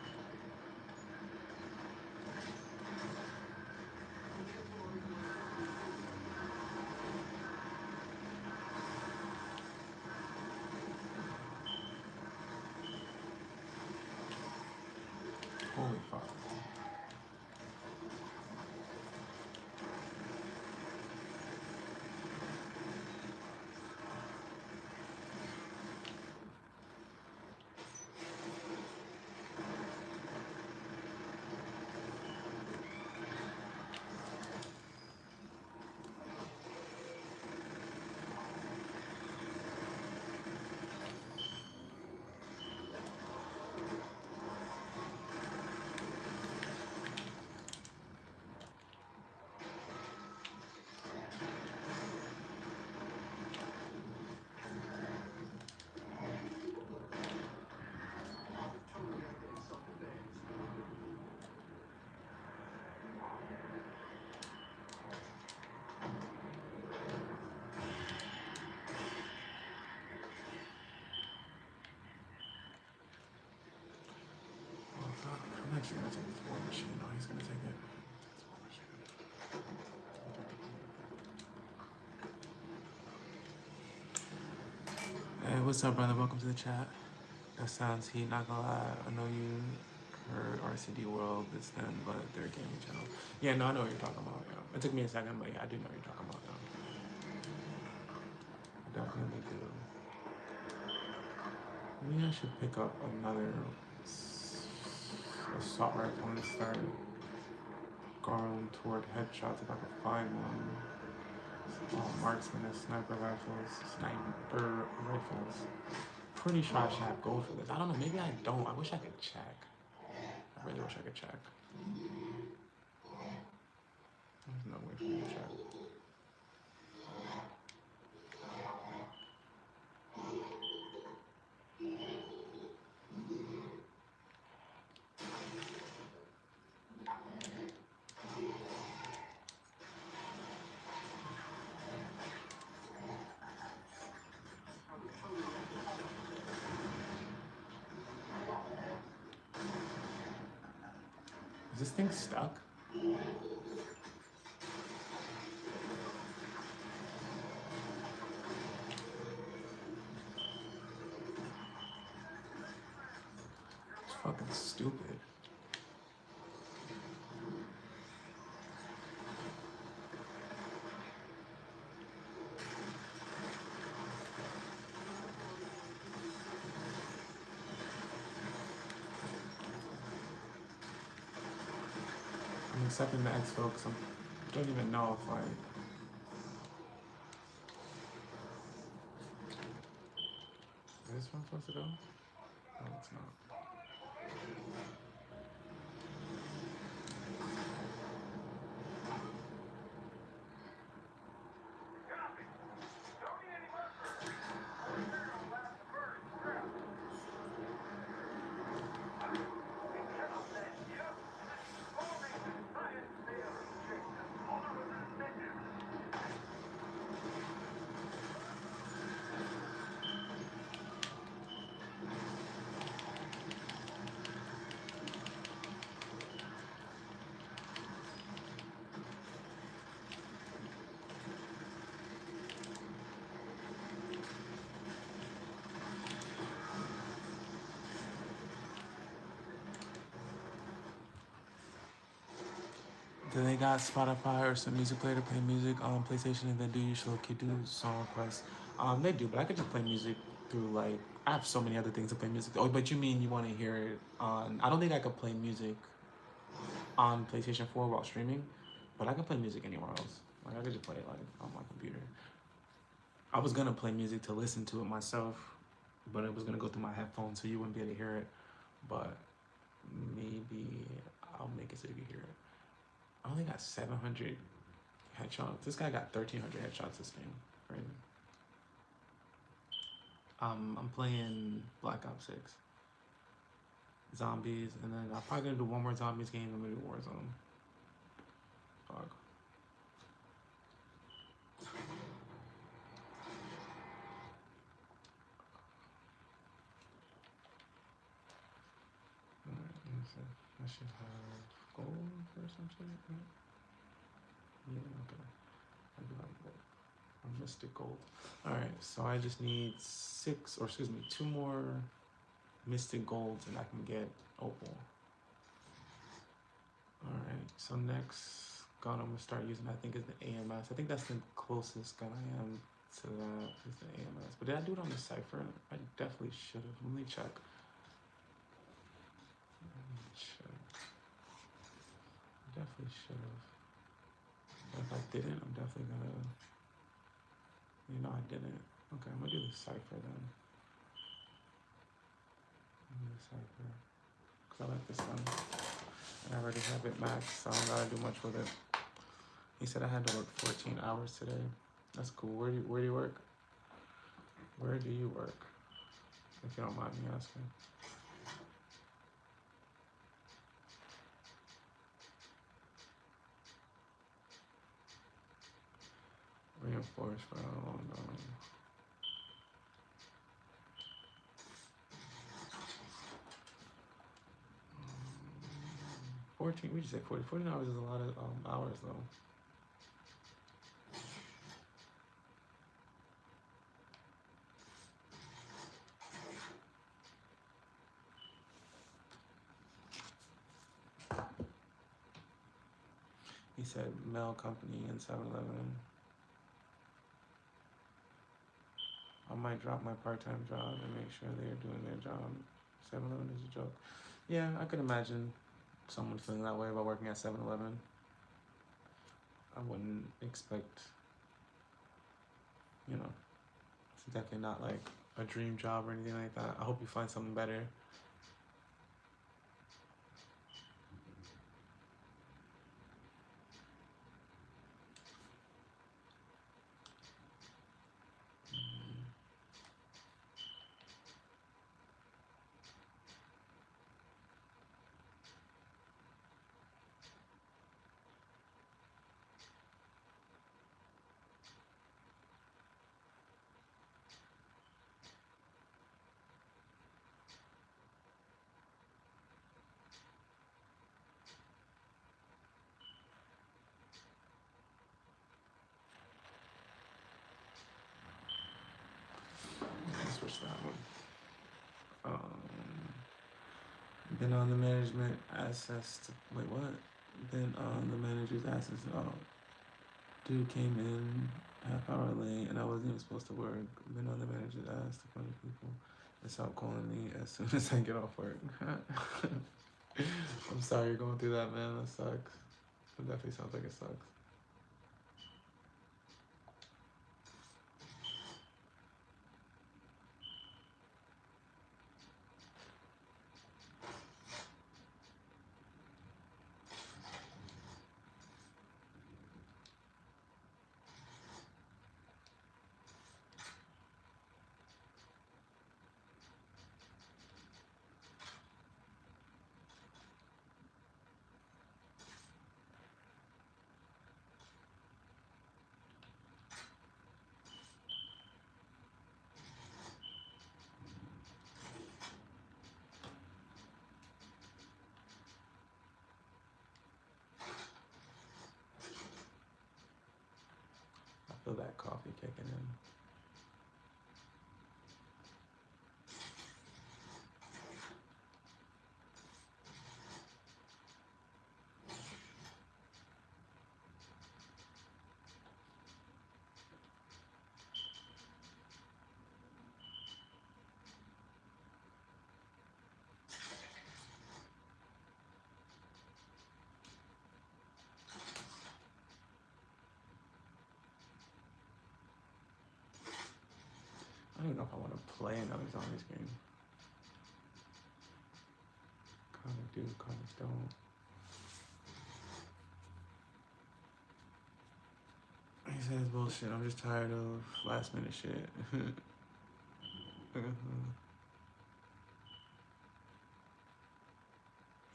Holy fuck. I'm actually gonna take this war machine. No, he's gonna take it. Hey, what's up, brother? Welcome to the chat. That sounds heat, not gonna lie. I know you heard RCD World this then, but their gaming channel. Yeah, no, I know what you're talking about. Yeah. It took me a second, but yeah, I do know what you're talking about. Yeah. I definitely do. Maybe I should pick up another assault rifle and start going toward headshots if I can find one. Marksman and sniper rifles. Pretty sure I should have gold for this. I don't know, maybe I don't. I wish I could check. I really wish I could check. There's no way for me to check. Is this thing stuck? It's fucking stupid. I'm accepting the X folks. I don't even know if like. Is this one supposed to go? No, it's not. Do they got Spotify or some music player to play music on PlayStation, and then do you usually do song requests? They do, but I could just play music through like I have so many other things to play music. Oh, but you mean you want to hear it on? I don't think I could play music on PlayStation 4 while streaming, but I can play music anywhere else. Like I could just play it like on my computer. I was gonna play music to listen to it myself, but it was gonna go through my headphones, so you wouldn't be able to hear it. But maybe I'll make it so you can hear it. I only got 700 headshots. This guy got 1,300 headshots this game. Crazy. I'm playing Black Ops 6. Zombies, and then I'm probably gonna do one more zombies game. I'm gonna do Warzone. Fuck. Alright, let me see. I should have gold or some shit. Right? Yeah, okay. I do have gold. I mystic gold. Alright, so I just need 2 more mystic golds and I can get opal. Alright, so next gun I'm gonna start using, I think, is the AMS. I think that's the closest gun I am to that, is the AMS. But did I do it on the Cypher? I definitely should have. Let me check. Definitely should have. If I didn't, I'm definitely gonna. You know, I didn't. Okay, I'm gonna do the Cypher then. I'm gonna do the Cypher. Because I like this one. And I already have it maxed, so I don't gotta do much with it. He said I had to work 14 hours today. That's cool. Where do you work? Where do you work? If you don't mind me asking. Reinforced for how long? 14, we just say 40. 14 hours is a lot of hours though. He said mail company in 7-Eleven. I might drop my part-time job and make sure they're doing their job. 7-Eleven is a joke. Yeah, I could imagine someone feeling that way about working at 7-Eleven. I wouldn't expect, you know, it's definitely not like a dream job or anything like that. I hope you find something better. Let's switch that one. Been on the management access to, wait, what? Been on the manager's access. Oh, dude came in half hour late and I wasn't even supposed to work. Been on the manager's ass to funny people and stop calling me as soon as I get off work. I'm sorry you're going through that, man. That sucks. It definitely sounds like it sucks. I feel that coffee kicking in. I don't even know if I want to play another zombies game. Kind of do, kind of don't. He says bullshit. I'm just tired of last minute shit.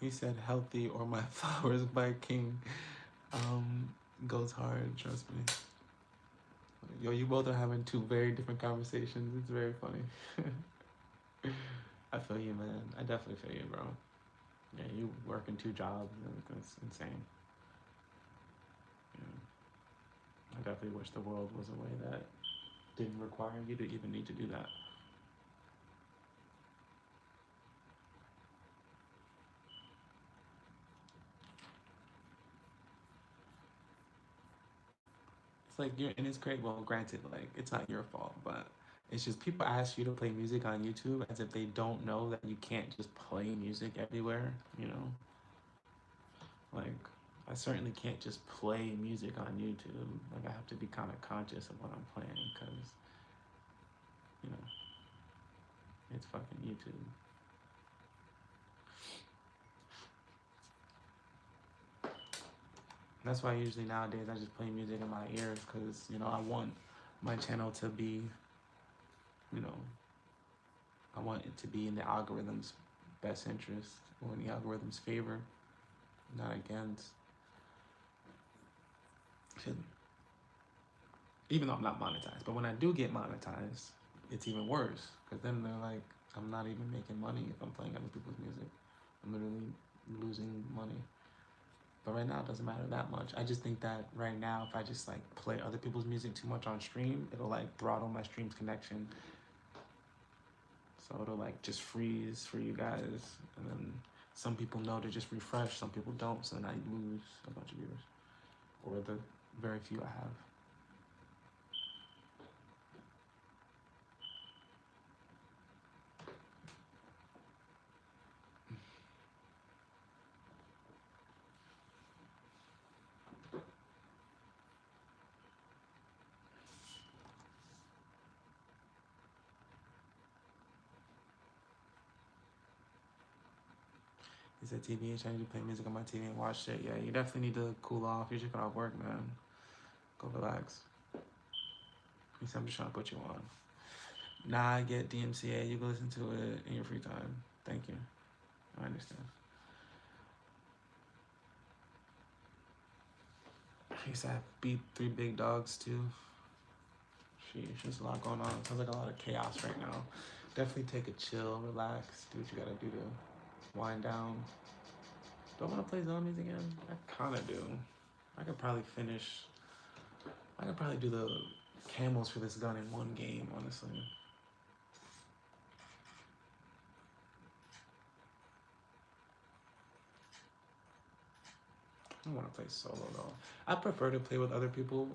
He said healthy or my flowers by King goes hard, trust me. Yo, you both are having two very different conversations. It's very funny. I feel you, man. I definitely feel you, bro. Yeah, you working 2 jobs. That's insane. Yeah. I definitely wish the world was a way that didn't require you to even need to do that. It's like you're, and it's great. Well, granted, like it's not your fault, but it's just people ask you to play music on YouTube as if they don't know that you can't just play music everywhere. You know, like I certainly can't just play music on YouTube. Like I have to be kind of conscious of what I'm playing because you know it's fucking YouTube. That's why usually nowadays I just play music in my ears because you know I want my channel to be, you know, I want it to be in the algorithm's best interest or in the algorithm's favor, not against. Even though I'm not monetized, but when I do get monetized, it's even worse because then they're like, I'm not even making money if I'm playing other people's music. I'm literally losing money. But right now it doesn't matter that much. I just think that right now if I just like play other people's music too much on stream, it'll like throttle my stream's connection. So it'll like just freeze for you guys. And then some people know to just refresh, some people don't, so then I lose a bunch of viewers. Or the very few I have. He said, TBH, I need to play music on my TV and watch shit. Yeah, you definitely need to cool off. You're just off work, man. Go relax. He said, I'm just trying to put you on. Nah, I get DMCA. You can listen to it in your free time. Thank you. I understand. He said, I beat 3 big dogs, too. Sheesh, there's a lot going on. Sounds like a lot of chaos right now. Definitely take a chill, relax, do what you gotta do to wind down. Do I want to play zombies again? I kind of do. I could probably do the camos for this gun in one game, honestly. I don't want to play solo though. I prefer to play with other people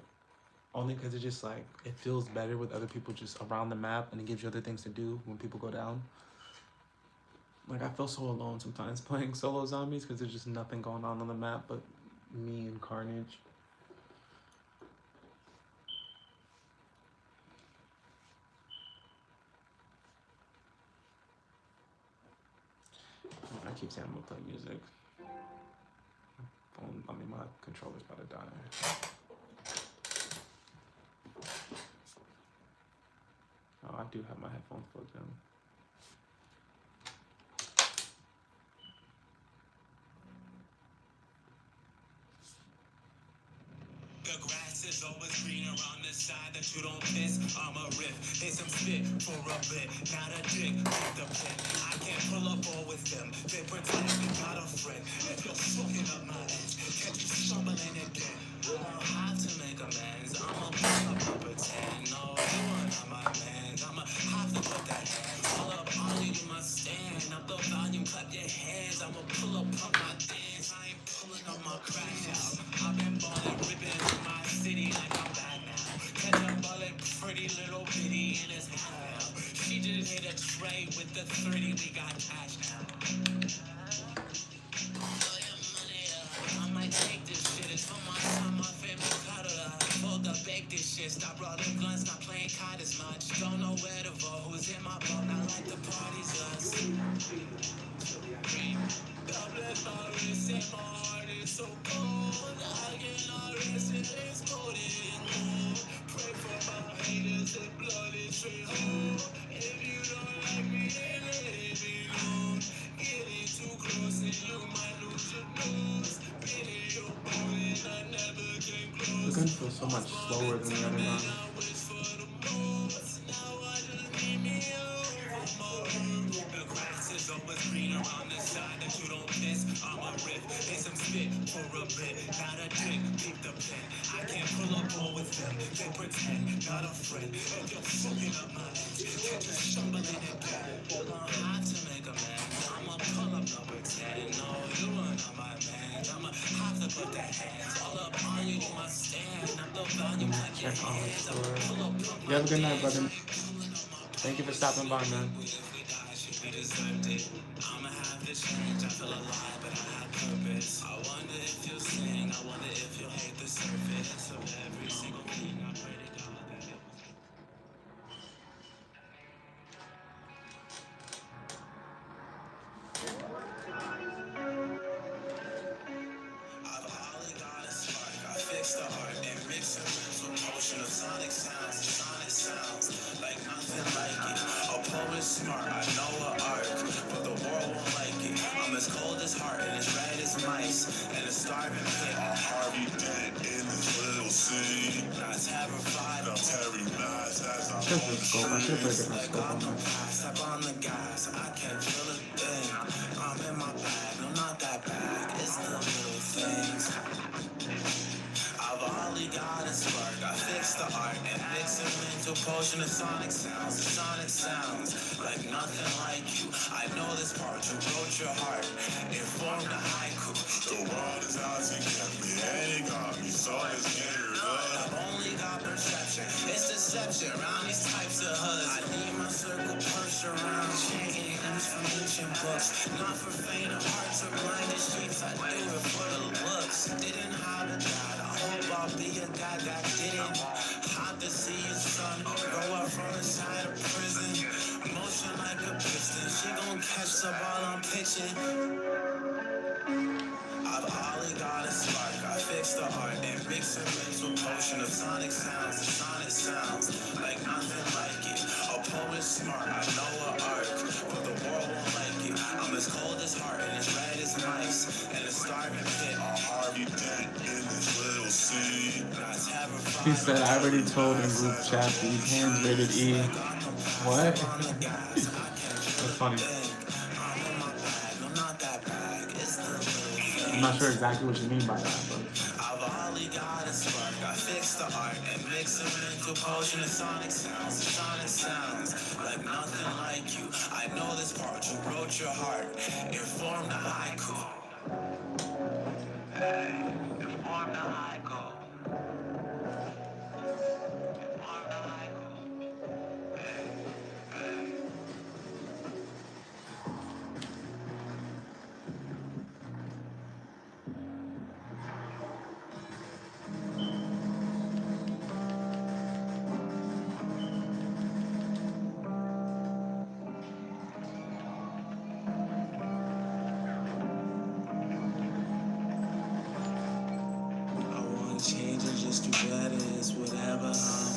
only because it just like, it feels better with other people just around the map and it gives you other things to do when people go down. Like I feel so alone sometimes playing solo zombies because there's just nothing going on the map but me and Carnage. I keep saying I'm gonna play music. I mean, my controller's about to die. Oh, I do have my headphones plugged in. The grass is always greener on the side that you don't piss. I'm a riff, hit some spit for a bit. Not a dick with the pen. I can't pull up all with them. They pretend not a friend. If you're fucking up my edge, catch you stumbling again. I don't have to make amends. I'ma pull up and pretend. No, you are not my man. I'ma have to put that hand all up on you. You must stand up the volume, clap your hands. I'ma pull up on my dance. I ain't pulling up my crash out. I've been ballin', ripping in my city like I'm back now. Catch a ballin', pretty little bitty in his hell. She just hit a tray with the 30. We got cash now. I might take this shit. It's for my son, my family cut it up. Fuck up, bake this shit. Stop rolling guns, not playing card as much. Don't know where to vote. Who's in my boat? Not like the party's us. Double my wrist and my heart is so cold. I cannot rest in this cold anymore. Pray for my haters and blood is straight home. If you don't like me, then let it be known. Getting too close and you might lose your nose. Pity your boy and I never came close. The gun feels so much slower than the other gun. I wish for the most. Now I just need me over. The grass is always greener on the side that you don't piss. I'm a riff, hit some spit for a bit. Not a dick, keep the pen. I can't pull up all with them. They pretend, not a friend. If you're fucking up my edge, catch you stumbling again. I don't have to make amends. I'ma pull up, no pretend. No, you are not my man. I'ma have to put the hands all up on you. You must stand up the volume like You have a good night, brother. Thank you for stopping by, man. I should have scope. I should have put a different scope on that. He said, I already told in group chat these hands rated E. What? That's funny. I'm not sure exactly what you mean by that, but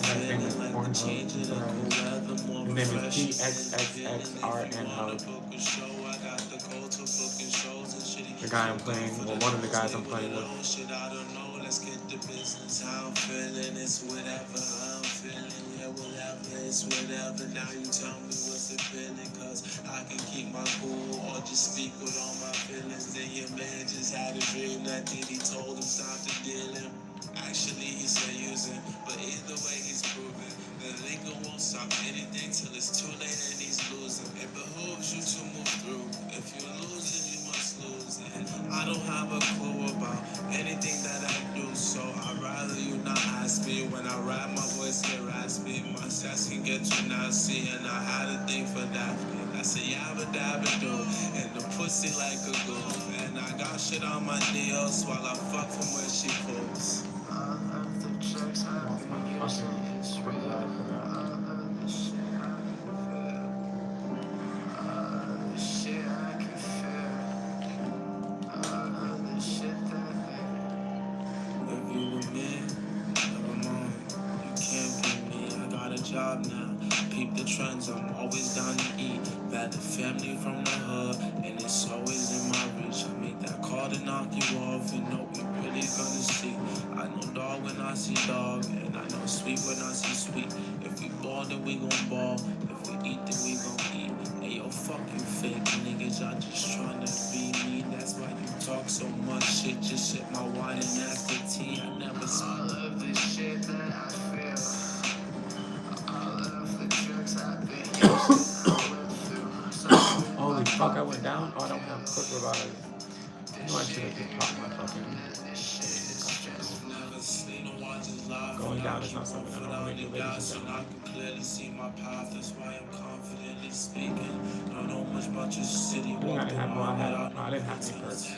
that thing is Pornhub. His name is PXXXRN Hub. The guy I'm playing, well, one of the guys I'm playing with. Lost my fucking screen that I put on. Holy fuck, I went down? Oh, I don't have quick revive. I knew I should have just popped my fucking. Going down is not something I normally do, ladies and gentlemen. I think I didn't have, well, no, I didn't have any perks, so.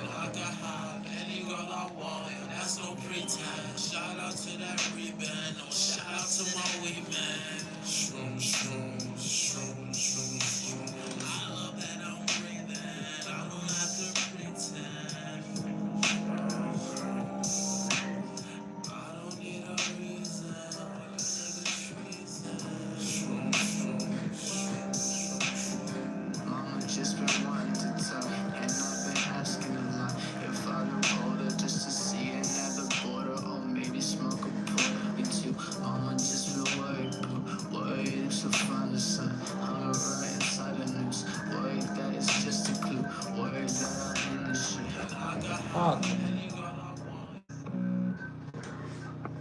Fuck.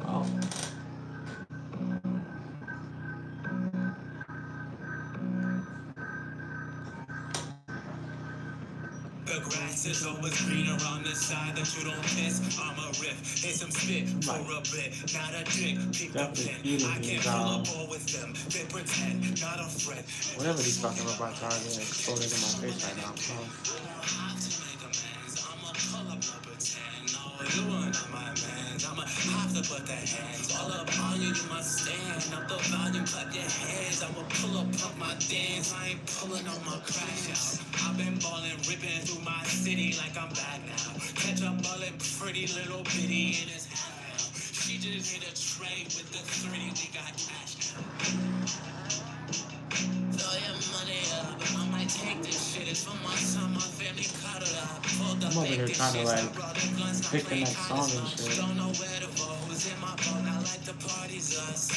Oh. The grass is always greener on the side that you don't piss. I'm a riff, hit some spit for a bit, not a dick. Keep the pen. I can't pull up all with them. They pretend, not a friend. Whatever these fucking robots are, they're exploding in my face right now. So. You are not my man. I'ma have to put the hands all up on you. You must stand up the volume, clap your hands. I'ma pull up my dance. I ain't pulling on my crash out. I've been ballin', ripping through my city like I'm back now. Catch a ballin', pretty little bitty in his hat now. She just hit a tray with the 3. We got cash now. Throw your money up. I might take this shit. It's for my son, my family cut it up. Pulled up, I'm over here trying to like pick the next song and shit. don't know where to go. Who's in my boat? I like the parties us.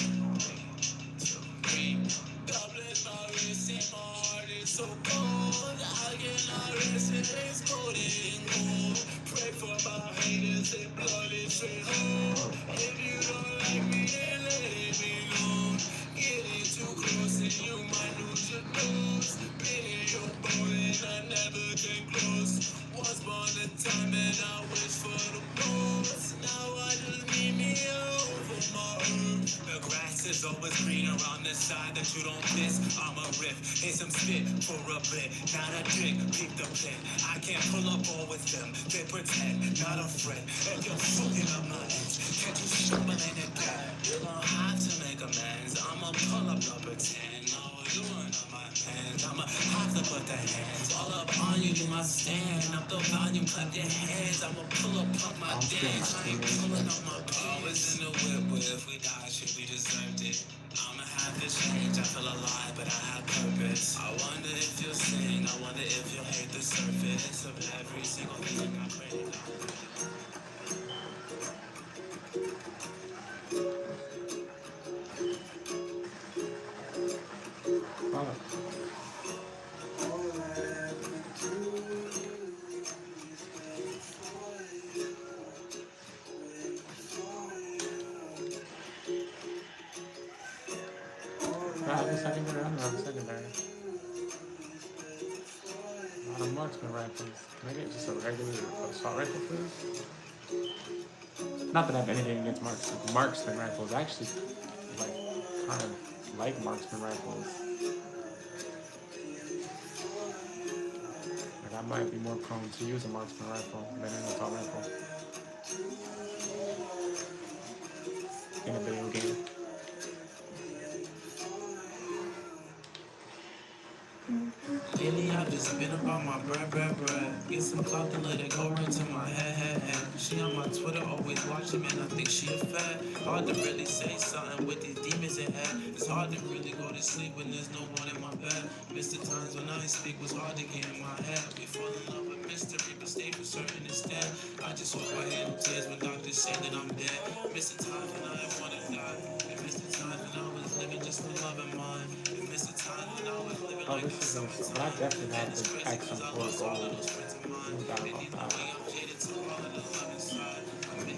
Dublin, my wrist and my heart is so cold. I cannot rest and it's cold and cold. Pray for my haters and blood is straight home. If you don't like me, then let it be known. Getting too close and you might lose your nose. Been in your boat and I never came close. Once upon a time and I wish for the most. Now I just need me over my earth. The grass is always greener on the side that you don't miss. I'm a riff, hit some spit for a bit, not a dick. Keep the pen. I can't pull up all with them. They pretend, not a friend. If you're fucking up my ends, can't you stumbling again? You don't have to make amends. I'ma pull up number 10. No, you are not my man. I'ma have to put the hands all up on you. You must stand up the volume, clap your hands. I'ma pull up my dance. I ain't pulling up my powers in the whip. If we die, shit, we deserved it. I'ma have to change. I feel alive, but I have purpose. I wonder if you'll sing. I wonder if you'll hate the surface of every single thing I pray to God. I have a secondary, I don't have a secondary. A lot of marksman rifles. Can I get just a regular assault rifle, please? Not that I have anything against marksman rifles. I actually kind of like marksman rifles. Like I might be more prone to use a marksman rifle than an assault rifle in a video game. Lately I've just been about my bread. Get some clout and let it go right to my head. She on my Twitter, always watching, man, I think she a fat. Hard to really say something with these demons in head. It's hard to really go to sleep when there's no one in my bed. Miss the times when I speak was hard to get in my head. We fall in love with mystery, but stay for certain instead. I just hope I hear the tears when doctors say that I'm dead. Miss the times when I didn't wanna die. And miss the times when I was living just for love and mine. And miss the times when I was living like This is awesome. But I definitely have the accent for gold. No doubt about that.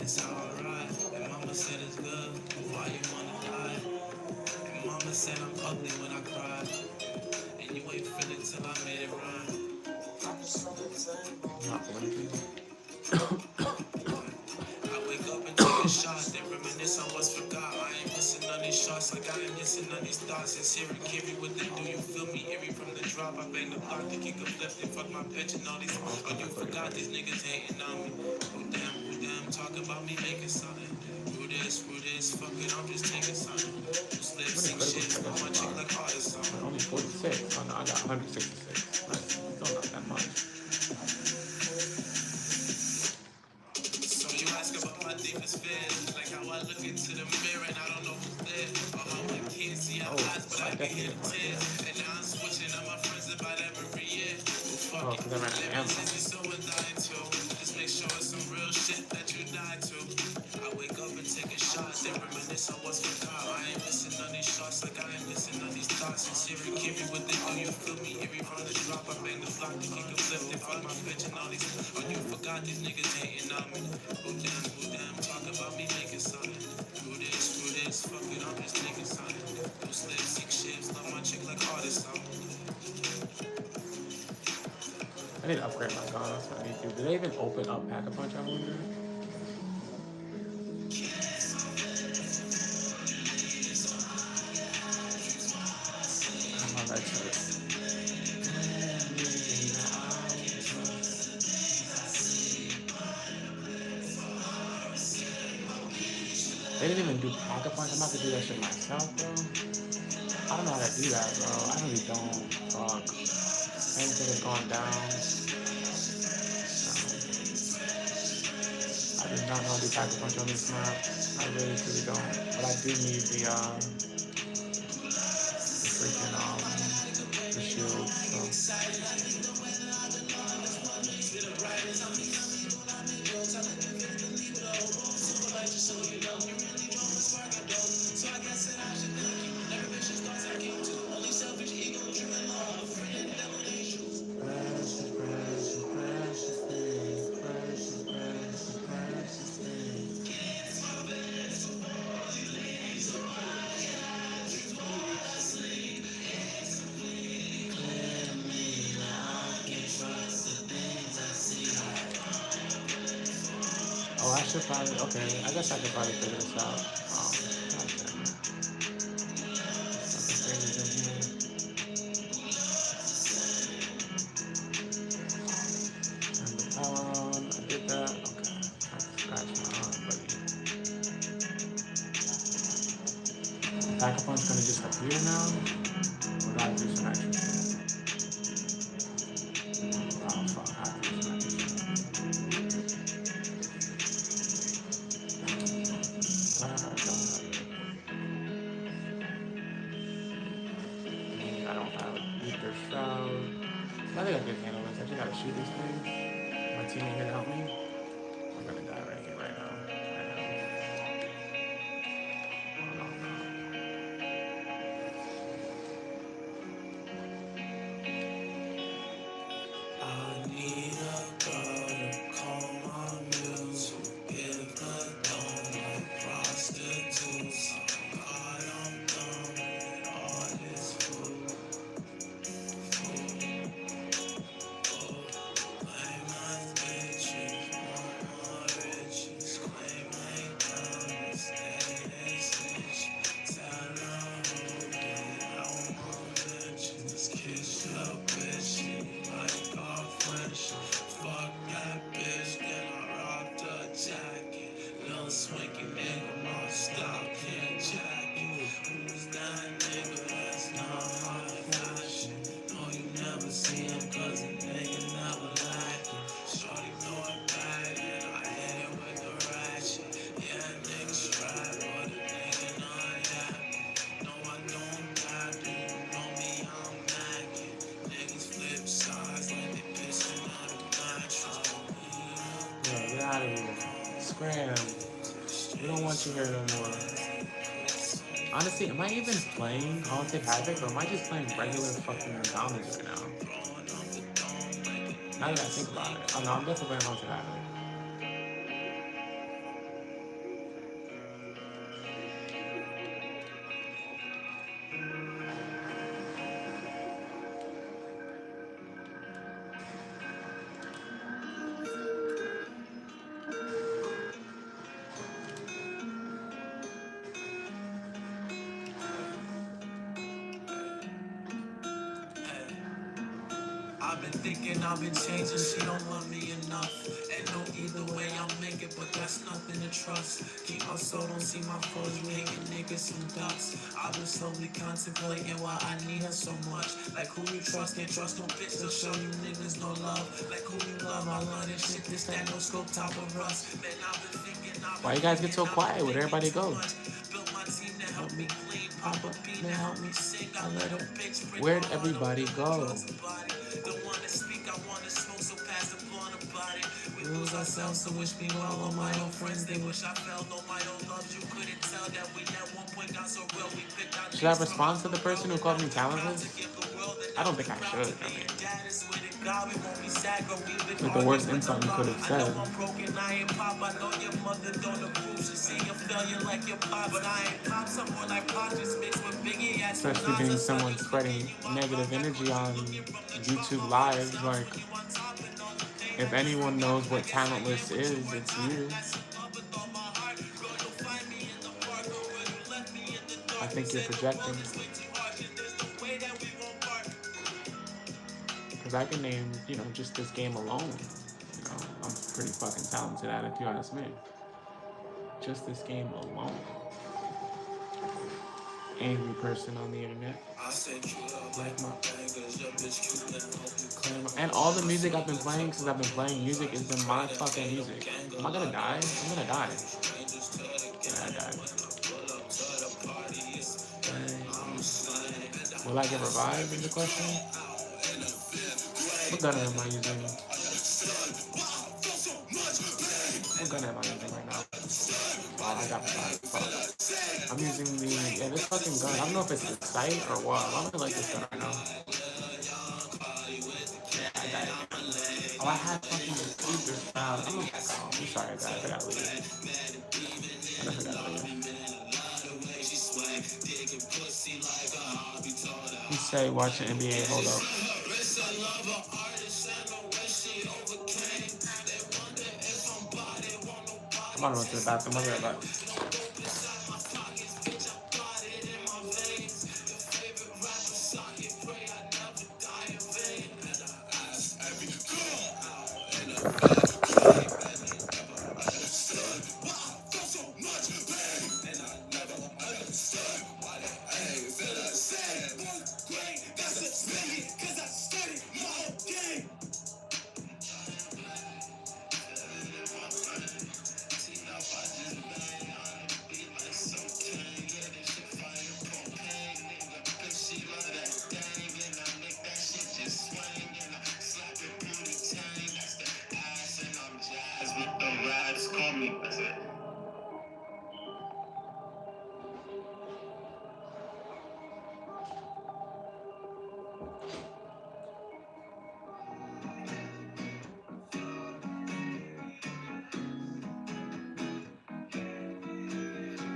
It's alright, and mama said it's good, but why you wanna die? And mama said I'm ugly when I cry, and you ain't feel it till I made it right. Not blinking. I wake up and take a shot, then like I am missing on these thoughts. It's here and carry what they do. You feel me? Eerie from the drop. I bang the block to kick up left and fuck my bitch and all these. Oh, you forgot these niggas hating on me. Who them, talk about me making something. Who this, fuck it, I'm just taking something. Just live, sing shit, on my chick like artists. Only 46. Oh no, I got 166. That's still not that much. So you ask about my deepest fears, like how I look into the mirror and I don't know who's there, or how I can't see her eyes, but I can hear the tears. And now I'm switching on my friends about every year. Well, fuck it, living since you're so dying to. Just make sure it's some real shit that you die to. I wake up and take a shot, then reminisce on what's forgot. I ain't missing on these shots, like I ain't missing on these thoughts. And Siri, carry what they do, you feel me? Eerie from the drop, I bang the block to kick a flip, they fuck my bitch and all these. Oh, you forgot these niggas hating on me. Who them, talk about me making something. Who this, fuck it, I'm just taking something. Those live sick shits, love my chick like artists. I need to upgrade my gun. That's what I need to do. Do they even open up Pack-a-Punch, I wonder? Oh, that's it. They didn't even do Pack-a-Punch. I'm about to do that shit myself, bro. I don't know how to do that, bro. I really don't. Fuck. Anything has gone down. I do not know how to do Pack-a-Punch on this map. I really, truly don't. But I do need the freaking, the shield, so. Oh, I should probably, okay, I guess I could probably figure this out. God damn it. Fucking thing is in here. And I did that. Okay. I scratched my arm, buddy. Pack-a-Punch gonna just appear now? Or do I have to do some extra shit? Oh, fuck, I have to do some extra shit. I don't have it. I don't have Ether Shroud. I think I can handle this. I just gotta shoot these things. My teammate here to help me. I'm gonna die right here, right now. Oh, no, no. I need a girl to call my bills, give the dome like prostitutes. God, I'm done with all this food. Blame my bitches, my riches, claim they done, stay they snitch. Tell them who did, I don't want bitches, kiss your bitch, she like our friendship. Fuck that bitch, then I robbed her jacket. Little swanky nigga, my style can't jacket. Who's that nigga? That's not my fashion. No, you never see him cause a nigga never like him. Shorty know it bad and I hit it with the ratchet. Yeah, nigga strap, but a nigga not happy. No, I don't die, do you know me? I'm macking. Niggas flip sides like they pissing on a mattress. Yeah, get out of here. Scram. We don't want you here no more. Honestly, am I even playing Haunted Havoc or am I just playing regular fucking zombies right now? Now that I think about it. Oh no, I'm definitely playing Haunted Havoc. been thinking I've been changing, she don't love me enough. And no, either way I'll make it, but that's nothing to trust. Keep my soul, don't see my foes, you hating niggas some ducks. I've been slowly contemplating why I need her so much. Like who you trust, can't trust no bitch, they'll show you niggas no love. Like who you love, I love this shit, this that no scope top of rust. Man, I've been thinking, I've Why been you guys get thinking, so I've been quiet? Where'd thinking everybody too go? much. Built my team to help me clean, pop a beat to help me sing. I let them bitch break my Where'd heart, don't everybody live with go? drugs and body. Don't wanna speak, I wanna smoke, so pass the blunt about it. We lose ourselves, so wish me well. All my old friends, they wish I felt. All my old loves, you couldn't tell that we at one point got so real. We picked our Should I days from respond out to the the world, person who and called now me we proud to talentless? give the world, and I now don't we think I proud to should. I be mean, a dad. I swear to God, we won't be sad, girl. We've been it's like the arguing worst with no insult you luck. could have I know said. I'm broken, I ain't pop. I know your mother don't approve. She see your failure like your pop, but I ain't pop. Someone like pop just mixed with Biggie. Ass from Especially Nas, I being saw you someone cooking, spreading you my plug. negative I energy caught you on looking from the trunk. YouTube All by lives. yourself Like, when you on top and all the pain if that you anyone forgot. knows I what guess I am talentless what you is, were it's not. you. That's your love with all my heart. Girl, you'll find me in the park, or will you left me in the I dark? You think you're said the world projecting. is way too harsh, and there's no way that we won't part. Because I can name, just this game alone. I'm pretty fucking talented at it, if you ask me. Just this game alone. Angry person on the internet. I set you up Like like my my bangers, your bitch cute and hope you claim claim. her. And all the I music feel I've been good, playing took since my I've been playing niggas, I music is just in try my to fucking fade them, music. can't go Am I gonna lock die? down. I'm gonna die. Strangers to the Yeah, I game, died. when I pull up to the party, it's Dang. I'm slaying. Will I get revived is the question? What gun am I using? What gun am I using right now? Oh, I got revived. Fuck. I'm using this fucking gun. I don't know if it's the sight or what. I really like this gun right now. Yeah, I died again. Oh, I had fucking diffuser. I'm gonna back off. I'm sorry, guys. I gotta leave. I definitely gotta leave. You say watching NBA. Hold up. I'm about to run to the bathroom. I'll be right back. Call me, that's it.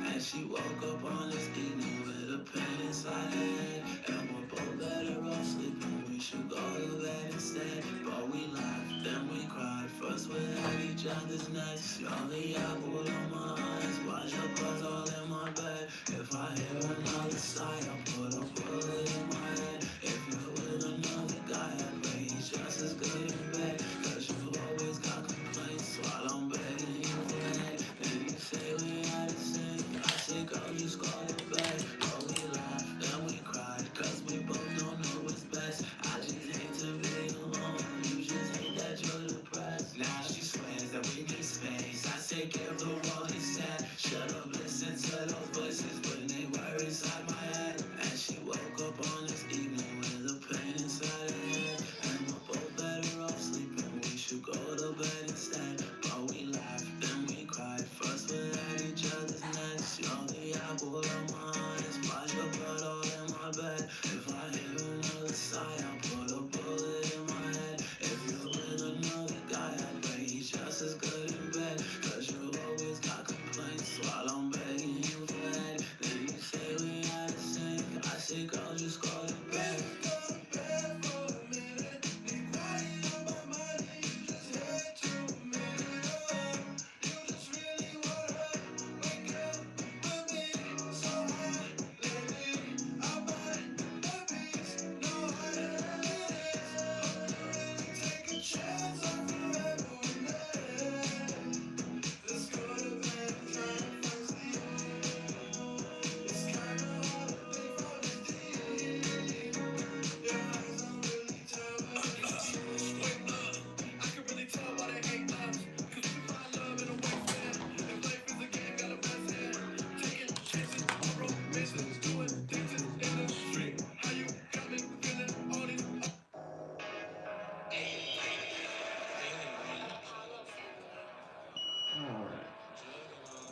And she woke up on this evening with a pain inside her head. And we're both better off sleeping. We should go to bed instead. But we laughed, then we cried. First we had each other's necks. You're the apple of my eyes. Watch your clothes all in my bed. If I hear another sigh, I'll put a bullet in my head. If you're with another guy, I pray he's just as good in bed. Cause you always got complaints while I'm begging you for head. And you say we had a sin. I say, girl, you scored it back. But we laughed, then we cried. Cause we both don't know what's best. I just hate to be alone. You just hate that you're depressed. Now she swears that we need space. I say, give the world a set. Should've listened to those voices when they were inside my head. And she woke up on this evening with a pain inside her head.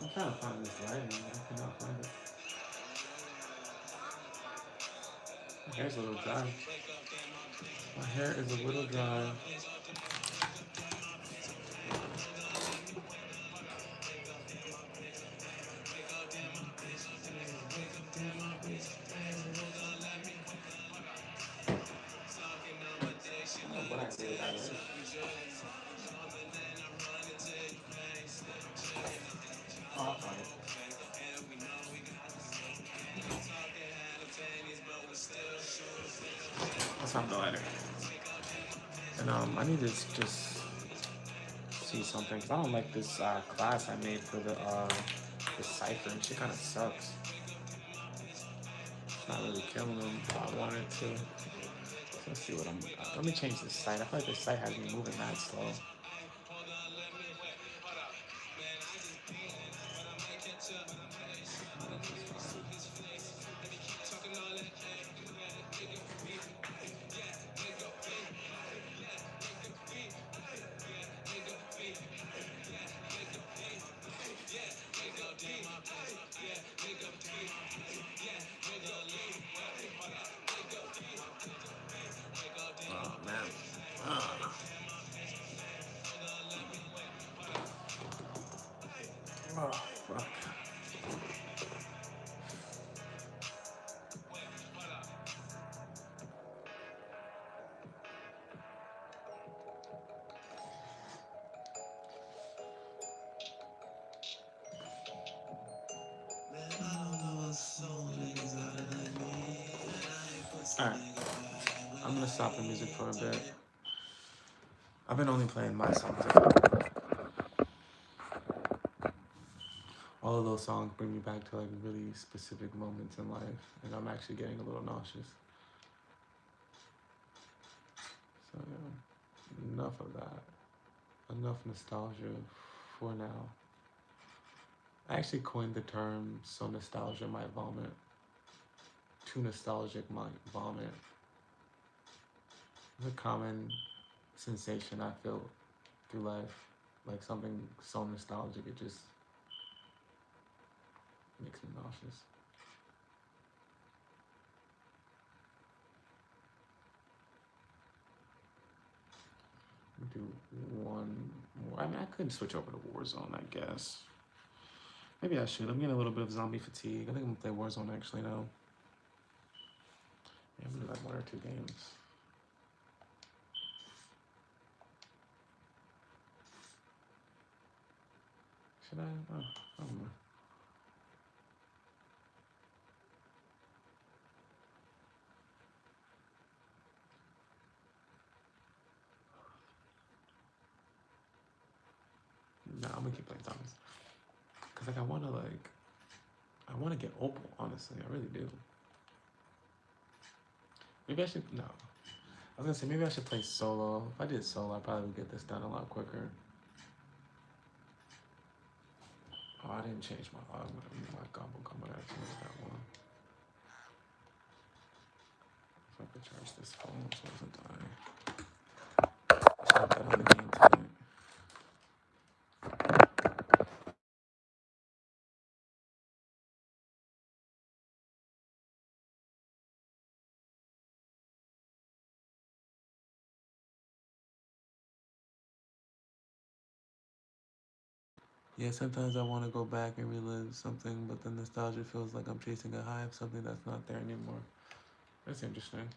I'm trying to find this lighting, but I cannot find it. My hair's a little dry. My hair is a little dry. I don't know what I did about it. Oh, I'll find it. That's not the lighter. And I need to just see something, because I don't like this class I made for the cipher. And shit kind of sucks. It's not really killing them how I want it to. So let's see what I'm. Let me change the site. I feel like the site has me moving mad slow. Oh man. Oh fuck. Alright. I'm gonna stop the music for a bit. I've been only playing my songs. All of those songs bring me back to like really specific moments in life, and I'm actually getting a little nauseous. So yeah, enough of that. Enough nostalgia for now. I actually coined the term "so nostalgia might vomit." Too nostalgic might vomit. It's a common sensation I feel through life. Like something so nostalgic, it just makes me nauseous. Do one more. I mean, I could switch over to Warzone, I guess. Maybe I should. I'm getting a little bit of zombie fatigue. I think I'm gonna play Warzone actually now. Yeah, I'm gonna do like 1 or 2 games. Should I? Oh, I don't know. No, I'm gonna keep playing zombies. Cause like I wanna get Opal. Honestly, I really do. Maybe I should. No, I was gonna say maybe I should play solo. If I did solo, I probably would get this done a lot quicker. Oh, I didn't change my combo. I gotta change that one. If I could charge this phone so it doesn't die. I should have bet on the game tonight. Yeah, sometimes I want to go back and relive something, but the nostalgia feels like I'm chasing a high of something that's not there anymore. That's interesting.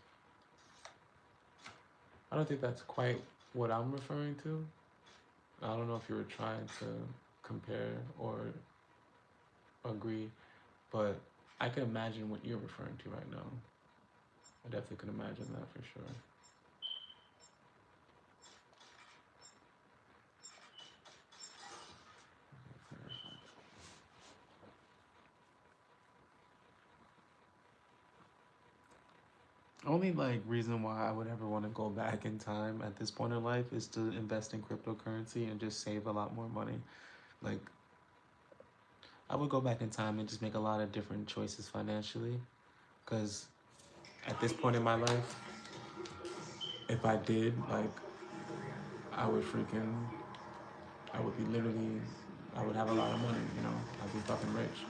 I don't think that's quite what I'm referring to. I don't know if you were trying to compare or agree, but I can imagine what you're referring to right now. I definitely can imagine that for sure. Only like reason why I would ever want to go back in time at this point in life is to invest in cryptocurrency and just save a lot more money. Like I would go back in time and just make a lot of different choices financially, because at this point in my life, if I did, like, I would freaking, I would be literally I would have a lot of money, you know, I'd be fucking rich.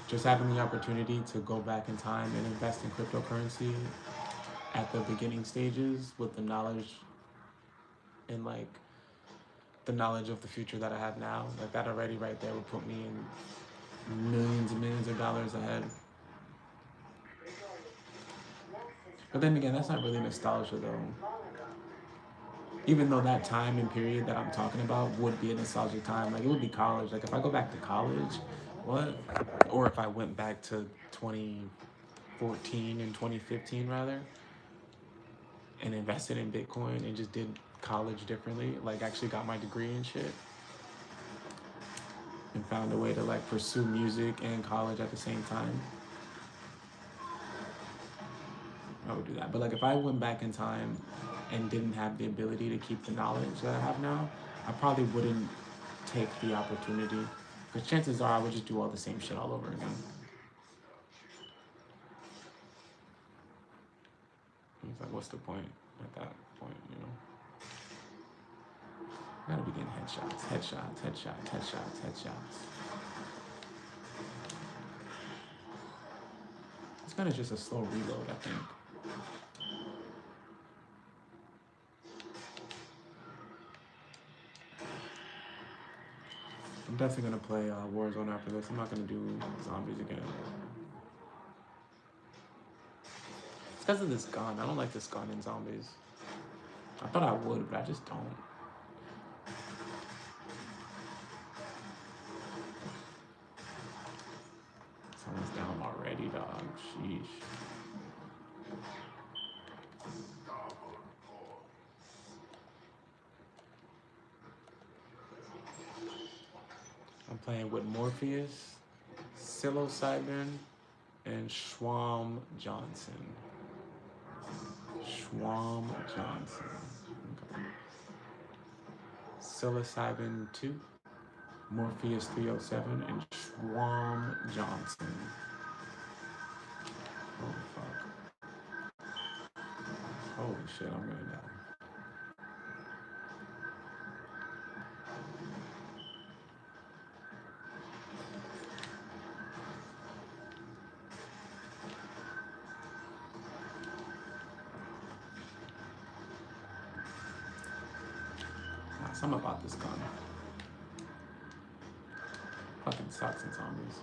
Just having the opportunity to go back in time and invest in cryptocurrency at the beginning stages with the knowledge and like the knowledge of the future that I have now, like that already right there would put me in millions and millions of dollars ahead. But then again, that's not really nostalgia though. Even though that time and period that I'm talking about would be a nostalgic time, like it would be college. Like if I go back to college, what? Or if I went back to 2014 and 2015 rather, and invested in Bitcoin and just did college differently, like actually got my degree and shit, and found a way to like pursue music and college at the same time, I would do that. But like if I went back in time and didn't have the ability to keep the knowledge that I have now, I probably wouldn't take the opportunity. Because chances are I would just do all the same shit all over again. It's like, what's the point at that point, you know? I gotta be getting headshots, headshots, headshots, headshots, headshots. It's kind of just a slow reload, I think. I'm definitely gonna play Warzone after this. I'm not gonna do zombies again. It's because of this gun. I don't like this gun in zombies. I thought I would, but I just don't. Someone's down already, dog. Sheesh. I'm playing with Morpheus, Psilocybin, and Schwam Johnson. Schwam Johnson. Okay. Psilocybin 2, Morpheus 307, and Schwam Johnson. Holy fuck. Holy shit, I'm gonna die. Something about this gun. Fucking sucks in zombies.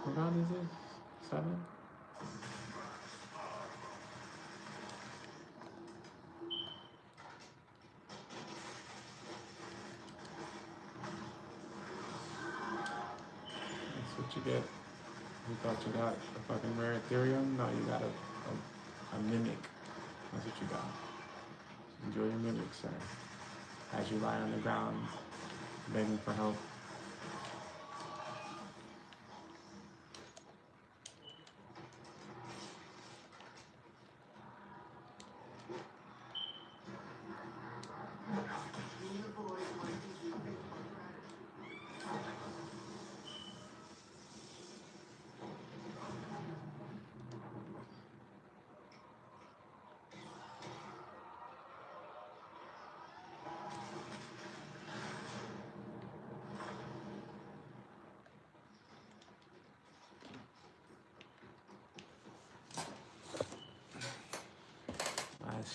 What round is this? 7? That's what you get. You thought you got a fucking rare Ethereum? No, you got a mimic. That's what you got. Enjoy your mimic, sir. As you lie on the ground, begging for help.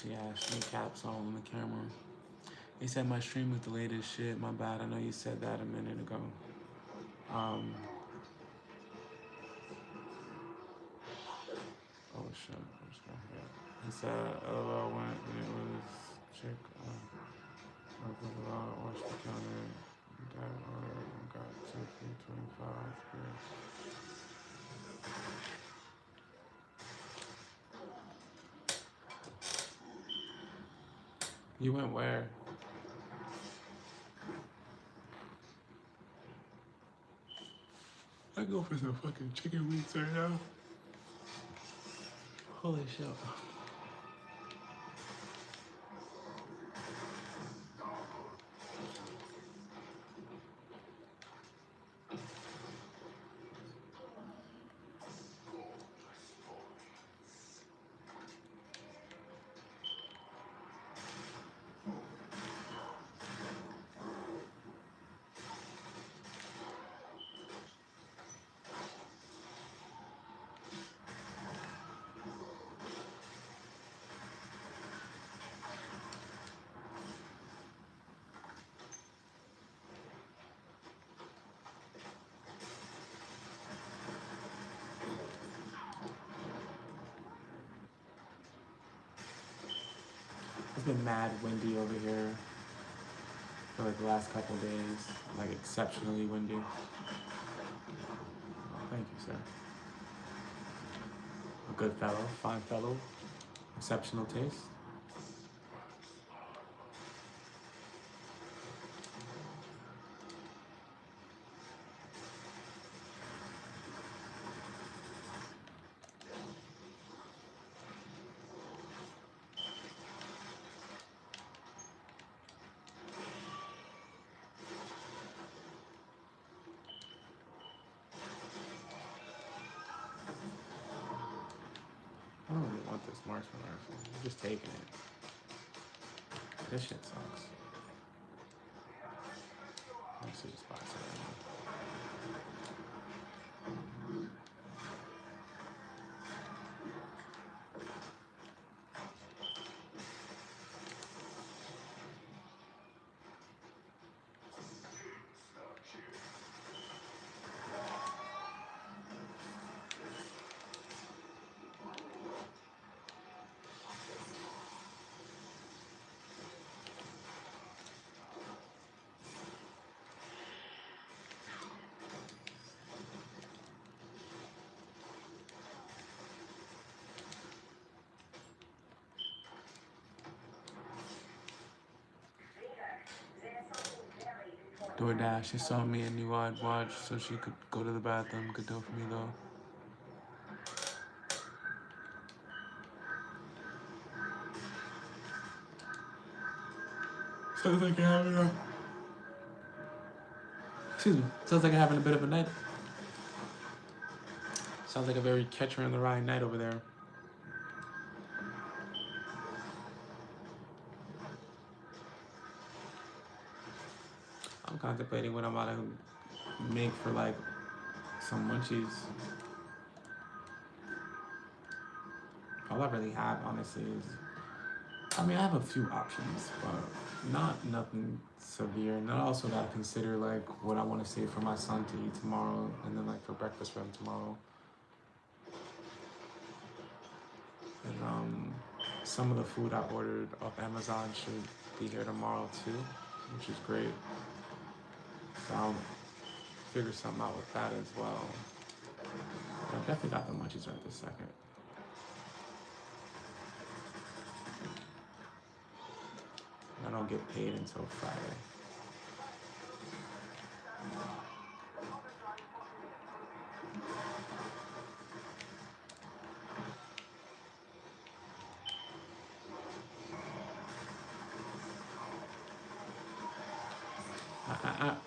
She asked me caps on the camera. He said my stream was the latest shit. My bad. I know you said that a minute ago. Oh shit. I'm just gonna hit. He said LOL went and it was chick. Watch the counter. That order got 2 for 25. You went where? I go for some fucking chicken wings right now. Holy shit. It's been mad windy over here for like the last couple of days, like exceptionally windy. Thank you, sir. A good fellow, fine fellow, exceptional taste. I don't really want this marshmallow rifle. I'm just taking it. This shit sucks. Let's see this box right now. DoorDash, she saw me and knew I'd watch, so she could go to the bathroom. Good deal for me though. Sounds like you're having a... Excuse me. Sounds like you're having a bit of a night. Sounds like a very catcher in the rye night over there. I'm contemplating what I'm about to make for like some munchies. All I really have, honestly, is... I mean, I have a few options, but nothing severe. And I also gotta consider like what I want to save for my son to eat tomorrow, and then like for breakfast for him tomorrow. And some of the food I ordered off Amazon should be here tomorrow too, which is great. So I'll figure something out with that as well. But I've definitely got the munchies right this second. I don't get paid until Friday.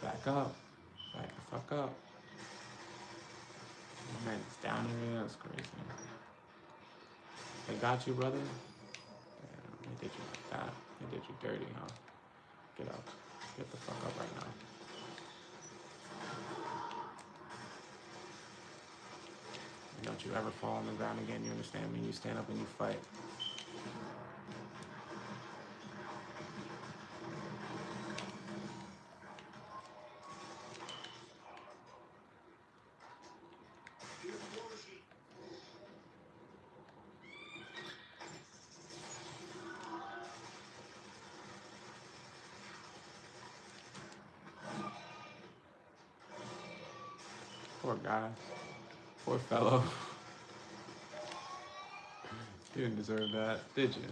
Back up. Back the fuck up. Man, it's down here. That's crazy. They got you, brother? Damn, they did you like that. They did you dirty, huh? Get up. Get the fuck up right now. Don't you ever fall on the ground again, you understand me? You stand up and you fight. Poor guy. Poor fellow. You didn't deserve that, did you?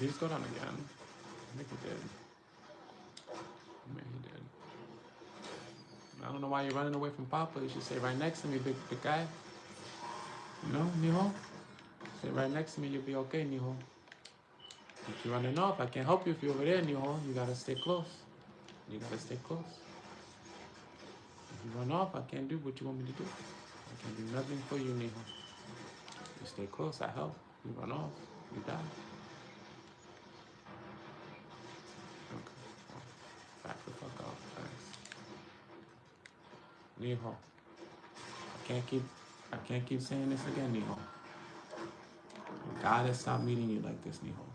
He just go down again. I think he did. Maybe he did. I don't know why you're running away from Papa. You should stay right next to me, big guy. You know, mijo? Stay right next to me, you'll be okay, mijo. If you're running off, I can't help you if you're over there, mijo. You gotta stay close. You gotta stay close. If you run off, I can't do what you want me to do. I can't do nothing for you, mijo. You stay close, I help. You run off, you die. Okay. Well, back the fuck off, thanks. Mijo. I can't keep saying this again, mijo. God has stopped meeting you like this, mijo.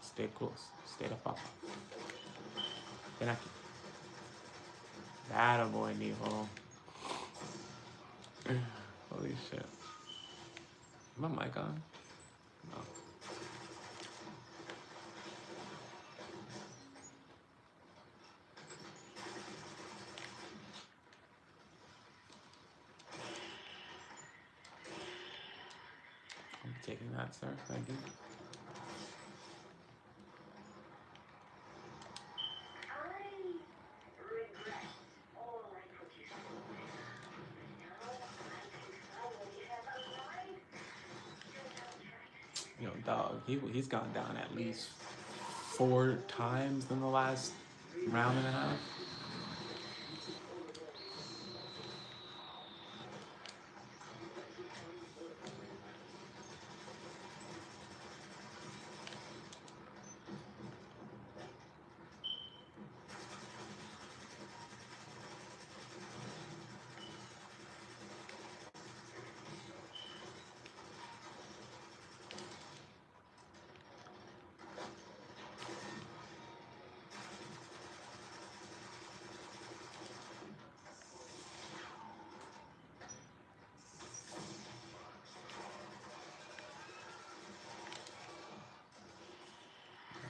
Stay close. Stay the fuck up. Ven aquí. That a boy, mijo. Holy shit. Is my mic on? No. I'm taking that, sir. Thank you. Yo, dog, he's gone down at least 4 times in the last round and a half.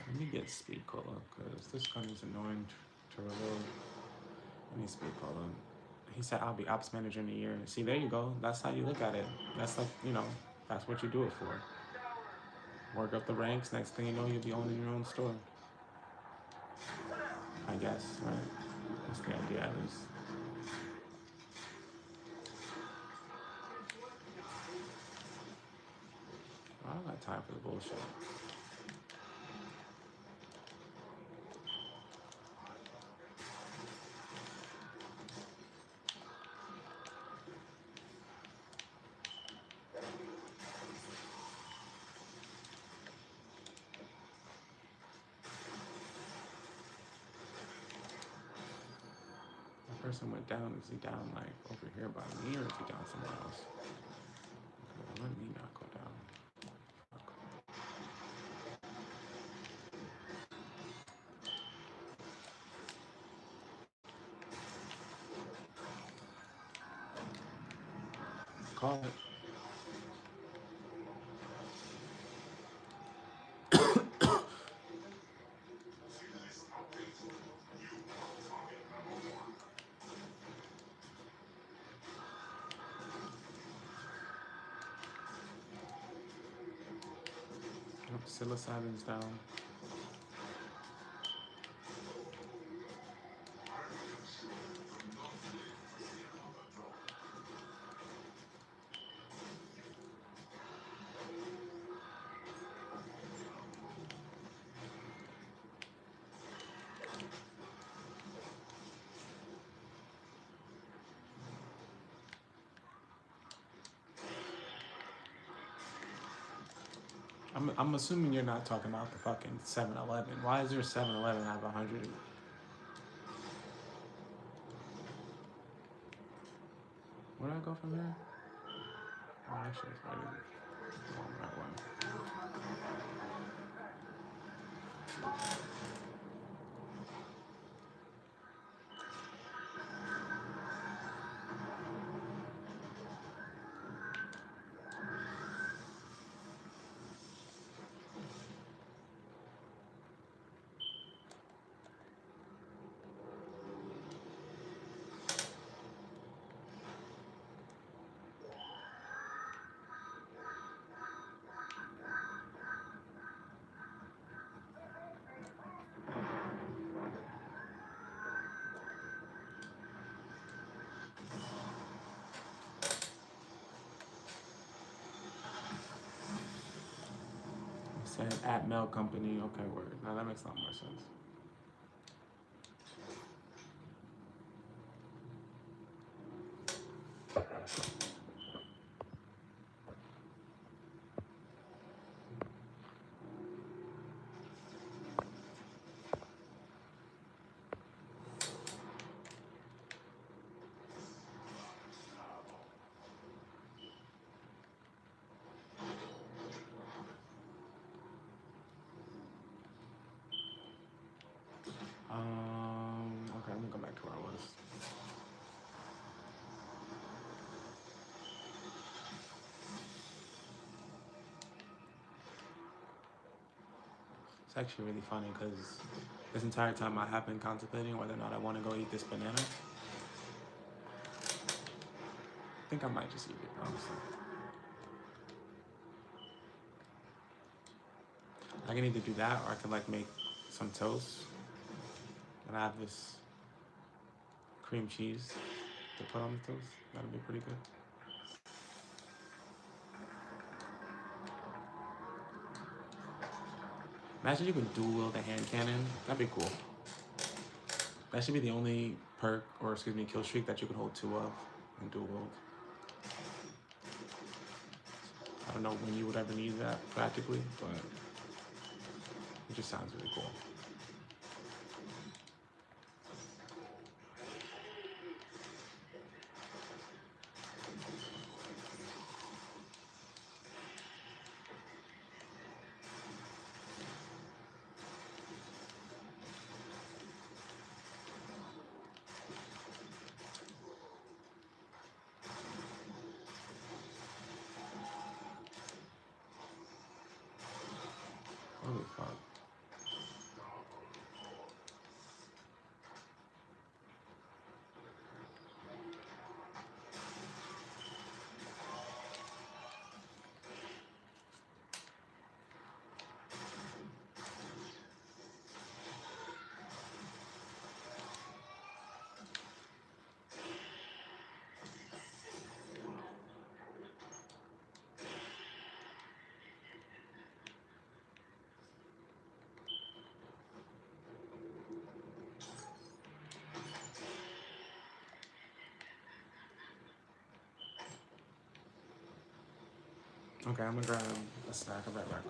Let me get speed cola because this gun is annoying to reload. Let me speed cola. He said I'll be ops manager in a year. See, there you go. That's how you look at it. That's like, you know, that's what you do it for. Work up the ranks. Next thing you know, you'll be owning your own store. I guess, right? That's the idea, at least. I don't got time for the bullshit. The person went down. Is he down like over here by me, or is he down somewhere else? Okay, let me not go down. Call it. Psilocybin's down. I'm assuming you're not talking about the fucking 7-Eleven. Why is there 7-Eleven have 100? Where do I go from here? Oh, actually, it's right in the right one. And at Mail Company. Okay, word. Now that makes a lot more sense. Okay, I'm gonna go back to where I was. It's actually really funny because this entire time I have been contemplating whether or not I want to go eat this banana. I think I might just eat it, honestly. I can either do that or I can like make some toast. And I have this cream cheese to put on the toast. That'll be pretty good. Imagine you could dual wield a hand cannon. That'd be cool. That should be the only perk, or excuse me, kill streak that you can hold 2 of in dual wield. I don't know when you would ever need that practically, but it just sounds really cool. Holy fuck. Okay, I'm gonna grab a snack. I'll be right back.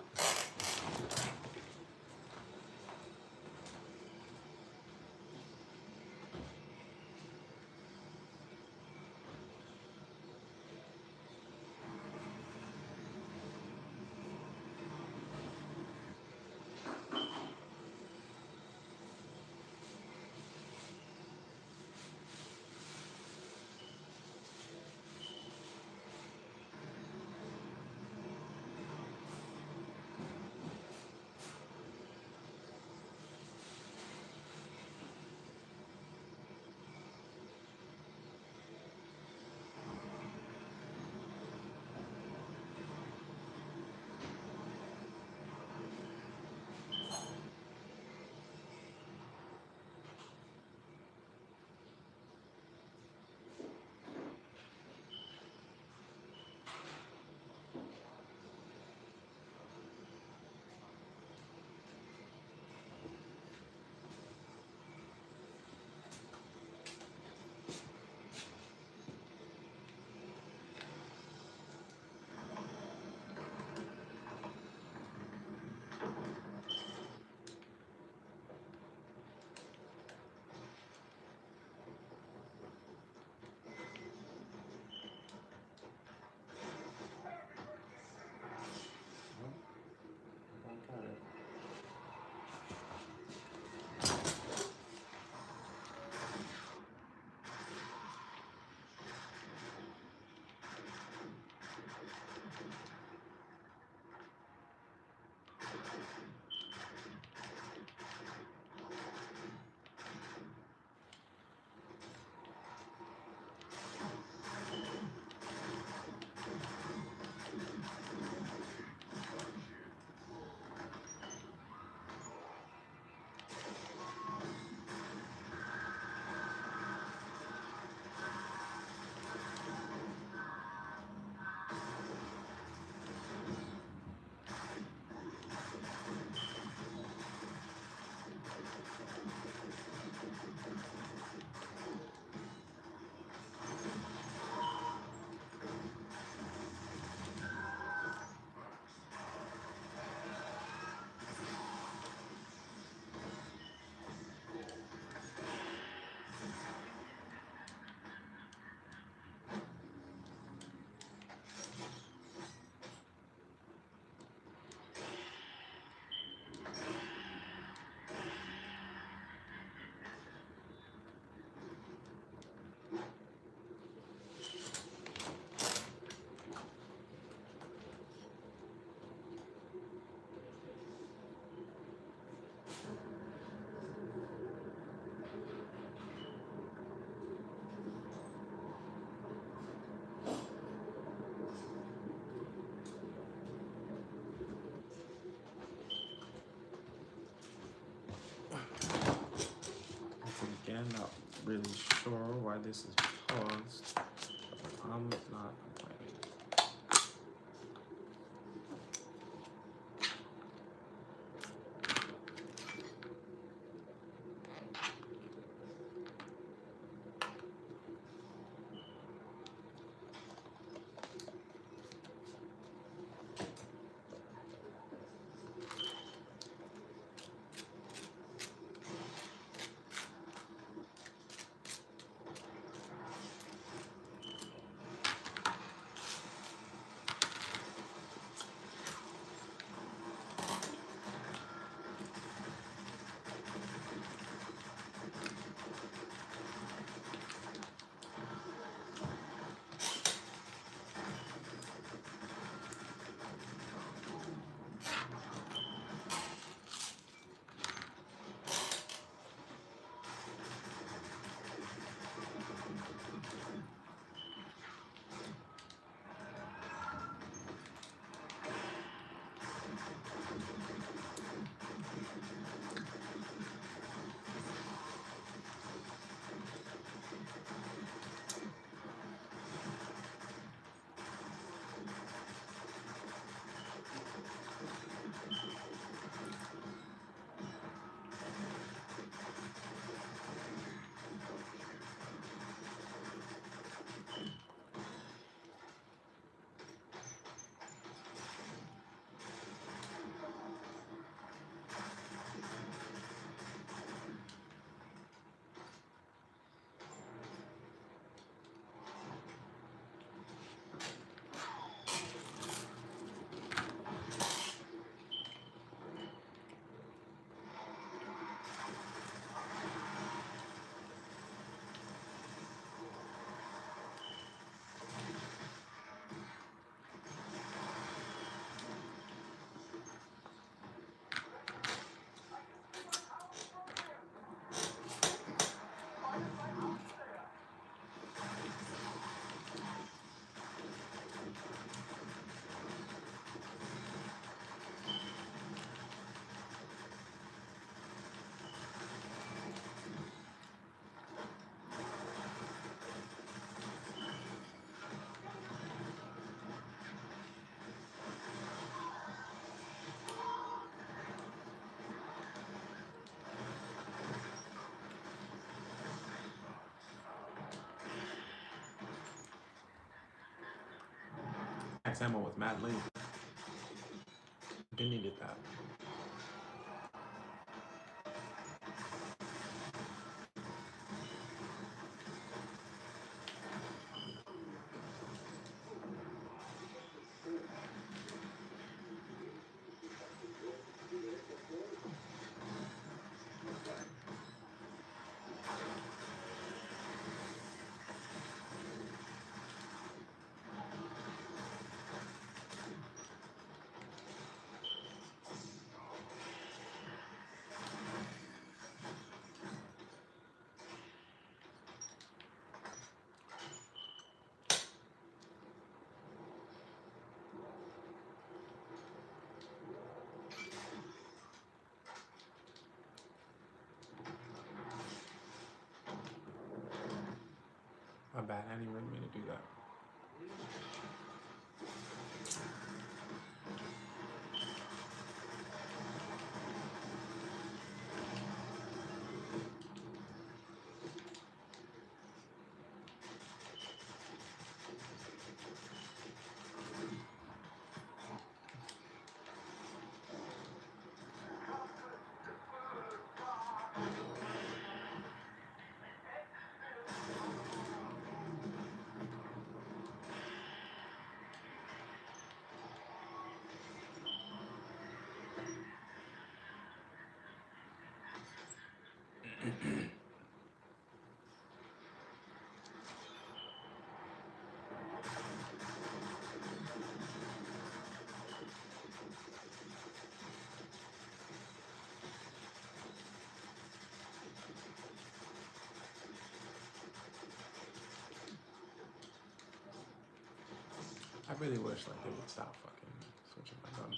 really sure why this is paused. I'm not complaining. Max ammo with mad link. They needed that. My bad, I didn't really mean to do that. I really wish like they would stop fucking switching my gun.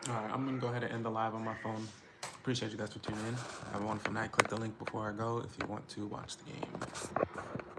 All right, I'm gonna go ahead and end the live on my phone. Appreciate you guys for tuning in. Have a wonderful night. Click the link before I go if you want to watch the game.